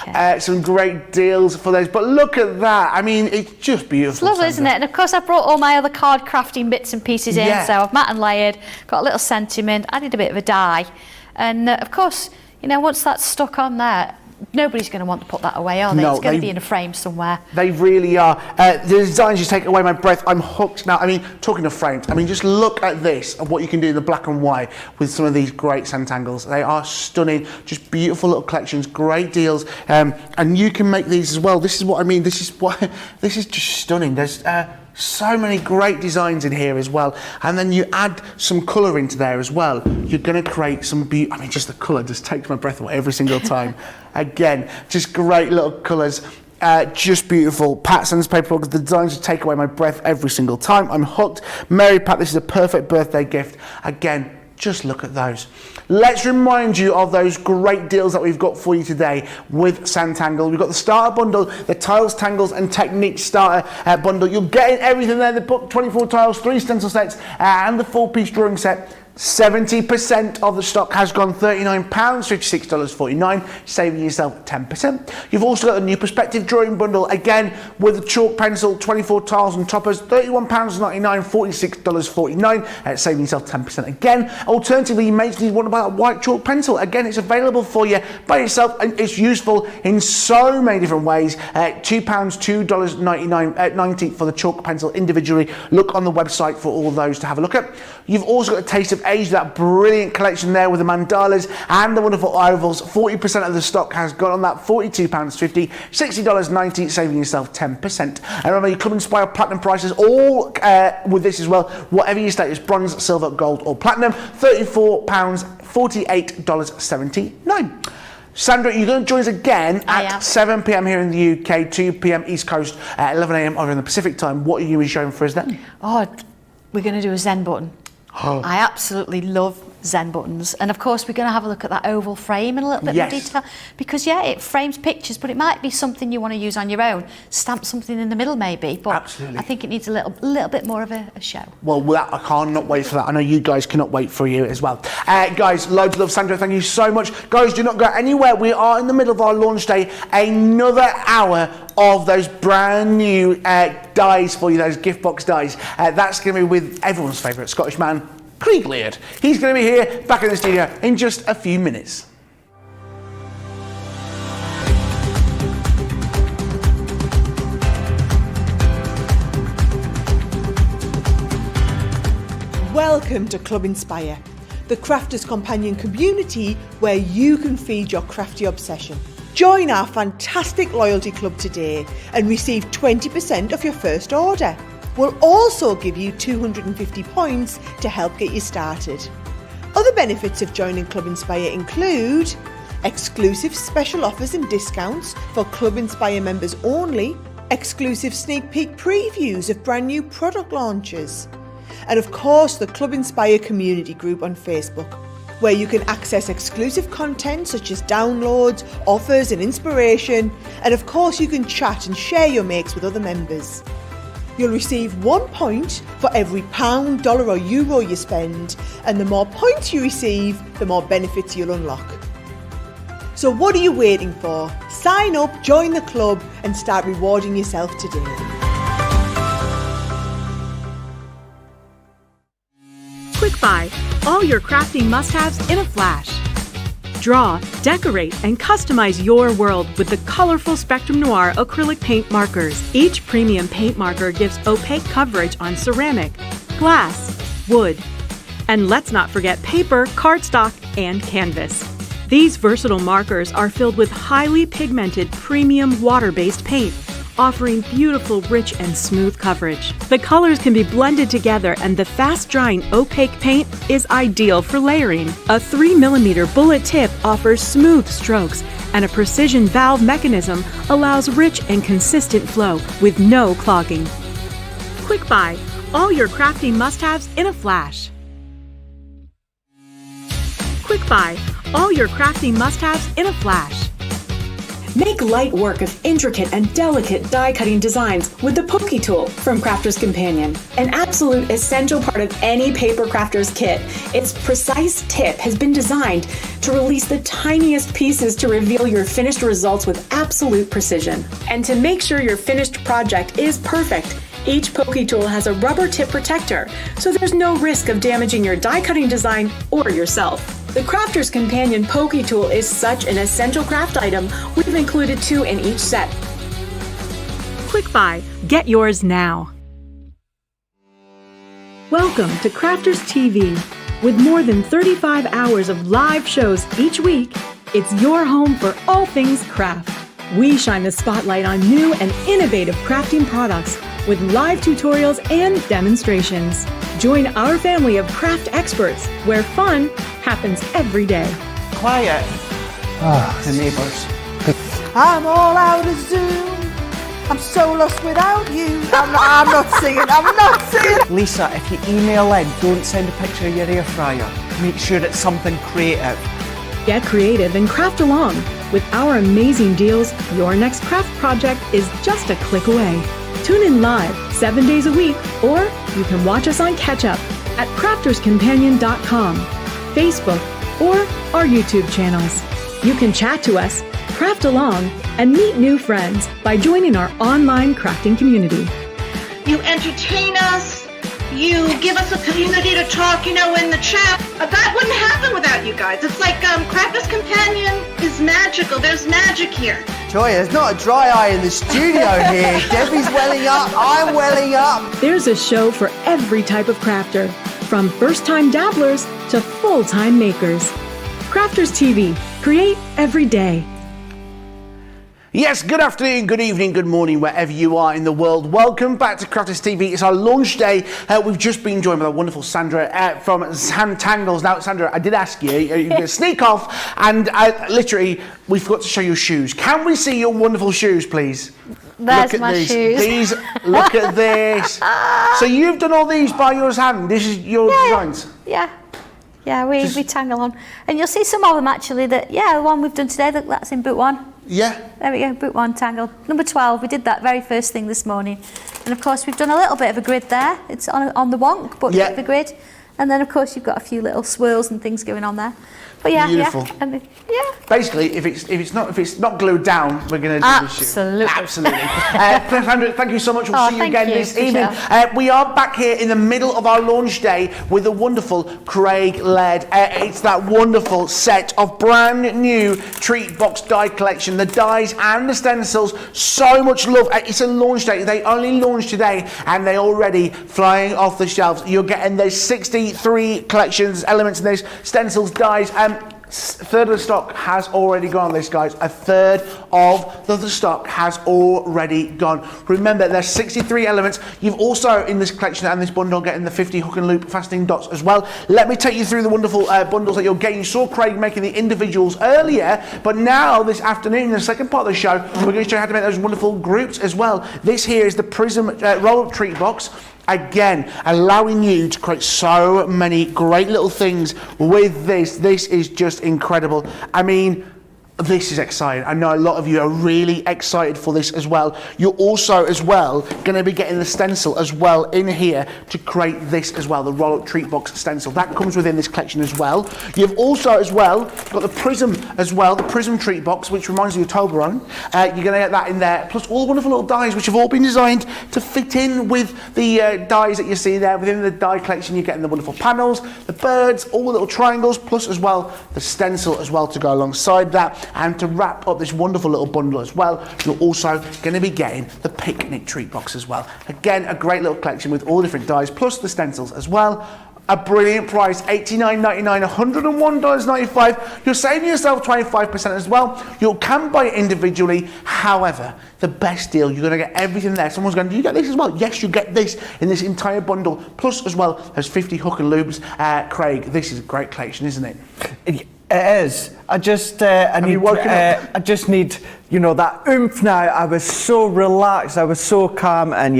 Okay. Some great deals for those, but look at that. I mean, it's just beautiful. It's lovely, isn't it? And of course, I brought all my other card crafting bits and pieces in. So I've matte and layered, got a little sentiment, added a bit of a dye, and of course, you know, once that's stuck on there, nobody's going to want to put that away, are they? No, it's going to be in a frame somewhere. They really are. The designs just take away my breath. I'm hooked now. I mean, talking of frames, I mean, just look at this and what you can do in the black and white with some of these great Sanntangles. They are stunning, just beautiful little collections, great deals, and you can make these as well. This is what I mean. This is just stunning. There's so many great designs in here as well, and then you add some colour into there as well. You're going to create some I mean, just the colour just takes my breath away every single time. Again, just great little colours, just beautiful. Pat sends paperwork. The designs just take away my breath every single time. I'm hooked. Mary Pat, this is a perfect birthday gift. Again, just look at those. Let's remind you of those great deals that we've got for you today with Sanntangle. We've got the starter bundle, the tiles, tangles and techniques starter bundle. You're getting everything there, the book, 24 tiles, 3 stencil sets and the 4-piece drawing set. 70% of the stock has gone £39, $56.49, saving yourself 10%. You've also got the new perspective drawing bundle, again with the chalk pencil, 24 tiles and toppers, £31.99, $46.49, saving yourself 10% again. Alternatively, you may need one about a white chalk pencil. Again, it's available for you by yourself and it's useful in so many different ways. £2, $2.99.90 for the chalk pencil individually. Look on the website for all those to have a look at. You've also got a Taste of Age, that brilliant collection there with the mandalas and the wonderful ovals. 40% of the stock has gone on that, £42.50, $60.90, saving yourself 10%. And remember, your Club Inspire Platinum prices, all with this as well, whatever your status, bronze, silver, gold or platinum, £34, $48.79. Sandra, you're going to join us again at 7 p.m. here in the UK, 2 p.m. East Coast, 11 a.m. over in the Pacific time. What are you going to be showing for us then? Oh, we're going to do a Zen button. I absolutely love Zen buttons, and of course we're going to have a look at that oval frame in a little bit more detail, because it frames pictures, but it might be something you want to use on your own. Stamp something in the middle maybe, but I think it needs a little bit more of a show. Well, I cannot wait for that. I know you guys cannot wait for you as well. Guys, loads of love, Sandra. Thank you so much. Guys, do not go anywhere. We are in the middle of our launch day. Another hour of those brand new dies for you, those gift box dies. That's going to be with everyone's favourite Scottish man, Laird. He's going to be here back in the studio in just a few minutes. Welcome to Club Inspire, the Crafters Companion community where you can feed your crafty obsession. Join our fantastic loyalty club today and receive 20% off your first order. We'll also give you 250 points to help get you started. Other benefits of joining Club Inspire include exclusive special offers and discounts for Club Inspire members only, exclusive sneak peek previews of brand new product launches, and of course the Club Inspire community group on Facebook, where you can access exclusive content such as downloads, offers and inspiration, and of course you can chat and share your makes with other members. You'll receive 1 point for every £1, dollar or euro you spend, and the more points you receive, the more benefits you'll unlock. So what are you waiting for? Sign up, join the club and start rewarding yourself today. Quick Buy, all your crafting must-haves in a flash. Draw, decorate, and customize your world with the colorful Spectrum Noir acrylic paint markers. Each premium paint marker gives opaque coverage on ceramic, glass, wood, and let's not forget paper, cardstock, and canvas. These versatile markers are filled with highly pigmented premium water-based paint, offering beautiful, rich, and smooth coverage. The colors can be blended together, and the fast-drying opaque paint is ideal for layering. A 3mm bullet tip offers smooth strokes, and a precision valve mechanism allows rich and consistent flow with no clogging. Quick Buy, all your crafting must-haves in a flash. Quick Buy, all your crafting must-haves in a flash. Make light work of intricate and delicate die-cutting designs with the Pokey Tool from Crafter's Companion. An absolute essential part of any paper crafter's kit, its precise tip has been designed to release the tiniest pieces to reveal your finished results with absolute precision. And to make sure your finished project is perfect, each Pokey Tool has a rubber tip protector, so there's no risk of damaging your die-cutting design or yourself. The Crafter's Companion Pokey Tool is such an essential craft item, we've included 2 in each set. Quick Buy, get yours now. Welcome to Crafters TV. With more than 35 hours of live shows each week, it's your home for all things craft. We shine the spotlight on new and innovative crafting products with live tutorials and demonstrations. Join our family of craft experts where fun happens every day. Quiet. The neighbours. I'm all out of Zoom. I'm so lost without you. I'm not singing. Lisa, if you email in, don't send a picture of your air fryer. Make sure it's something creative. Get creative and craft along. With our amazing deals, your next craft project is just a click away. Tune in live 7 days a week, or you can watch us on Catch Up at crafterscompanion.com, Facebook, or our YouTube channels. You can chat to us, craft along, and meet new friends by joining our online crafting community. You entertain us. You give us a community to talk, in the chat. That wouldn't happen without you guys. It's like Crafter's Companion is magical. There's magic here. Joy, there's not a dry eye in the studio here. Debbie's welling up, I'm welling up. There's a show for every type of crafter, from first-time dabblers to full-time makers. Crafters TV, create every day. Yes, good afternoon, good evening, good morning, wherever you are in the world. Welcome back to Crafters TV. It's our launch day. We've just been joined by the wonderful Sandra from Sanntangle. Now, Sandra, I did ask you, you're going to sneak off, and literally, we forgot to show your shoes. Can we see your wonderful shoes, please? There's my shoes. These, look at this. So you've done all these by your hand? This is your designs? Yeah, we tangle on. And you'll see some of them actually the one we've done today, that's in boot 1. Yeah. There we go, boot 1 tangle. Number 12, we did that very first thing this morning. And of course we've done a little bit of a grid there. It's on the wonk, but the grid. And then of course you've got a few little swirls and things going on there. But beautiful. Yeah. Basically, if it's not glued down, we're going to do this shoe. Absolutely. Sandra, thank you so much. We'll see you again this evening. We are back here in the middle of our launch day with the wonderful Craig Laird. It's that wonderful set of brand new treat box die collection, the dies and the stencils. So much love. It's a launch day. They only launched today and they're already flying off the shelves. You're getting there's 63 collections, elements in those stencils, dies, and a third of the stock has already gone on this, guys. A third of the stock has already gone. Remember, there's 63 elements. You've also, in this collection and this bundle, getting the 50 hook and loop fastening dots as well. Let me take you through the wonderful bundles that you're getting. You saw Craig making the individuals earlier, but now, this afternoon, in the second part of the show, we're going to show you how to make those wonderful groups as well. This here is the Prism roll-up treat box. Again, allowing you to create so many great little things with this. This is just incredible. I mean, this is exciting. I know a lot of you are really excited for this as well. You're also as well going to be getting the stencil as well in here to create this as well, the roll-up treat box stencil. That comes within this collection as well. You've also as well got the Prism as well, the Prism treat box, which reminds you of Toblerone. You're going to get that in there, plus all the wonderful little dies which have all been designed to fit in with the dies that you see there. Within the die collection, you're getting the wonderful panels, the birds, all the little triangles, plus as well the stencil as well to go alongside that. And to wrap up this wonderful little bundle as well, you're also going to be getting the picnic treat box as well. Again, a great little collection with all different dies, plus the stencils as well. A brilliant price, $89.99, $101.95. You're saving yourself 25% as well. You can buy it individually. However, the best deal, you're going to get everything there. Someone's going, do you get this as well? Yes, you get this in this entire bundle. Plus as well, there's 50 hook and loops. Craig, this is a great collection, isn't it? It is. I just need, that oomph now. I was so relaxed, I was so calm, and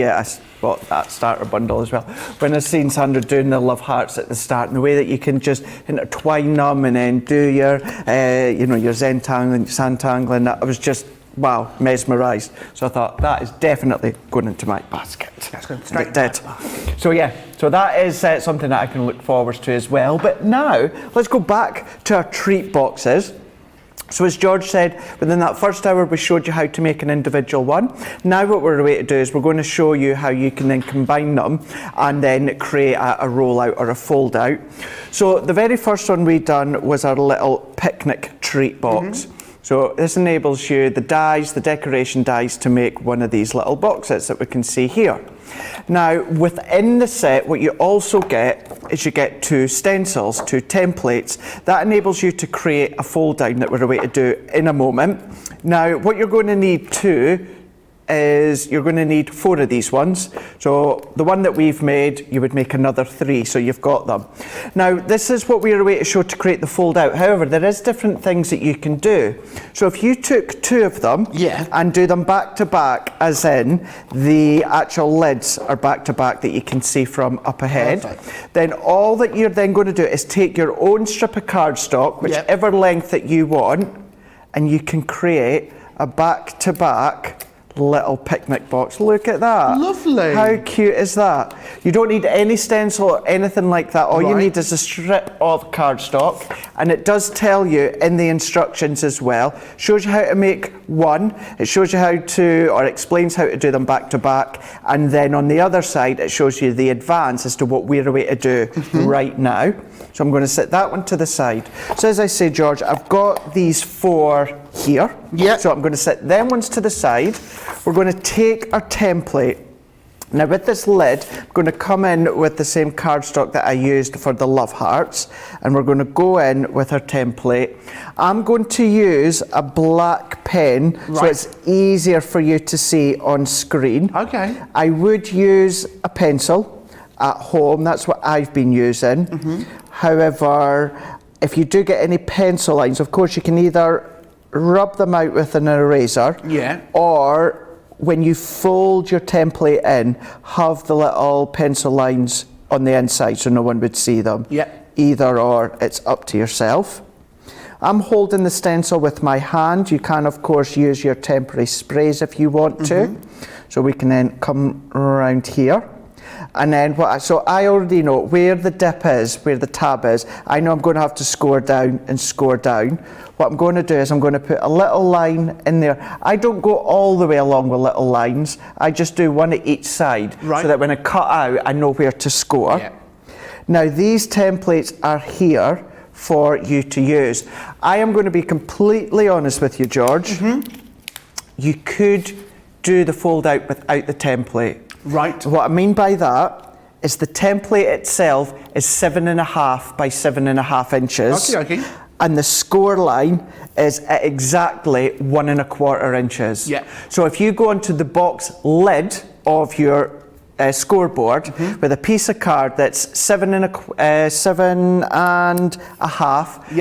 bought that starter bundle as well. When I seen Sandra doing the love hearts at the start, and the way that you can just intertwine them and then do your, your Sanntangle, Sanntangle, I was just, wow, mesmerised. So I thought, that is definitely going into my basket. That's going straight into my basket. So yeah, so that is something that I can look forward to as well. But now, let's go back to our treat boxes. So as George said, within that first hour we showed you how to make an individual one. Now what we're going to do is we're going to show you how you can then combine them and then create a rollout or a fold out. So the very first one we done was our little picnic treat box. So this enables you the decoration dies to make one of these little boxes that we can see here. Now within the set what you also get is you get 2 stencils, 2 templates. That enables you to create a fold down that we're going to do in a moment. Now what you're going to need too is you're going to need 4 of these ones. So the one that we've made, you would make another 3, so you've got them. Now this is what we're going to show to create the fold out. However, there is different things that you can do. So if you took 2 of them and do them back to back, as in the actual lids are back to back that you can see from up ahead, then all that you're then going to do is take your own strip of cardstock, whichever length that you want, and you can create a back to back little picnic box. Look at that. Lovely. How cute is that? You don't need any stencil or anything like that. All you need is a strip of cardstock, and it does tell you in the instructions as well. Shows you how to make one. It shows you how to, or explains how to do them back to back, and then on the other side it shows you the advance as to what we're going to do right now. So I'm going to set that one to the side. So as I say, George, I've got these 4 here. So I'm going to set them ones to the side. We're going to take our template. Now with this lid, I'm going to come in with the same cardstock that I used for the love hearts, and we're going to go in with our template. I'm going to use a black pen so it's easier for you to see on screen. I would use a pencil at home. That's what I've been using. However, if you do get any pencil lines, of course you can either rub them out with an eraser, or when you fold your template in, have the little pencil lines on the inside so no one would see them. Either or, it's up to yourself. I'm holding the stencil with my hand. You can of course use your temporary sprays if you want to. So we can then come around here. And then so I already know where the dip is, where the tab is. I know I'm going to have to score down and score down. What I'm going to do is I'm going to put a little line in there. I don't go all the way along with little lines. I just do one at each side so that when I cut out, I know where to score. Now these templates are here for you to use. I am going to be completely honest with you, George. You could do the fold out without the template. What I mean by that is the template itself is 7.5 by 7.5 inches. And the score line is at exactly 1 1/4 inches. So if you go onto the box lid of your scoreboard with a piece of card that's 7.5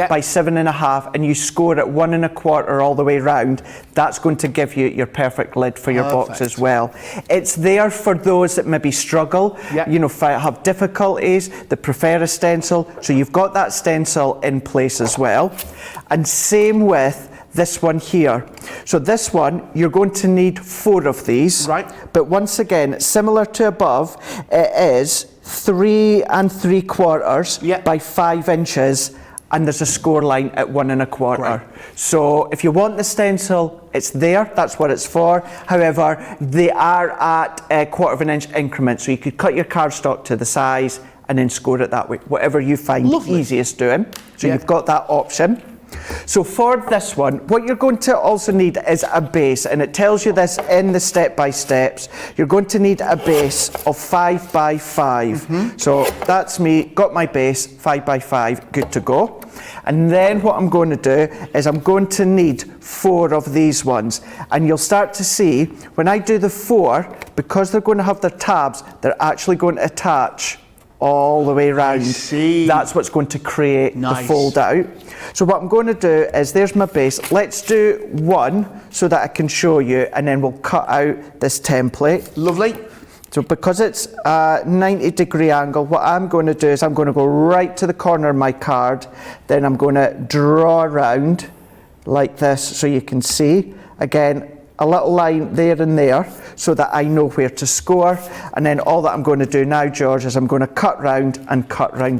by 7.5, and you score at 1 1/4 all the way round, that's going to give you your perfect lid for your box as well. It's there for those that maybe struggle, have difficulties, that prefer a stencil, so you've got that stencil in place as well. And same with this one here. So this one, you're going to need 4 of these. But once again, similar to above, it is 3 3/4 by 5 inches, and there's a score line at 1 1/4. So if you want the stencil, it's there, that's what it's for. However, they are at a 1/4 inch increments, so you could cut your cardstock to the size and then score it that way, whatever you find easiest doing. So you've got that option. So for this one, what you're going to also need is a base, and it tells you this in the step-by-steps. You're going to need a base of 5 by 5. So that's me, got my base, 5 by 5, good to go. And then what I'm going to do is I'm going to need 4 of these ones. And you'll start to see, when I do the 4, because they're going to have their tabs, they're actually going to attach all the way around. That's what's going to create the fold out. So what I'm going to do is, there's my base. Let's do 1 so that I can show you, and then we'll cut out this template. So because it's a 90-degree angle, what I'm going to do is I'm going to go right to the corner of my card, then I'm going to draw around like this so you can see. Again, a little line there and there so that I know where to score. And then all that I'm going to do now, George, is I'm going to cut round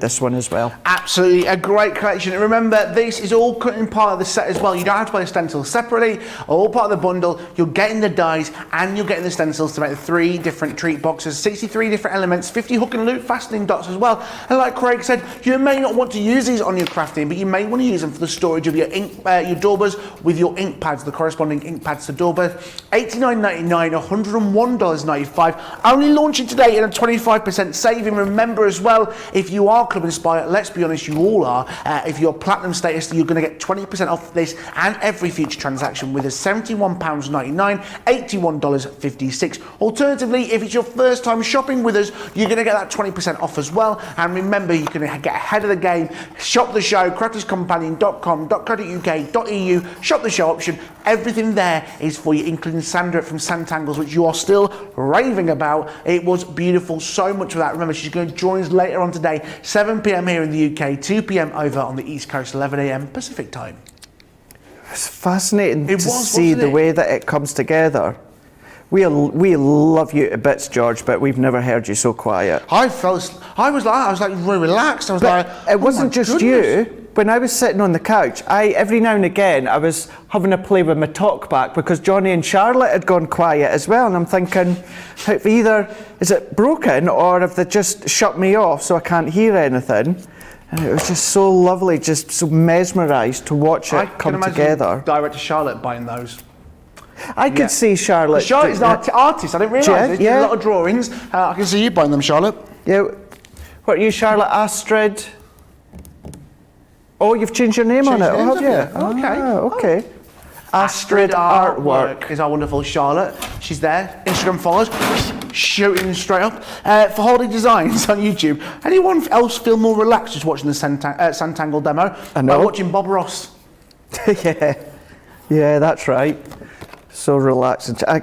this one as well. Absolutely, a great collection. And remember, this is all cutting part of the set as well. You don't have to buy the stencils separately, all part of the bundle. You're getting the dies and you're getting the stencils to make the 3 different treat boxes, 63 different elements, 50 hook and loop fastening dots as well. And like Craig said, you may not want to use these on your crafting, but you may want to use them for the storage of your ink, your daubers with your ink pads, the corresponding ink pads to daubers. $89.99, $101.95. Only launching today in a 25% saving. Remember as well, if you are Club Inspire, let's be honest, you all are. If you're platinum status, you're going to get 20% off this and every future transaction with a £71.99, $81.56. Alternatively, if it's your first time shopping with us, you're going to get that 20% off as well. And remember, you can get ahead of the game. Shop the show, crafterscompanion.com.co.uk.eu, shop the show option. Everything there is for you, including Sandra from Sanntangle, which you are still raving about. It was beautiful, so much of that. Remember, she's going to join us later on today, 7 p.m. here in the UK, 2 p.m. over on the East Coast, 11 a.m. Pacific time. It's fascinating to see the way that it comes together. We love you to bits, George, but we've never heard you so quiet. I was really relaxed. I was But it wasn't just you. When I was sitting on the couch, every now and again I was having a play with my talk back because Johnny and Charlotte had gone quiet as well, and I'm thinking, either is it broken or have they just shut me off so I can't hear anything? And it was just so lovely, just so mesmerised to watch it come together. Director Charlotte buying those. I could see Charlotte. Charlotte's an artist. I didn't realise. She did a lot of drawings. I can see you buying them, Charlotte. Yeah. What are you, Charlotte? Astrid? Oh, you've changed your name on it, have you? Okay. Astrid Artwork is our wonderful Charlotte. She's there. Instagram followers, shooting straight up. For Holiday Designs on YouTube. Anyone else feel more relaxed just watching the Sanntangle demo? I know. By watching Bob Ross. Yeah, that's right. So relaxing. I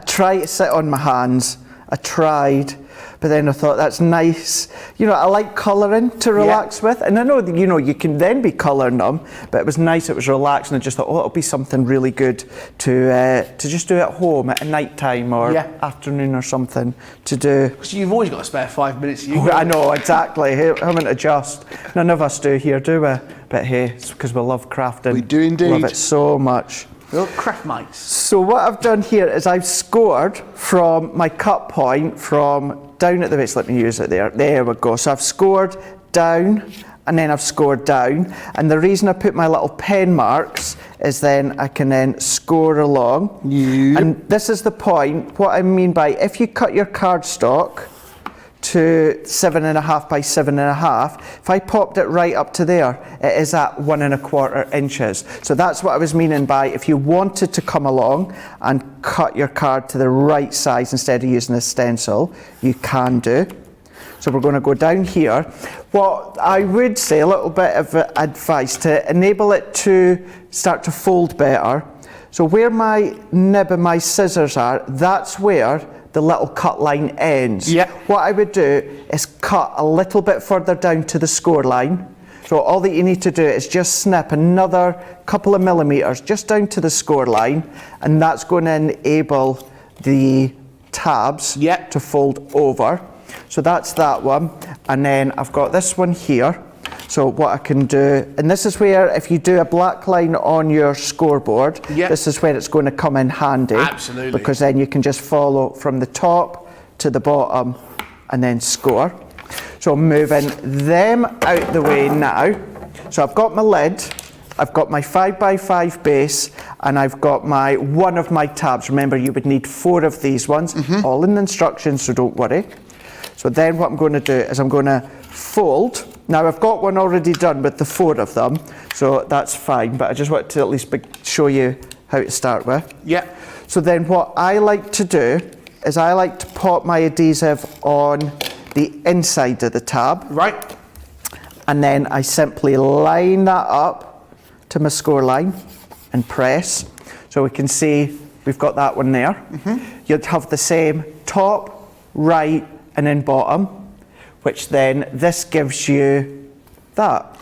tried to sit on my hands. I tried. But then I thought, that's nice. You know, I like colouring to relax with. And I know that, you know, you can then be colouring them, but it was nice, it was relaxing. I just thought, it'll be something really good to just do at home at night time or afternoon or something to do. So you've always got a spare 5 minutes. I know, exactly. Having to adjust. None of us do here, do we? But hey, it's because we love crafting. We do indeed. Love it so much. We're craft mites. So what I've done here is I've scored from my cut point from down at the base. Let me use it there. There we go. So I've scored down and then I've scored down. And the reason I put my little pen marks is then I can then score along. And this is the point. What I mean by if you cut your cardstock to 7.5 by 7.5, if I popped it right up to there, it is at 1 1/4 inches. So that's what I was meaning by if you wanted to come along and cut your card to the right size instead of using a stencil, you can do. So we're going to go down here. What I would say, a little bit of advice to enable it to start to fold better. So where my nib and my scissors are, that's where the little cut line ends. What I would do is cut a little bit further down to the score line. So all that you need to do is just snip another couple of millimetres just down to the score line, and that's going to enable the tabs to fold over. So that's that one, and then I've got this one here. So what I can do, and this is where if you do a black line on your scoreboard, this is where it's going to come in handy. Absolutely. Because then you can just follow from the top to the bottom and then score. So I'm moving them out the way now. So I've got my lid, I've got my 5x5 base, and I've got one of my tabs. Remember, you would need 4 of these ones, all in the instructions, so don't worry. So then what I'm going to do is I'm going to fold. Now I've got one already done with the 4 of them, so that's fine, but I just want to at least show you how to start with. So then what I like to do is I like to pop my adhesive on the inside of the tab. And then I simply line that up to my score line and press. So we can see we've got that one there. You'd have the same top, right, and then bottom, which then this gives you that.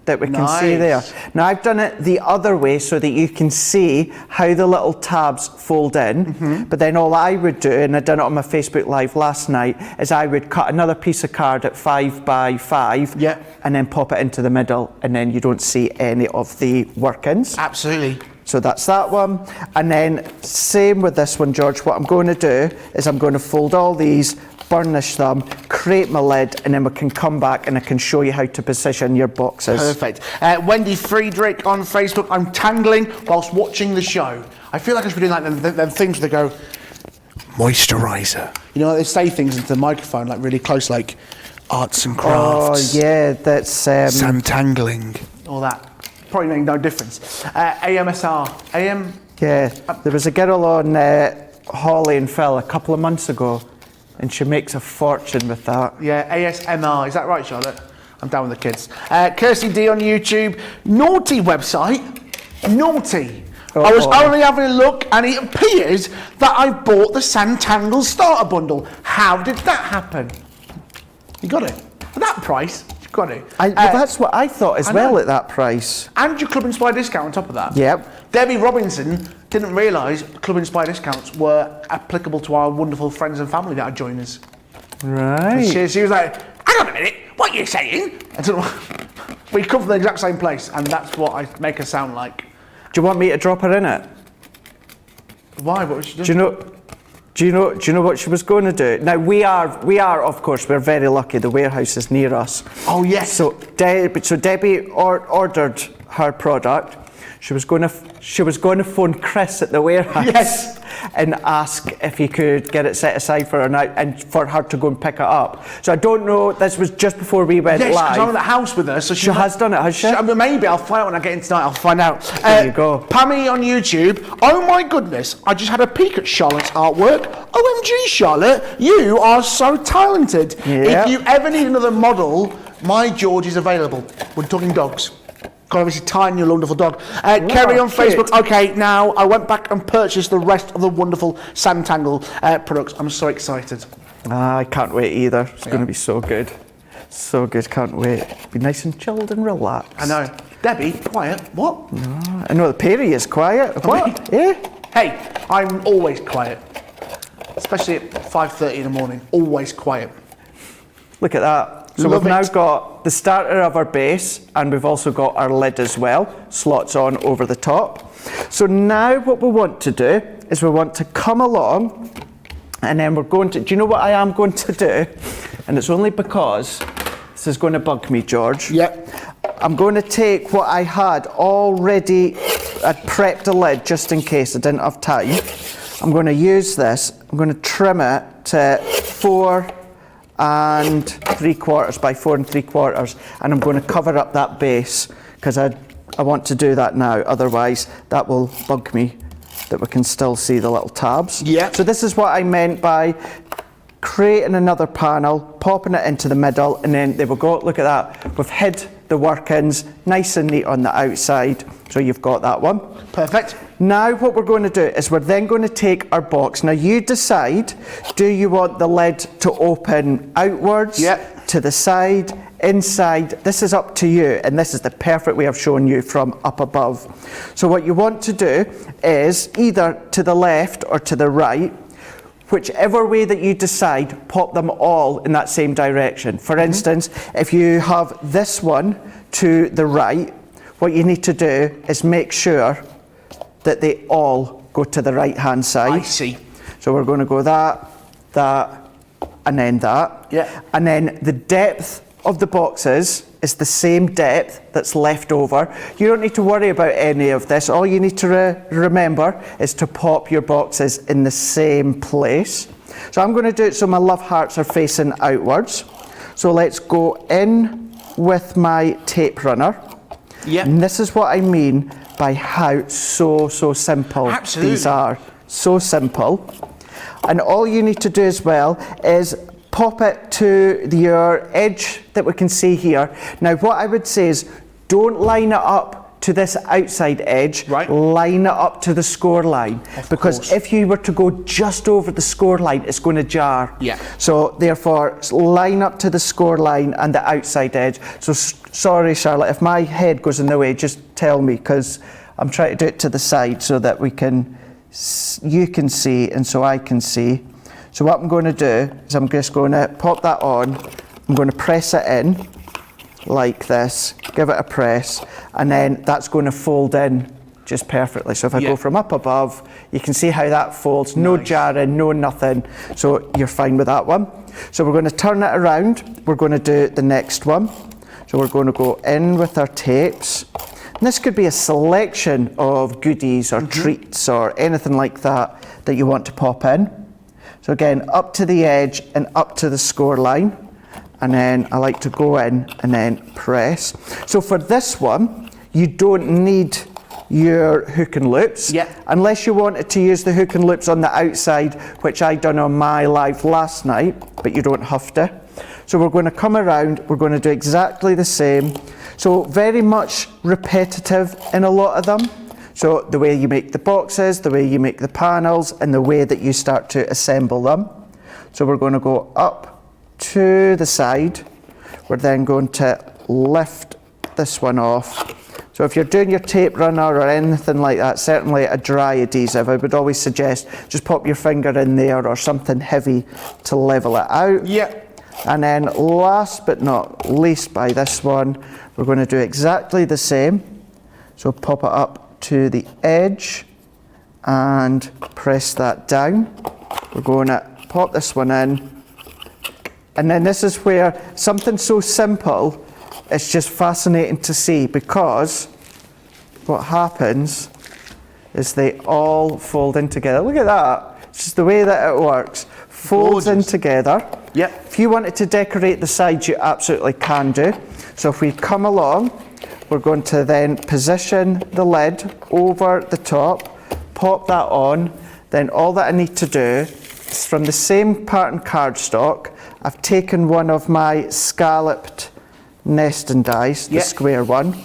That we can see there. Now I've done it the other way so that you can see how the little tabs fold in, but then all I would do, and I done it on my Facebook Live last night, is I would cut another piece of card at 5 by 5 and then pop it into the middle, and then you don't see any of the workings. Absolutely. So that's that one. And then same with this one, George. What I'm going to do is I'm going to fold all these, burnish them, create my lid, and then we can come back and I can show you how to position your boxes. Perfect. Wendy Friedrich on Facebook, I'm tangling whilst watching the show. I feel like I should be doing like them things where they go, moisturiser. You know, they say things into the microphone like really close, like arts and crafts. Oh yeah, that's... Santangling. All that. Probably make no difference. AMSR. AM... Yeah, there was a girl on Holly and Phil a couple of months ago, and she makes a fortune with that. Yeah, ASMR. Is that right, Charlotte? I'm down with the kids. Kirsty D on YouTube. Naughty website. Naughty. I was only having a look, and it appears that I bought the Sanntangle starter bundle. How did that happen? You got it. For that price, you got it. Well, that's what I thought as well at that price. And your Club Inspire discount on top of that. Yep. Debbie Robinson didn't realise Club Inspire discounts were applicable to our wonderful friends and family that are joining us. Right. She was like, hang on a minute, what are you saying? I don't know. We come from the exact same place, and that's what I make her sound like. Do you want me to drop her in it? Why? What was she doing? Do you know what she was going to do? Now we are of course, we're very lucky. The warehouse is near us. Oh yes. So Debbie ordered her product. She was going to phone Chris at the warehouse. Yes. And ask if he could get it set aside for her now and for her to go and pick it up. So I don't know. This was just before we went live. Yes, because I'm at the house with her, so she has done it, has she? Maybe I'll find out when I get in tonight. I'll find out. There you go. Pammy on YouTube. Oh my goodness! I just had a peek at Charlotte's artwork. OMG, Charlotte, you are so talented. Yep. If you ever need another model, my George is available. We're talking dogs. Got obviously tiny, wonderful dog. Kerry on Facebook. Okay, now I went back and purchased the rest of the wonderful Sanntangle products. I'm so excited. I can't wait either. It's going to be so good. So good, can't wait. Be nice and chilled and relaxed. I know. Debbie, quiet. What? No, I know the Perry is quiet. What? Yeah? Hey, I'm always quiet. Especially at 5:30 in the morning. Always quiet. Look at that. So we've now got the starter of our base, and we've also got our lid as well, slots on over the top. So now what we want to do is we want to come along, and then we're going to, do you know what I am going to do? And it's only because this is going to bug me, George. Yep. I'm going to take what I had already, I'd prepped a lid just in case I didn't have time. I'm going to use this, I'm going to trim it to 4 3/4 by 4 3/4, and I'm going to cover up that base because I want to do that now, otherwise that will bug me that we can still see the little tabs. Yeah. So this is what I meant by creating another panel, popping it into the middle, and then there we go. Look at that. We've hid the workings nice and neat on the outside, so you've got that one. Perfect. Now what we're going to do is we're then going to take our box. Now you decide, do you want the lid to open outwards, to the side, inside? This is up to you, and this is the perfect way of showing you from up above. So what you want to do is either to the left or to the right, whichever way that you decide, pop them all in that same direction. For instance, if you have this one to the right, what you need to do is make sure that they all go to the right hand side. I see. So we're going to go that, and then that. Yeah. And then the depth of the boxes is the same depth that's left over. You don't need to worry about any of this. All you need to remember is to pop your boxes in the same place. So I'm going to do it so my love hearts are facing outwards. So let's go in with my tape runner. Yeah. And this is what I mean by how so simple these are. So simple. And all you need to do as well is pop it to your edge that we can see here. Now what I would say is don't line it up to this outside edge, Right. line it up to the score line. Because course. if you were to go just over the score line, it's going to jar. Yeah. So therefore, line up to the score line and the outside edge. So sorry, Charlotte, if my head goes in the way, just tell me, because I'm trying to do it to the side so that you can see and so I can see. So what I'm going to do is I'm just going to pop that on. I'm going to press it in like this, give it a press, and then that's going to fold in just perfectly. So if I go from up above, you can see how that folds, no jarring, no nothing. So you're fine with that one. So we're going to turn it around. We're going to do the next one. So we're going to go in with our tapes. And this could be a selection of goodies or treats or anything like that that you want to pop in. So again, up to the edge and up to the score line. And then I like to go in and then press. So for this one, you don't need your hook and loops, unless you wanted to use the hook and loops on the outside, which I done on my live last night, but you don't have to. So we're going to come around, we're going to do exactly the same. So very much repetitive in a lot of them. So the way you make the boxes, the way you make the panels, and the way that you start to assemble them. So we're going to go up to the side. We're then going to lift this one off. So if you're doing your tape runner or anything like that, certainly a dry adhesive, I would always suggest just pop your finger in there or something heavy to level it out. And then last but not least by this one, we're going to do exactly the same. So pop it up to the edge and press that down. We're going to pop this one in. And then this is where something so simple, it's just fascinating to see, because what happens is they all fold in together. Look at that. It's just the way that it works. Folds in together. If you wanted to decorate the sides, you absolutely can do. So if we come along, we're going to then position the lid over the top, pop that on. Then all that I need to do is, from the same pattern cardstock, I've taken one of my scalloped nesting dies, the square one,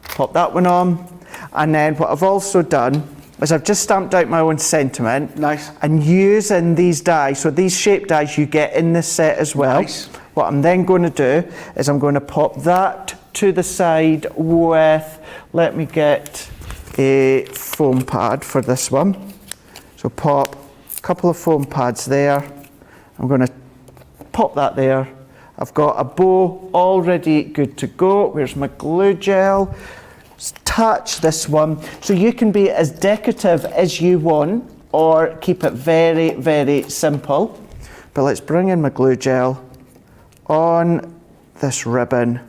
pop that one on, and then what I've also done is I've just stamped out my own sentiment. And using these dies, so these shape dies you get in this set as well. What I'm then going to do is I'm going to pop that to the side with, let me get a foam pad for this one. So pop a couple of foam pads there. I'm going to pop that there. I've got a bow already good to go. Where's my glue gel? Attach this one. So you can be as decorative as you want or keep it very, very simple. But let's bring in my glue gel on this ribbon.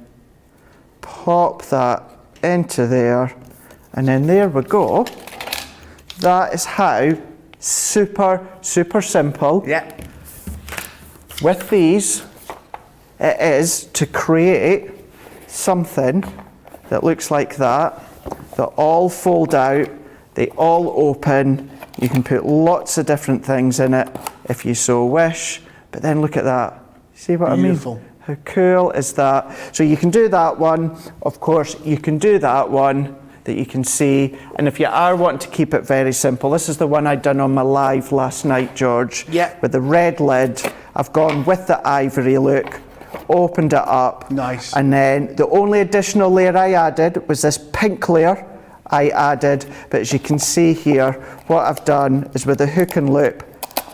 Pop that into there. And then there we go. That is how super, super simple. With these, it is to create something that looks like that. They all fold out, they all open. You can put lots of different things in it if you so wish. But then look at that. See what I mean? How cool is that? So you can do that one. Of course, you can do that one that you can see. And if you are wanting to keep it very simple, this is the one I done on my live last night, George. With the red lid. I've gone with the ivory look, opened it up. And then the only additional layer I added was this pink layer I added. But as you can see here, what I've done is with the hook and loop,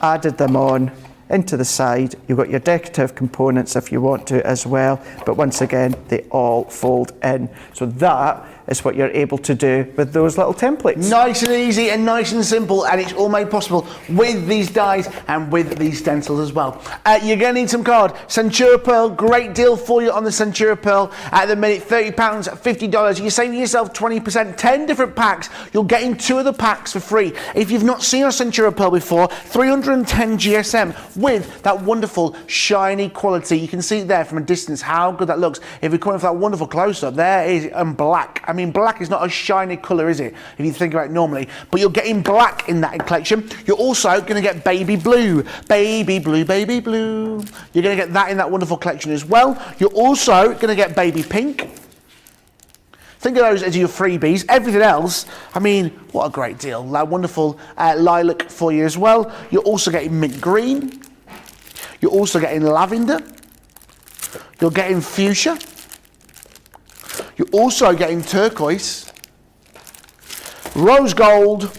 added them on into the side. You've got your decorative components if you want to as well. But once again, they all fold in. So that is what you're able to do with those little templates. Nice and easy and nice and simple, and it's all made possible with these dies and with these stencils as well. You're going to need some card. Centura Pearl, great deal for you on the Centura Pearl. At the minute, £30, $50. You're saving yourself 20%, 10 different packs. You're getting 2 of the packs for free. If you've not seen our Centura Pearl before, 310 GSM with that wonderful shiny quality. You can see there from a distance how good that looks. If you're coming for that wonderful close-up, there is black. I mean, black is not a shiny colour, is it? If you think about it normally. But you're getting black in that collection. You're also going to get baby blue. Baby blue, baby blue. You're going to get that in that wonderful collection as well. You're also going to get baby pink. Think of those as your freebies. Everything else, I mean, what a great deal. That wonderful lilac for you as well. You're also getting mint green. You're also getting lavender. You're getting fuchsia. You're also getting turquoise, rose gold,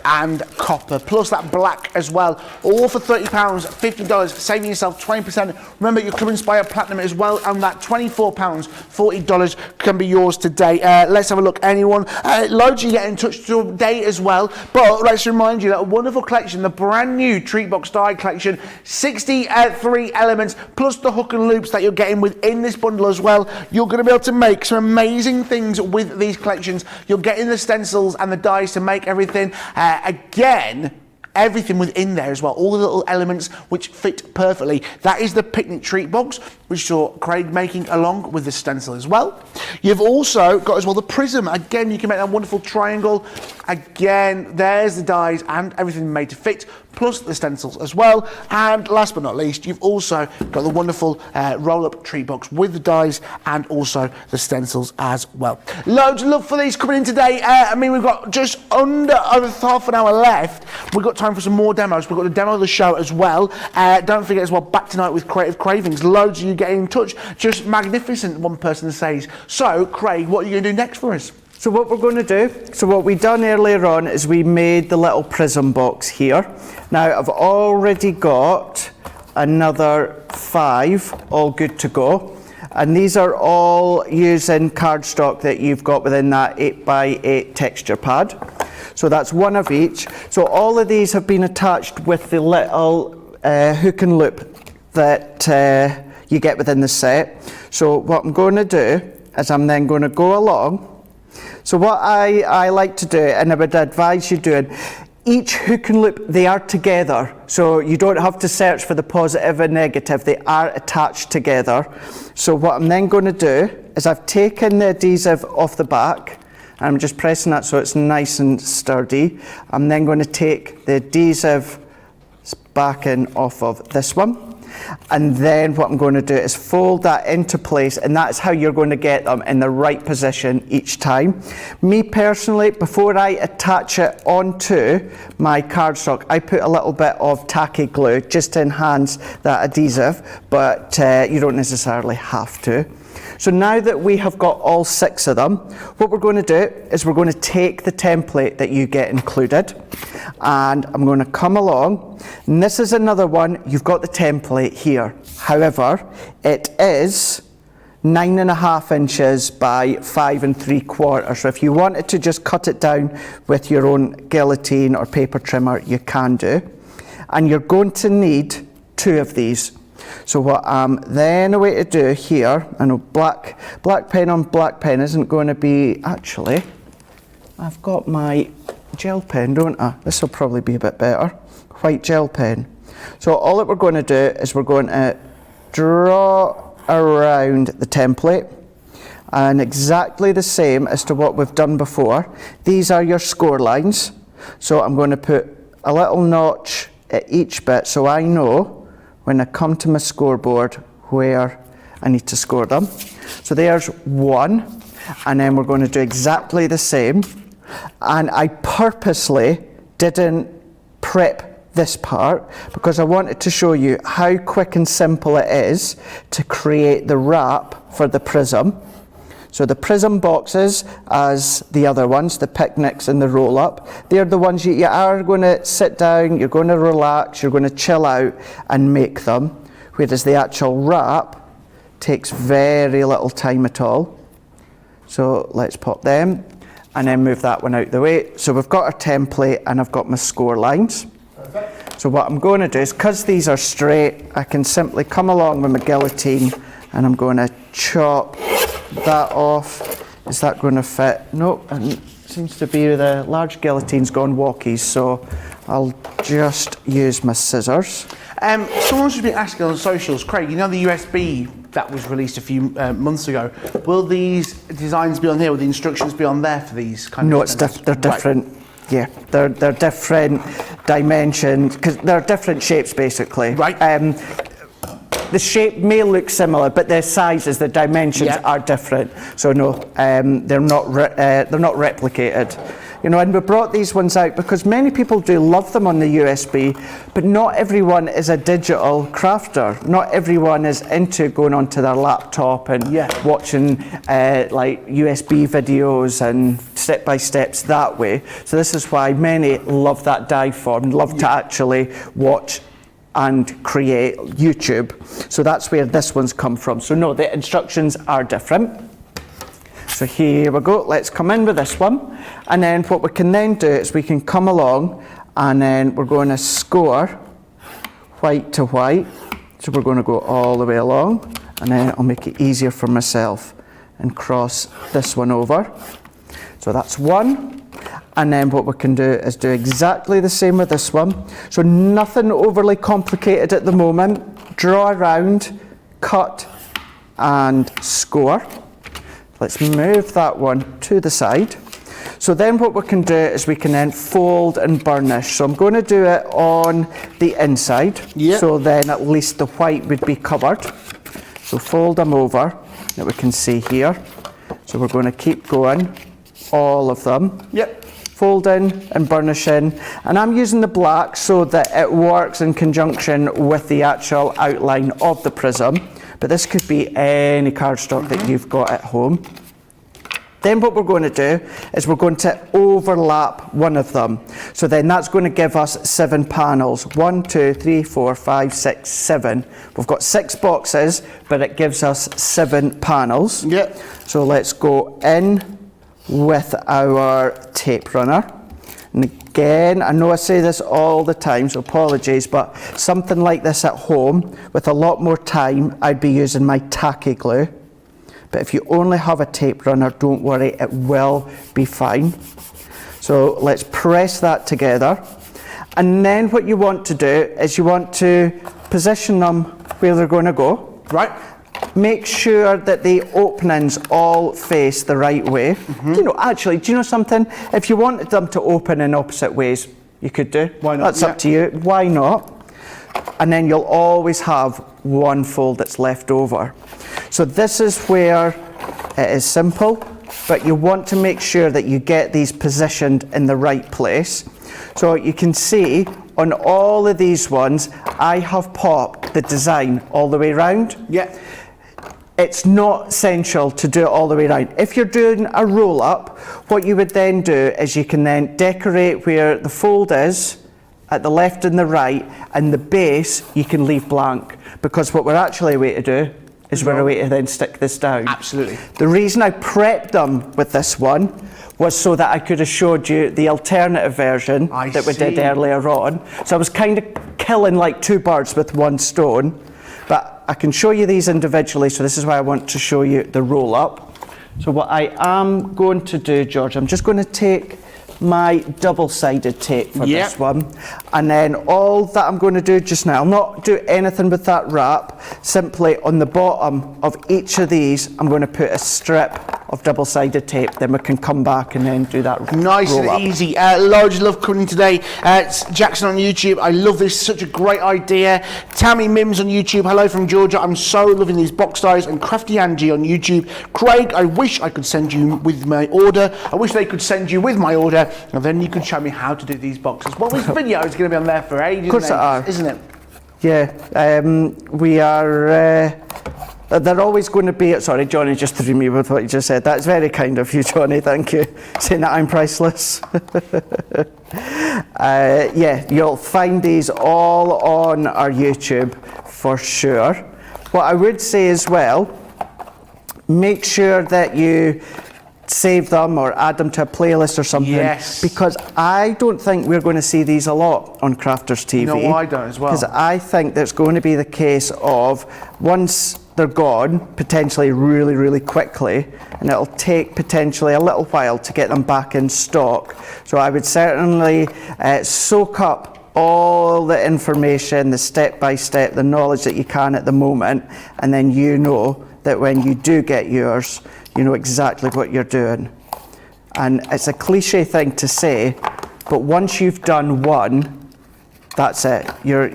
and copper, plus that black as well, all for £30, $50, saving yourself 20%. Remember your Club Inspire Platinum as well, and that £24, $40 can be yours today. Let's have a look. Anyone, loads you get in touch today as well, but let's remind you that a wonderful collection, the brand new Treat Box Die collection, 63 elements, plus the hook and loops that you're getting within this bundle as well. You're going to be able to make some amazing things with these collections. You're getting the stencils and the dies to make everything. Again, everything within there as well, all the little elements which fit perfectly. That is the picnic treat box, which saw Craig making along with the stencil as well. You've also got as well the Prism. Again, you can make that wonderful triangle. Again, there's the dies and everything made to fit, plus the stencils as well. And last but not least, you've also got the wonderful roll-up treat box with the dies and also the stencils as well. Loads of love for these coming in today. I mean, we've got just under half an hour left. We've got time for some more demos. We've got the demo of the show as well. Don't forget as well, back tonight with Creative Cravings. Loads of you getting in touch. Just magnificent, one person says. So, Craig, what are you going to do next for us? So what we're going to do, so what we done earlier on is we made the little prism box here. Now I've already got another 5 all good to go. And these are all using cardstock that you've got within that 8x8 texture pad. So that's one of each. So all of these have been attached with the little hook and loop that you get within the set. So what I'm going to do is I'm then going to go along. So what I like to do, and I would advise you doing, each hook and loop, they are together. So you don't have to search for the positive and negative, they are attached together. So what I'm then going to do is I've taken the adhesive off the back, and I'm just pressing that so it's nice and sturdy. I'm then going to take the adhesive backing off of this one. And then what I'm going to do is fold that into place, and that's how you're going to get them in the right position each time. Me personally, before I attach it onto my cardstock, I put a little bit of tacky glue just to enhance that adhesive, but you don't necessarily have to. So now that we have got all 6 of them, what we're going to do is we're going to take the template that you get included, and I'm going to come along, and this is another one, you've got the template here. However, it is 9.5 inches by 5 3/4. So if you wanted to just cut it down with your own guillotine or paper trimmer, you can do. And you're going to need 2 of these. So what I'm then going to do here, I know black pen on black pen isn't going to be, actually, I've got my gel pen, don't I? This will probably be a bit better. White gel pen. So all that we're going to do is we're going to draw around the template, and exactly the same as to what we've done before. These are your score lines. So I'm going to put a little notch at each bit so I know when I come to my scoreboard where I need to score them. So there's 1, and then we're going to do exactly the same. And I purposely didn't prep this part because I wanted to show you how quick and simple it is to create the wrap for the prism. So the prism boxes, as the other ones, the picnics and the roll-up, they're the ones you are going to sit down, you're going to relax, you're going to chill out and make them, whereas the actual wrap takes very little time at all. So let's pop them and then move that one out the way. So we've got our template and I've got my score lines. Perfect. So what I'm going to do is, because these are straight, I can simply come along with my guillotine and I'm going to chop that off. Is that going to fit? Nope, and it seems to be the large guillotine's gone walkies, so I'll just use my scissors. Someone's just been asking on socials, Craig, you know the USB that was released a few months ago, will these designs be on here, will the instructions be on there for these kind of? No, they're different. Right. Yeah, they're different dimensions, because they're different shapes basically. Right. the shape may look similar, but their sizes, the dimensions are different. So no, they're not replicated. You know, and we brought these ones out because many people do love them on the USB, but not everyone is a digital crafter. Not everyone is into going onto their laptop and watching like USB videos and step-by-steps that way. So this is why many love that die form, love to actually watch and create YouTube. So that's where this one's come from. So no, the instructions are different. So here we go, let's come in with this one. And then what we can then do is we can come along and then we're going to score white to white. So we're going to go all the way along and then I'll make it easier for myself and cross this one over. So that's one. And then what we can do is do exactly the same with this one. So nothing overly complicated at the moment. Draw around, cut and score. Let's move that one to the side. So then what we can do is we can then fold and burnish. So I'm going to do it on the inside. So then at least the white would be covered. So fold them over that we can see here. So we're going to keep going, all of them. Folding and burnishing. And I'm using the black so that it works in conjunction with the actual outline of the prism. But this could be any cardstock that you've got at home. Then what we're going to do is we're going to overlap one of them. So then that's going to give us 7 panels. 1, 2, 3, 4, 5, 6, 7. We've got 6 boxes, but it gives us 7 panels. So let's go in with our tape runner. And again, I know I say this all the time, so apologies, but something like this at home, with a lot more time, I'd be using my tacky glue. But if you only have a tape runner, don't worry, it will be fine. So let's press that together. And then what you want to do is you want to position them where they're going to go. Make sure that the openings all face the right way. You know, actually, do you know something? If you wanted them to open in opposite ways, you could do. Why not? That's up to you. Why not? And then you'll always have one fold that's left over. So this is where it is simple, but you want to make sure that you get these positioned in the right place. So you can see on all of these ones, I have popped the design all the way around. It's not essential to do it all the way around. If you're doing a roll up, what you would then do is you can then decorate where the fold is at the left and the right, and the base you can leave blank, because what we're actually going to do is we're going to then stick this down. Absolutely. The reason I prepped them with this one was so that I could have showed you the alternative version that we did earlier on. So I was kind of killing like 2 birds with 1 stone. But I can show you these individually, so this is why I want to show you the roll up. So what I am going to do, George, I'm just going to take my double-sided tape for this one, and then all that I'm going to do just now, I'll not do anything with that wrap, simply on the bottom of each of these I'm going to put a strip of double-sided tape, then we can come back and then do that nice roll and up. easy. Loads of love coming today. It's Jackson on YouTube, I love this, such a great idea. Tammy Mims on YouTube, hello from Georgia, I'm so loving these box styles. And Crafty Angie on YouTube, Craig, I wish I could send you with my order. I wish they could send you with my order, and then you can show me how to do these boxes. Well, this video is going to be on there for ages, of course isn't it? Yeah, we are, they're always going to be, sorry, Johnny just threw me with what you just said. That's very kind of you, Johnny, thank you. Saying that I'm priceless. Yeah, you'll find these all on our YouTube for sure. What I would say as well, make sure that you save them or add them to a playlist or something, because I don't think we're going to see these a lot on Crafters TV. No, I don't as well. Because I think there's going to be the case of once they're gone, potentially really, really quickly, and it'll take potentially a little while to get them back in stock. So I would certainly soak up all the information, the step-by-step, the knowledge that you can at the moment, and then you know that when you do get yours, you know exactly what you're doing. And it's a cliche thing to say, but once you've done one, that's it. You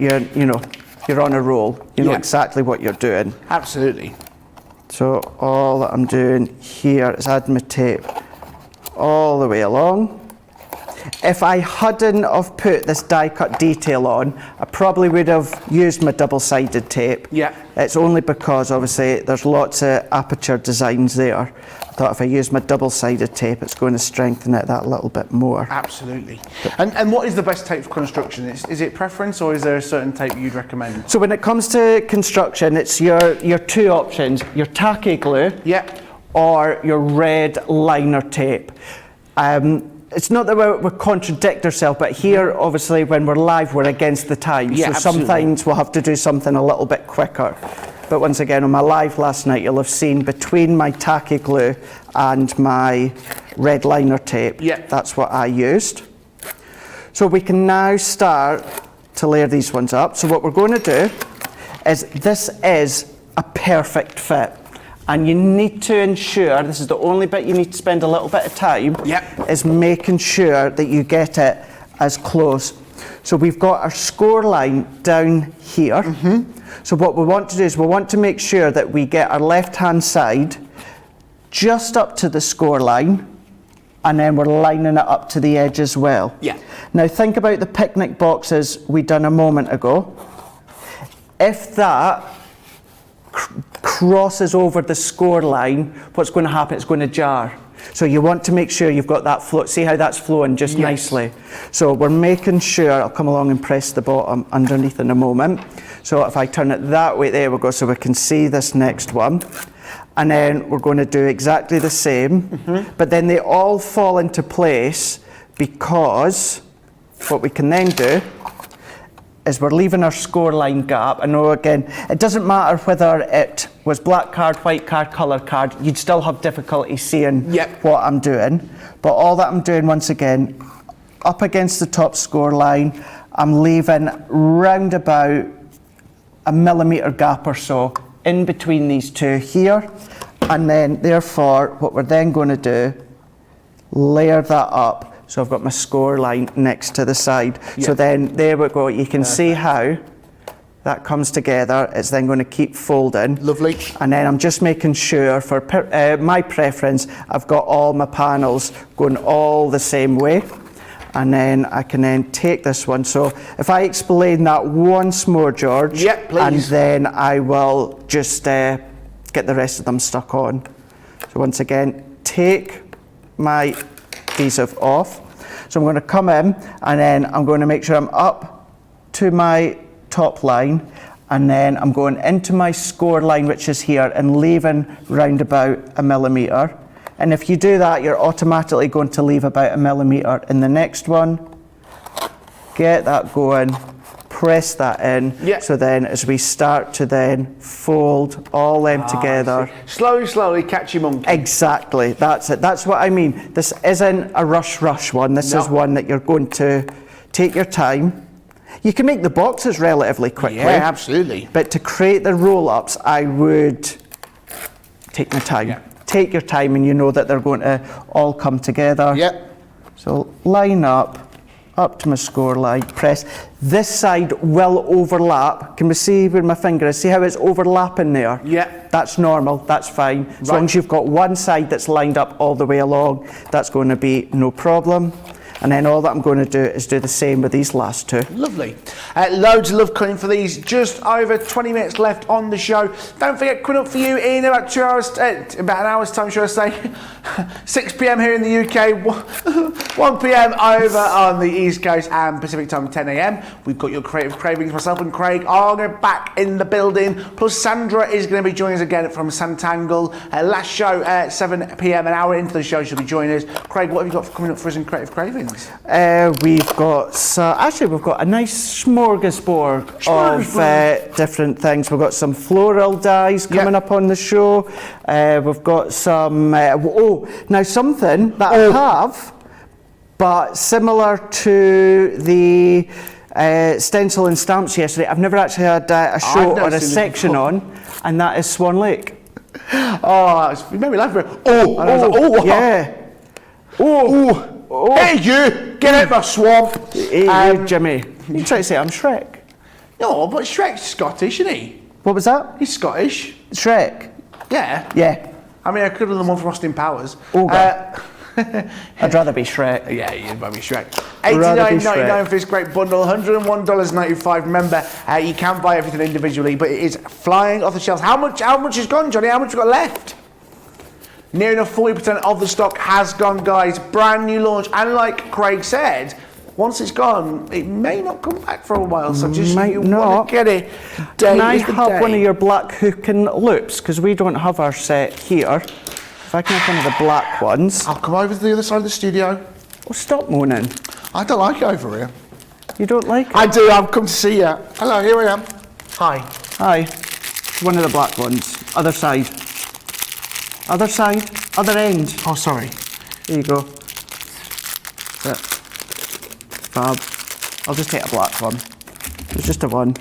know, you're on a roll. You know exactly what you're doing. Absolutely. So all that I'm doing here is adding my tape all the way along. If I hadn't have put this die cut detail on, I probably would have used my double-sided tape. Yeah. It's only because obviously there's lots of aperture designs there. I thought if I use my double-sided tape, it's going to strengthen it that little bit more. Absolutely. And what is the best tape for construction? Is it preference, or is there a certain tape you'd recommend? So when it comes to construction, it's your two options, your tacky glue or your red liner tape. It's not that we contradict ourselves, but here, obviously, when we're live, we're against the time. So sometimes we'll have to do something a little bit quicker. But once again, on my live last night, you'll have seen between my tacky glue and my red liner tape, that's what I used. So we can now start to layer these ones up. So what we're going to do is, this is a perfect fit. And you need to ensure, this is the only bit you need to spend a little bit of time, is making sure that you get it as close. So we've got our score line down here. So what we want to do is we want to make sure that we get our left-hand side just up to the score line, and then we're lining it up to the edge as well. Now think about the picnic boxes we done a moment ago. If that crosses over the score line, what's going to happen? It's going to jar. So you want to make sure you've got that flow. See how that's flowing just nicely. So we're making sure, I'll come along and press the bottom underneath in a moment. So if I turn it that way, there we go, so we can see this next one. And then we're going to do exactly the same, but then they all fall into place, because what we can then do is we're leaving our score line gap. I know, again, it doesn't matter whether it was black card, white card, colour card, you'd still have difficulty seeing what I'm doing. But all that I'm doing, once again, up against the top score line, I'm leaving round about a millimetre gap or so in between these two here. And then, therefore, what we're then going to do, layer that up. So I've got my score line next to the side. So then, there we go. You can see how that comes together. It's then going to keep folding. Lovely. And then I'm just making sure, for my preference, I've got all my panels going all the same way. And then I can then take this one. So if I explain that once more, George, and then I will just get the rest of them stuck on. So once again, take my adhesive off. So I'm going to come in, and then I'm going to make sure I'm up to my top line, and then I'm going into my score line, which is here, and leaving round about a millimetre. And if you do that, you're automatically going to leave about a millimetre in the next one. Get that going, press that in. So then as we start to then fold all them together. Slowly, slowly, catch your monkey. Exactly, that's it. That's what I mean. This isn't a rush one. This is one that you're going to take your time. You can make the boxes relatively quickly. Yeah, absolutely. But to create the roll-ups, I would take my time. Take your time, and you know that they're going to all come together. So line up to my score line, press. This side will overlap. Can we see where my finger is? See how it's overlapping there? That's normal, that's fine. As long as you've got one side that's lined up all the way along, that's going to be no problem. And then all that I'm going to do is do the same with these last two. Lovely. Loads of love coming for these. Just over 20 minutes left on the show. Don't forget, coming up for you in about 2 hours, about an hour's time, should I say. 6 p.m. here in the UK, 1 p.m. over on the East Coast, and Pacific time 10 a.m. We've got your creative cravings. Myself and Craig are back in the building. Plus Sandra is going to be joining us again from Sanntangle. Last show at 7 p.m. An hour into the show, she'll be joining us. Craig, what have you got coming up for us in creative cravings? We've got actually we've got a nice smorgasbord of different things. We've got some floral dies coming up on the show. We've got some now something that I have, but similar to the stencil and stamps yesterday, I've never actually had a show or a section on, and that is Swan Lake. You made me laugh. Hey you! Get out of my swamp! Hey, Jimmy. You try to say I'm Shrek? No, but Shrek's Scottish, isn't he? What was that? He's Scottish. Shrek? Yeah. Yeah. I mean, I could have done one for Austin Powers. I'd rather be Shrek. Yeah, you'd rather be Shrek. Rather be $89.99 Shrek. for this great bundle. $101.95. Remember, you can buy everything individually, but it is flying off the shelves. How much has gone, Johnny? How much have we got left? Near enough 40% of the stock has gone, guys. Brand new launch. And like Craig said, once it's gone, it may not come back for a while. So just Might you not. want to get it. Can I have one of your black hook and loops? Because we don't have our set here. If I can have one of the black ones. I'll come over to the other side of the studio. Oh, stop moaning. I don't like it over here. You don't like it? I do. I've come to see you. Hello, here I am. Hi. Aye. One of the black ones. Other side. Other side. Other end. Oh, sorry. There you go. That's it. Fab. I'll just take a black one. It's just a one.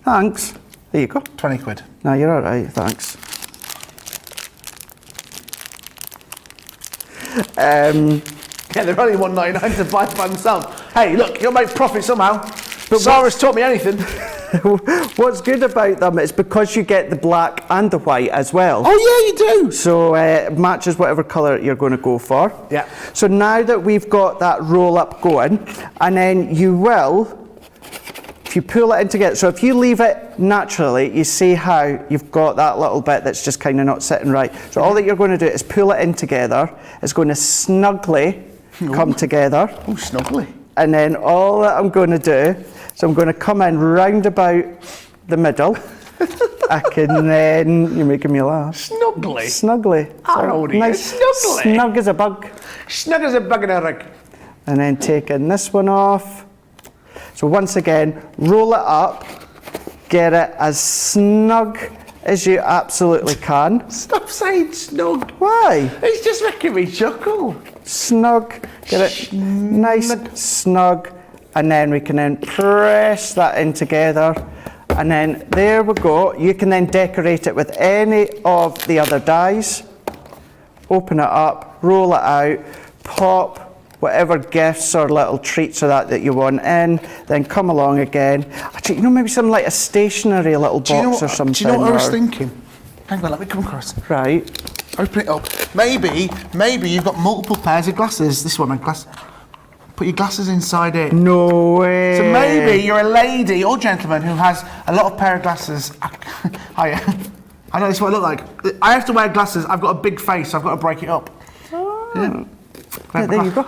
Thanks. There you go. 20 quid. No, you're alright, thanks. Yeah, they're only $1.99 to buy by themselves. Hey, look, you'll make profit somehow. But Sarah's taught me anything. What's good about them is because you get the black and the white as well. Oh, yeah, you do. So it matches whatever colour you're going to go for. Yeah. So now that we've got that roll up going, and then you will, if you pull it in together, so if you leave it naturally, you see how you've got that little bit that's just kind of not sitting right. So all that you're going to do is pull it in together. It's going to snugly come together. Oh, snuggly. And then all that I'm going to do, so I'm going to come in round about the middle. I can then, you're making me laugh. Snuggly? Snugly. Oh, dear. Nice. Snuggly. Snug as a bug. Snug as a bug in a rug. And then taking this one off. So once again, roll it up, get it as snug as you absolutely can. Stop saying snug. Why? It's just making me chuckle. Snug, get it nice, snug, and then we can then press that in together. And then there we go. You can then decorate it with any of the other dies. Open it up, roll it out, pop whatever gifts or little treats or that you want in, then come along again. Actually, you know, maybe something like a stationary little box or something. Do you know what I was or- thinking? Hang on, let me come across. Right. Open it up. Maybe you've got multiple pairs of glasses. This one, a glass. Put your glasses inside it. No way. So maybe you're a lady or gentleman who has a lot of pair of glasses. Hiya. I know this is what I look like. I have to wear glasses. I've got a big face, so I've got to break it up. Oh. Yeah. Yeah, there you go.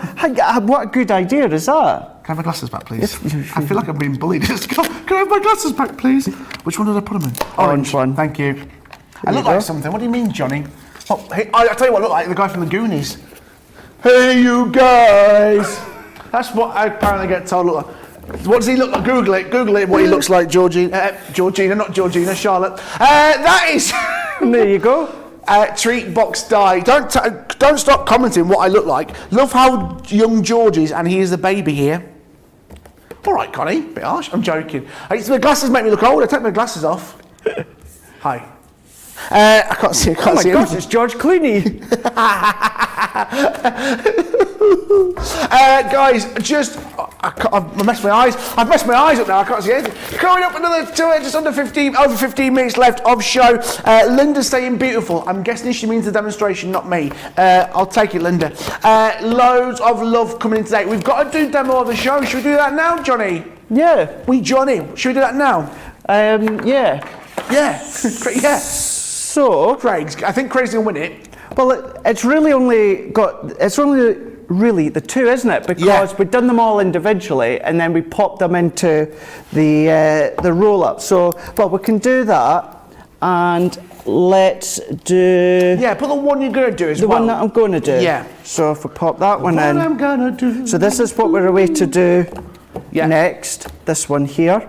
What a good idea is that? Can I have my glasses back, please? I feel like I'm being bullied. Can I have my glasses back, please? Which one did I put them in? Orange one. Thank you. I look you like go. something. What do you mean, Johnny? Oh, hey, I'll tell you what I look like. The guy from the Goonies. Hey, you guys. That's what I apparently get told. Look like. What does he look like? Google it. Google it. What he looks like, Georgina. Georgina, not Georgina. Charlotte. That is. There you go. Treat box die. Don't stop commenting what I look like. Love how young George is, and he is the baby here. All right, Connie. Bit harsh. I'm joking. My glasses make me look old. I take my glasses off. Hi. I can't see. I can't Oh my see gosh, him. it's George Clooney. Guys, just I've messed my eyes. I've messed my eyes up now. I can't see anything. Coming up another just under 15, over 15 minutes left of show. Linda's saying beautiful. I'm guessing she means the demonstration, not me. I'll take it, Linda. Loads of love coming in today. We've got to do demo of the show. Should we do that now, Johnny? Yeah. Johnny. Should we do that now? Yeah. Yeah. Yeah. So, Craig's. I think Craig's gonna win it. well, it's only really the two, isn't it? Because we've done them all individually, and then we popped them into the roll-up. So, well, we can do that, and let's do Yeah, put the one you're gonna do as the well. one that I'm going to do. Yeah. So if we pop that one in. I'm gonna do. So this is what we're away to do next. This one here.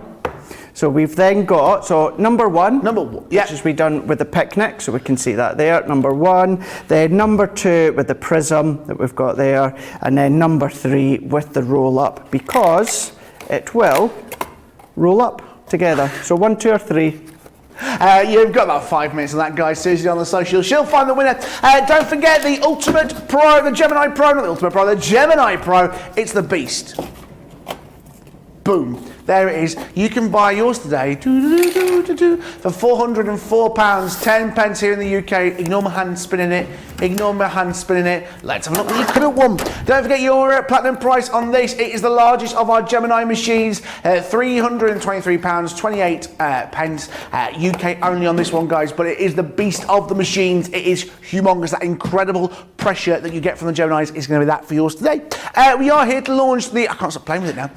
So we've then got, so number one, which is we done with the picnic, so we can see that there, number one. Then number two with the prism that we've got there, and then number three with the roll up, because it will roll up together. So 1, 2, or 3. You've got about 5 minutes of that, guys. Susie on the socials. She'll find the winner. Don't forget the Ultimate Pro, the Gemini Pro, not the Ultimate Pro, the Gemini Pro. It's the Beast. Boom. There it is. You can buy yours today for £404, 10 pence here in the UK. Ignore my hand spinning it. Ignore my hand spinning it. Let's have a look what you could have won. Don't forget your platinum price on this. It is the largest of our Gemini machines. £323, 28 pence. UK only on this one, guys, but it is the beast of the machines. It is humongous. That incredible pressure that you get from the Geminis is going to be that for yours today. We are here to launch the... I can't stop playing with it now.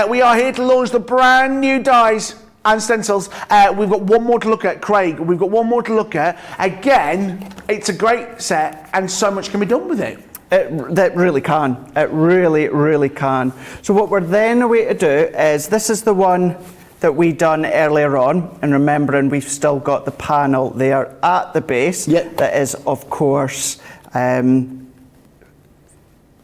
We are here to launch the brand new dies and stencils. We've got one more to look at, Craig. We've got one more to look at. Again, it's a great set and so much can be done with it. It really can. It really, really can. So what we're then away to do is, this is the one that we done earlier on, and remembering we've still got the panel there at the base. Yep. That is, of course,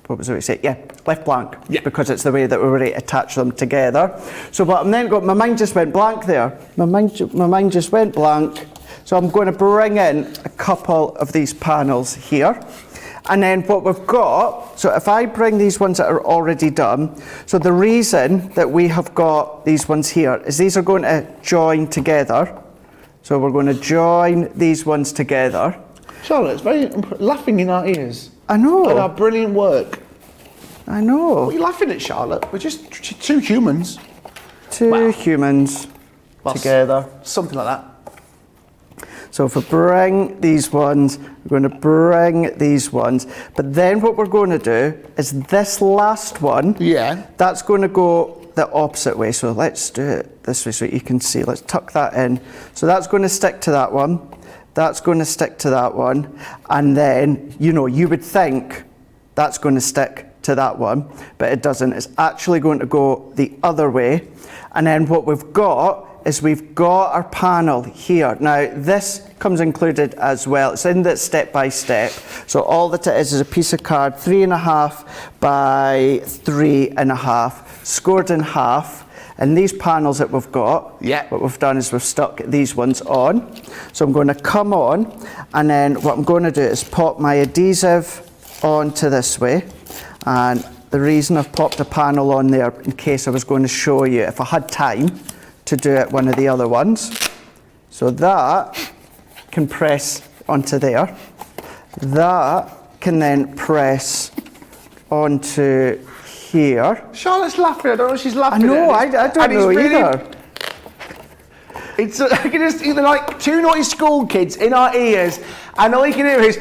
what was it we say? Yeah, left blank, because it's the way that we were to attach them together. So what I'm then got, my mind just went blank there. My mind just went blank. So I'm going to bring in a couple of these panels here. And then what we've got, so if I bring these ones that are already done, so the reason that we have got these ones here is these are going to join together. So we're going to join these ones together. Charlotte, it's very laughing in our ears. I know. At our brilliant work. I know. What are you laughing at, Charlotte? We're just two humans. Two humans together. Something like that. So if we bring these ones, we're going to bring these ones. But then what we're going to do is this last one, that's going to go the opposite way. So let's do it this way so you can see. Let's tuck that in. So that's going to stick to that one. That's going to stick to that one. And then, you know, you would think that's going to stick to that one, but it doesn't. It's actually going to go the other way. And then what we've got is we've got our panel here. Now, this comes included as well. It's in the step by step. So all that it is a piece of card, 3.5 by 3.5, scored in half. And these panels that we've got, what we've done is we've stuck these ones on. So I'm going to come on, and then what I'm going to do is pop my adhesive onto this way. And the reason I've popped a panel on there, in case I was going to show you if I had time to do it one of the other ones. So that can press onto there. That can then press onto here. Charlotte's laughing. I don't know if she's laughing. I know, I don't know either. It's I can just either like two naughty school kids in our ears, and all you can hear is.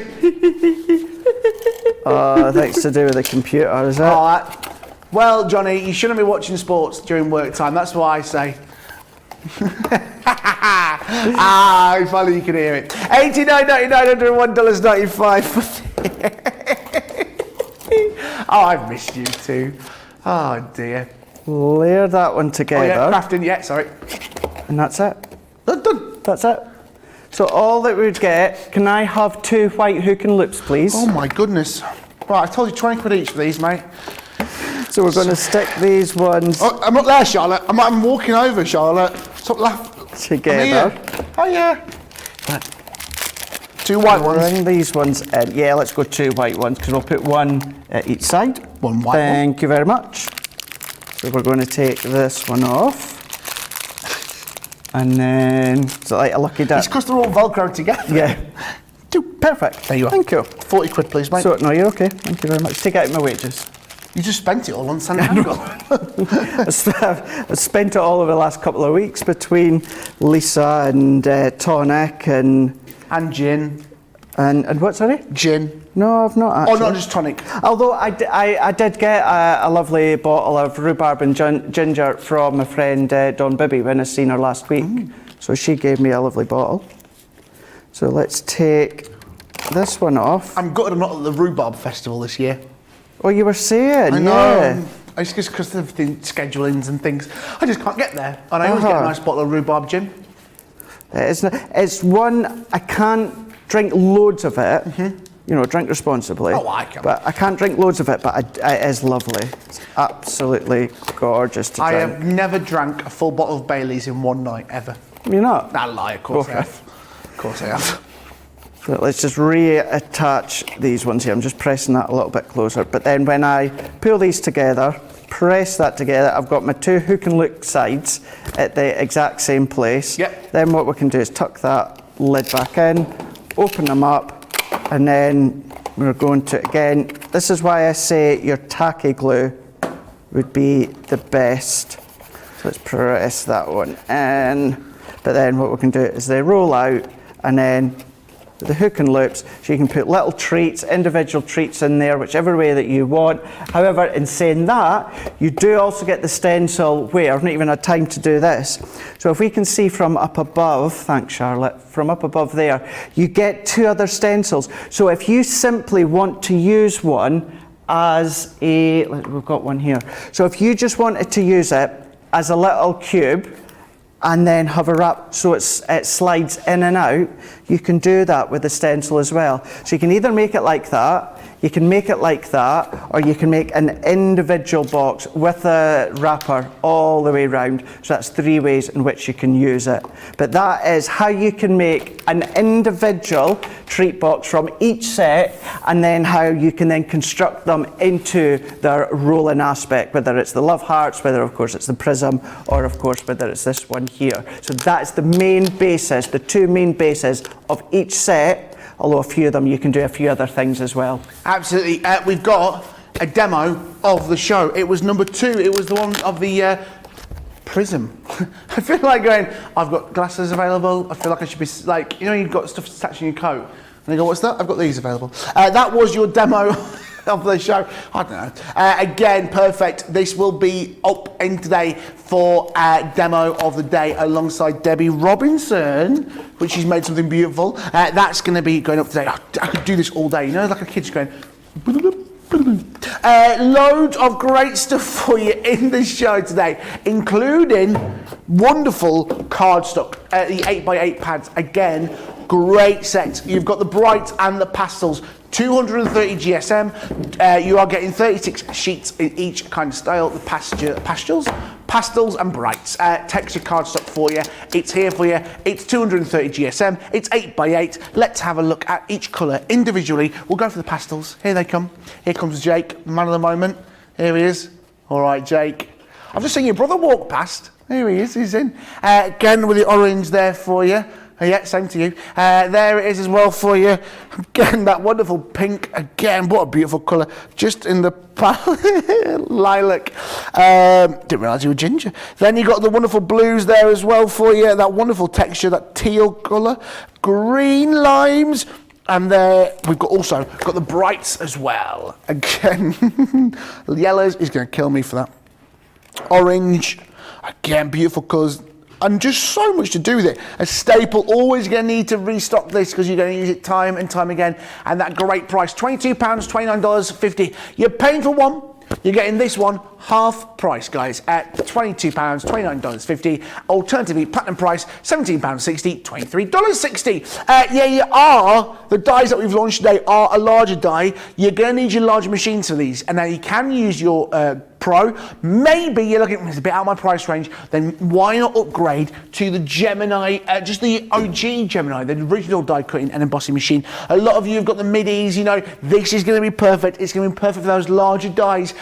I think it's to do with the computer, is it? Well, Johnny, you shouldn't be watching sports during work time. That's what I say. If only you can hear it. $89.99, $195. Oh, I've missed you too. Oh dear. Layer that one together. Oh, yeah, crafting, sorry. And that's it. Done. That's it. So all that we'd get, can I have 2 white hook and loops, please? Oh my goodness. Right, I told you 20 quid each for these, mate. So we're going to stick these ones... Oh, I'm not there, Charlotte. I'm walking over, Charlotte. Stop laughing. Together. Oh, yeah. Right. 2 white ones. Bring these ones in. Yeah, let's go 2 white ones, because we'll put one at each side. One white one. Thank you very much. So we're going to take this one off. And then, so like a lucky dip. It's because they're all Velcro together. Yeah. Perfect. There you are. Thank you. 40 quid, please, mate. So, no, you're okay. Thank you very much. Take out my wages. You just spent it all on Sanntangle. I've spent it all over the last couple of weeks between Lisa and tonic and gin. And what, sorry? Gin. No, I've not actually. Oh, not just tonic. Although I did get a lovely bottle of rhubarb and ginger from my friend Dawn Bibby when I seen her last week. So she gave me a lovely bottle. So let's take this one off. I'm gutted I'm not at the rhubarb festival this year. Oh, you were saying? I know. Yeah. It's just because of the schedulings and things. I just can't get there. And I always get a nice bottle of rhubarb gin. It's one, I can't drink loads of it. You know, drink responsibly. Oh, I can. But I can't drink loads of it, but it is lovely. It's absolutely gorgeous to drink. I have never drank a full bottle of Baileys in one night, ever. You're not? I lie, of course I have. Of course I have. So let's just reattach these ones here. I'm just pressing that a little bit closer. But then when I pull these together, press that together. I've got my 2 hook and loop sides at the exact same place. Yep. Then what we can do is tuck that lid back in, open them up, and then we're going to, again, this is why I say your tacky glue would be the best. So let's press that one in. But then what we can do is they roll out, and then the hook and loops, so you can put little treats, individual treats in there, whichever way that you want. However, in saying that, you do also get the stencil where, I've not even had time to do this. So if we can see from up above, thanks Charlotte, from up above there, you get 2 other stencils. So if you simply want to use one as a, we've got one here. So if you just wanted to use it as a little cube, and then hover up so it slides in and out, you can do that with the stencil as well. So you can either make it like that, you can make it like that, or you can make an individual box with a wrapper all the way around. So that's 3 ways in which you can use it. But that is how you can make an individual treat box from each set, and then how you can then construct them into their rolling aspect, whether it's the love hearts, whether of course it's the prism, or of course whether it's this one here. So that's the main basis, the 2 main bases of each set, although a few of them you can do a few other things as well. Absolutely. We've got a demo of the show. It was number 2. It was the one of the Prism. I feel like going, I've got glasses available. I feel like I should be like, you know, you've got stuff attaching your coat. And they go, what's that? I've got these available. That was your demo of the show. I don't know. Again, perfect. This will be up in today for demo of the day alongside Debbie Robinson, which she's made something beautiful. That's going to be going up today. I could do this all day. You know, like a kid's going. Loads of great stuff for you in the show today, including wonderful cardstock, the 8x8 pads. Again, great set. You've got the brights and the pastels. 230 GSM. You are getting 36 sheets in each kind of style. The pastels and brights. Texture cardstock for you. It's here for you. It's 230 GSM. It's 8x8. Let's have a look at each colour individually. We'll go for the pastels. Here they come. Here comes Jake, man of the moment. Here he is. All right, Jake. I've just seen your brother walk past. Here he is. He's in. Again with the orange there for you. Yeah, same to you. There it is as well for you. Again, that wonderful pink. Again, what a beautiful colour. Just in the lilac. Didn't realise you were ginger. Then you got the wonderful blues there as well for you. That wonderful texture, that teal colour. Green limes. And there we've got also got the brights as well. Again, yellows is going to kill me for that. Orange. Again, beautiful colours. And just so much to do with it. A staple, always going to need to restock this because you're going to use it time and time again. And that great price, £22, $29.50. You're paying for one, you're getting this one half price, guys, at £22, $29.50. Alternatively, platinum price, £17.60, $23.60. Yeah, you are. The dies that we've launched today are a larger die. You're going to need your larger machines for these. And now you can use your Pro. Maybe you're looking, it's a bit out of my price range, then why not upgrade to the Gemini, just the OG Gemini, the original die cutting and embossing machine. A lot of you have got the midis, you know, this is going to be perfect. It's going to be perfect for those larger dies.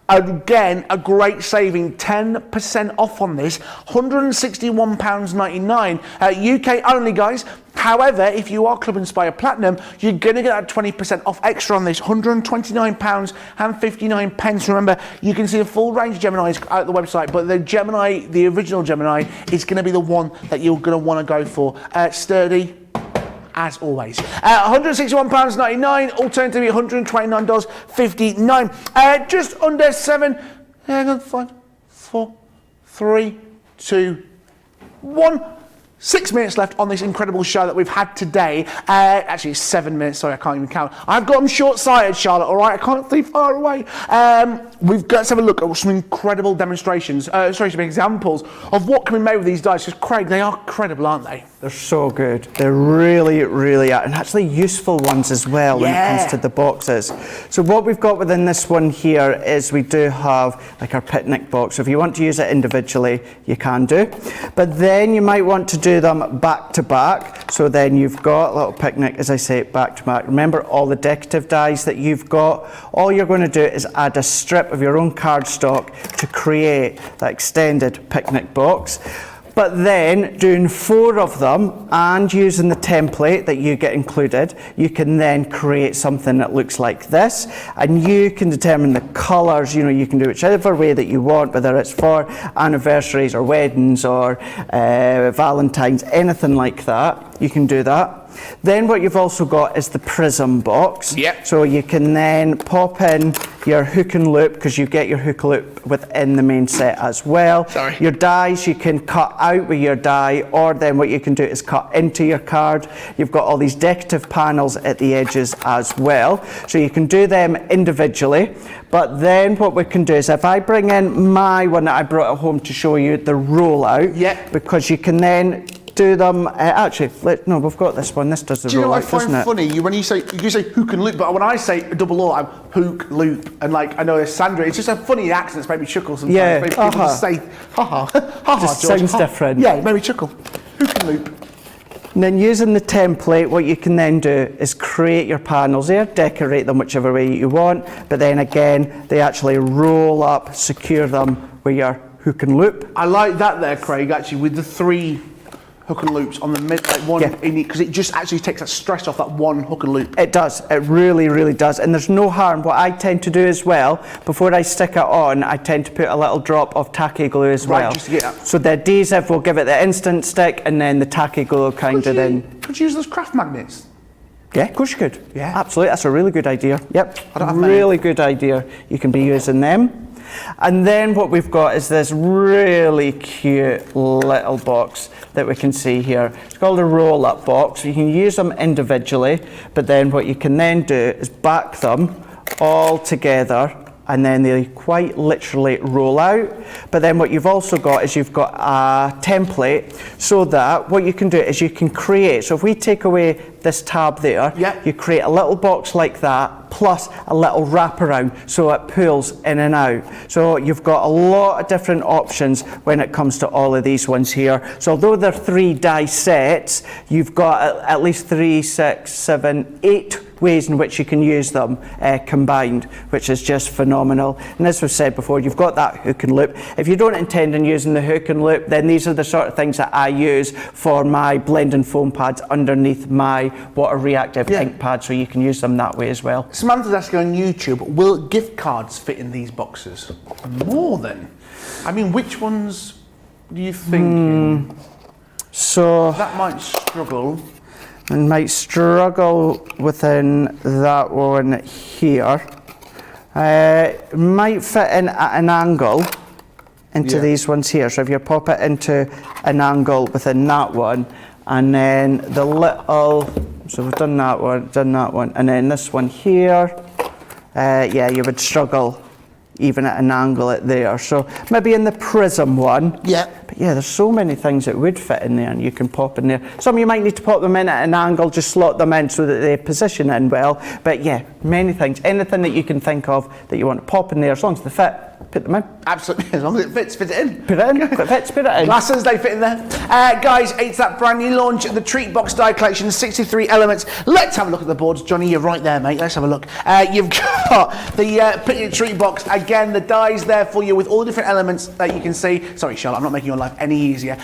Again, a great saving, 10% off on this, £161.99, UK only, guys. However, if you are Club Inspire Platinum, you're going to get that 20% off extra on this, £129.59. Remember, you can see a full range of Geminis out the website, but the Gemini, the original Gemini, is going to be the one that you're going to want to go for. Sturdy, as always. £161.99, alternatively $129.59. Just under 7, hang on, 5, 4, 3, 2, 1. 6 minutes left on this incredible show that we've had today. Actually, it's 7 minutes. Sorry, I can't even count. I've got them short-sighted, Charlotte, all right? I can't see far away. Let's have a look at some incredible demonstrations, some examples of what can be made with these dies. Because, Craig, they are credible, aren't they? They're so good. They're really, really are. And actually useful ones as well when it comes to the boxes. So what we've got within this one here is we do have like our picnic box. So if you want to use it individually, you can do. But then you might want to do do them back to back. So then you've got a little picnic, as I say, back to back. Remember all the decorative dies that you've got. All you're going to do is add a strip of your own cardstock to create that extended picnic box. But then doing 4 of them and using the template that you get included, you can then create something that looks like this, and you can determine the colours. You know, you can do whichever way that you want, whether it's for anniversaries or weddings or Valentine's, anything like that. You can do that. Then what you've also got is the Prism box. Yep. So you can then pop in your hook and loop, because you get your hook and loop within the main set as well. Sorry. Your dies you can cut out with your die, or then what you can do is cut into your card. You've got all these decorative panels at the edges as well. So you can do them individually. But then what we can do is, if I bring in my one that I brought at home to show you the rollout, Yep. because you can then do them, actually, no, we've got this one. This does the Do you know what I rollout, doesn't find it? funny? When you say hook and loop, but when I say double O, I'm hook, loop, and like I know it's Sandra. It's just a funny accent. It's made me chuckle sometimes. Yeah, Maybe people just say ha ha ha Just George, sounds ha. different. Yeah, it made me chuckle. Hook and loop. And then using the template, what you can then do is create your panels there, decorate them whichever way you want, but then again, they actually roll up, secure them with your hook and loop. I like that there, Craig. Actually, with the 3 hook and loops on the mid, like one, Yeah. because it just actually takes that stress off that one hook and loop. It does, it really, really does. And there's no harm. What I tend to do as well, before I stick it on, I tend to put a little drop of tacky glue as Right, well. just to get that. So the adhesive will give it the instant stick, and then the tacky glue kind of then. Could you use those craft magnets? Yeah, of course you could. Yeah. Absolutely, that's a really good idea. Yep, I don't have many. really good idea. You can be using them. And then what we've got is this really cute little box that we can see here. It's called a roll-up box. You can use them individually, but then what you can then do is back them all together, and then they quite literally roll out. But then what you've also got is you've got a template, so that what you can do is you can create. So if we take away this tab there, Yeah. you create a little box like that, plus a little wraparound, so it pulls in and out. So you've got a lot of different options when it comes to all of these ones here. So although they're 3 die sets, you've got at least 3, 6, 7, 8 ways in which you can use them combined, which is just phenomenal. And as we've said before, you've got that hook and loop. If you don't intend on using the hook and loop, then these are the sort of things that I use for my blending foam pads underneath my water reactive ink pad, so you can use them that way as well. Samantha's asking on YouTube, will gift cards fit in these boxes? More than? I mean, which ones do you think? So That might struggle. and might struggle within that one here. Might fit in at an angle into these ones here. So if you pop it into an angle within that one, and then the little, so we've done that one, and then this one here, yeah, you would struggle even at an angle at there. So maybe in the Prism one. Yeah. But yeah, there's so many things that would fit in there, and you can pop in there. Some you might need to pop them in at an angle, just slot them in so that they position in well. But yeah, many things. Anything that you can think of that you want to pop in there, as long as they fit, put them in. Absolutely, as long as it fits, fit it in. Put it in. If it fits, put it in. Glasses, they fit in there. Guys, it's that brand new launch, the Treat Box Die Collection, 63 elements. Let's have a look at the boards. Johnny, you're right there, mate. Let's have a look. You've got the Picnic Treat Box. Again, the dies there for you with all the different elements that you can see. Sorry, Charlotte, I'm not making your life any easier.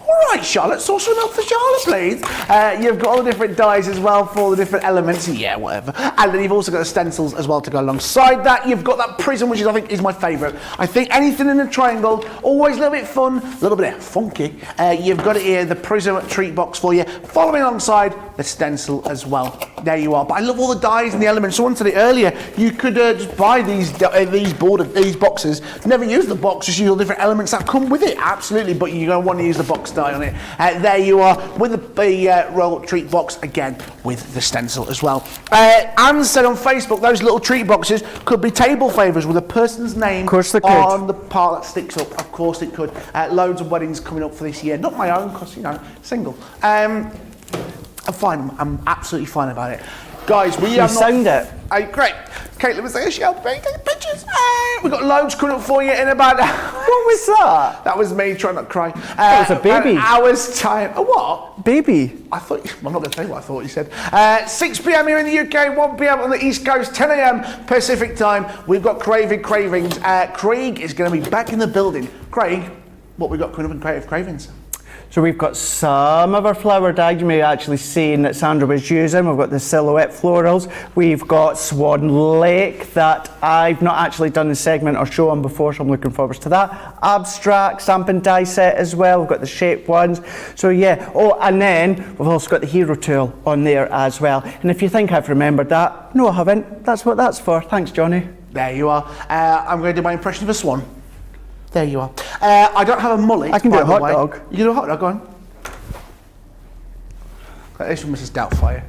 All right, Charlotte, sauce some milk for Charlotte, please. You've got all the different dies as well for all the different elements. Yeah, whatever. And then you've also got the stencils as well to go alongside that. You've got that prism, which I think is my favourite. I think anything in a triangle, always a little bit fun, a little bit funky. You've got it here, the Prism treat box for you, following alongside the stencil as well. There you are. But I love all the dies and the elements. Someone said it earlier, you could just buy these boxes, never use the box, just use all the different elements that come with it. Absolutely, but you're going to want to use the box die on it. There you are with the roll treat box, again with the stencil as well. Anne said on Facebook, those little treat boxes could be table favours with a person's name on the part that sticks up. Of course it could. Loads of weddings coming up for this year. Not my own, because, you know, single. I'm fine. I'm absolutely fine about it. Guys, we have sound it. Great. Caitlin was saying, she'll take pictures. We've got loads coming up for you in about What was that? That was me trying not to cry. That was a baby. An hour's time. A what? Baby. I thought, I'm not going to tell you what I thought you said. 6 p.m. here in the UK, 1 p.m. on the East Coast, 10 a.m. Pacific time. We've got Creative Cravings. Craig is going to be back in the building. Craig, what we got coming up in Creative Cravings? So we've got some of our flower dyes you may have actually seen that Sandra was using. We've got the silhouette florals. We've got Swan Lake that I've not actually done the segment or show on before, so I'm looking forward to that. Abstract stamping die set as well. We've got the shape ones. So yeah. Oh, and then we've also got the hero tool on there as well. And if you think I've remembered that, no, I haven't. That's what that's for. Thanks, Johnny. There you are. I'm going to do my impression of a swan. There you are. I don't have a mullet. I can do by a the hot way. dog. You can do a hot dog, go on. This from Mrs. Doubtfire.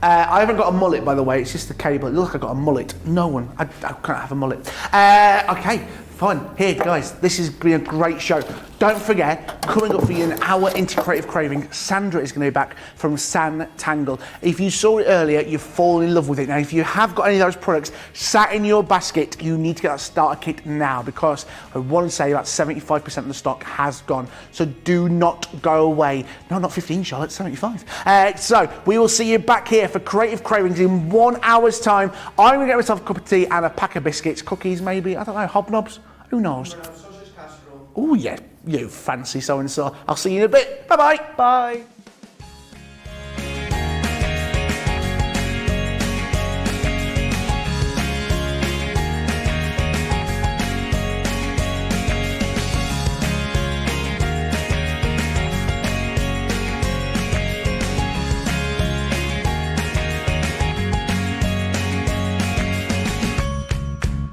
I haven't got a mullet, by the way, it's just the cable. It looks like I've got a mullet. No one. I can't have a mullet. Okay, fine. Here, guys, this has been a great show. Don't forget, coming up for you in our Integrative Craving, Sandra is going to be back from Sanntangle. If you saw it earlier, you've fallen in love with it. Now, if you have got any of those products sat in your basket, you need to get that starter kit now because I want to say about 75% of the stock has gone. So do not go away. No, not 15, Charlotte, 75. So we will see you back here for Creative Cravings in 1 hour's time. I'm going to get myself a cup of tea and a pack of biscuits, cookies maybe, I don't know, hobnobs, who knows? Oh yeah, you fancy so-and-so. I'll see you in a bit. Bye-bye. Bye.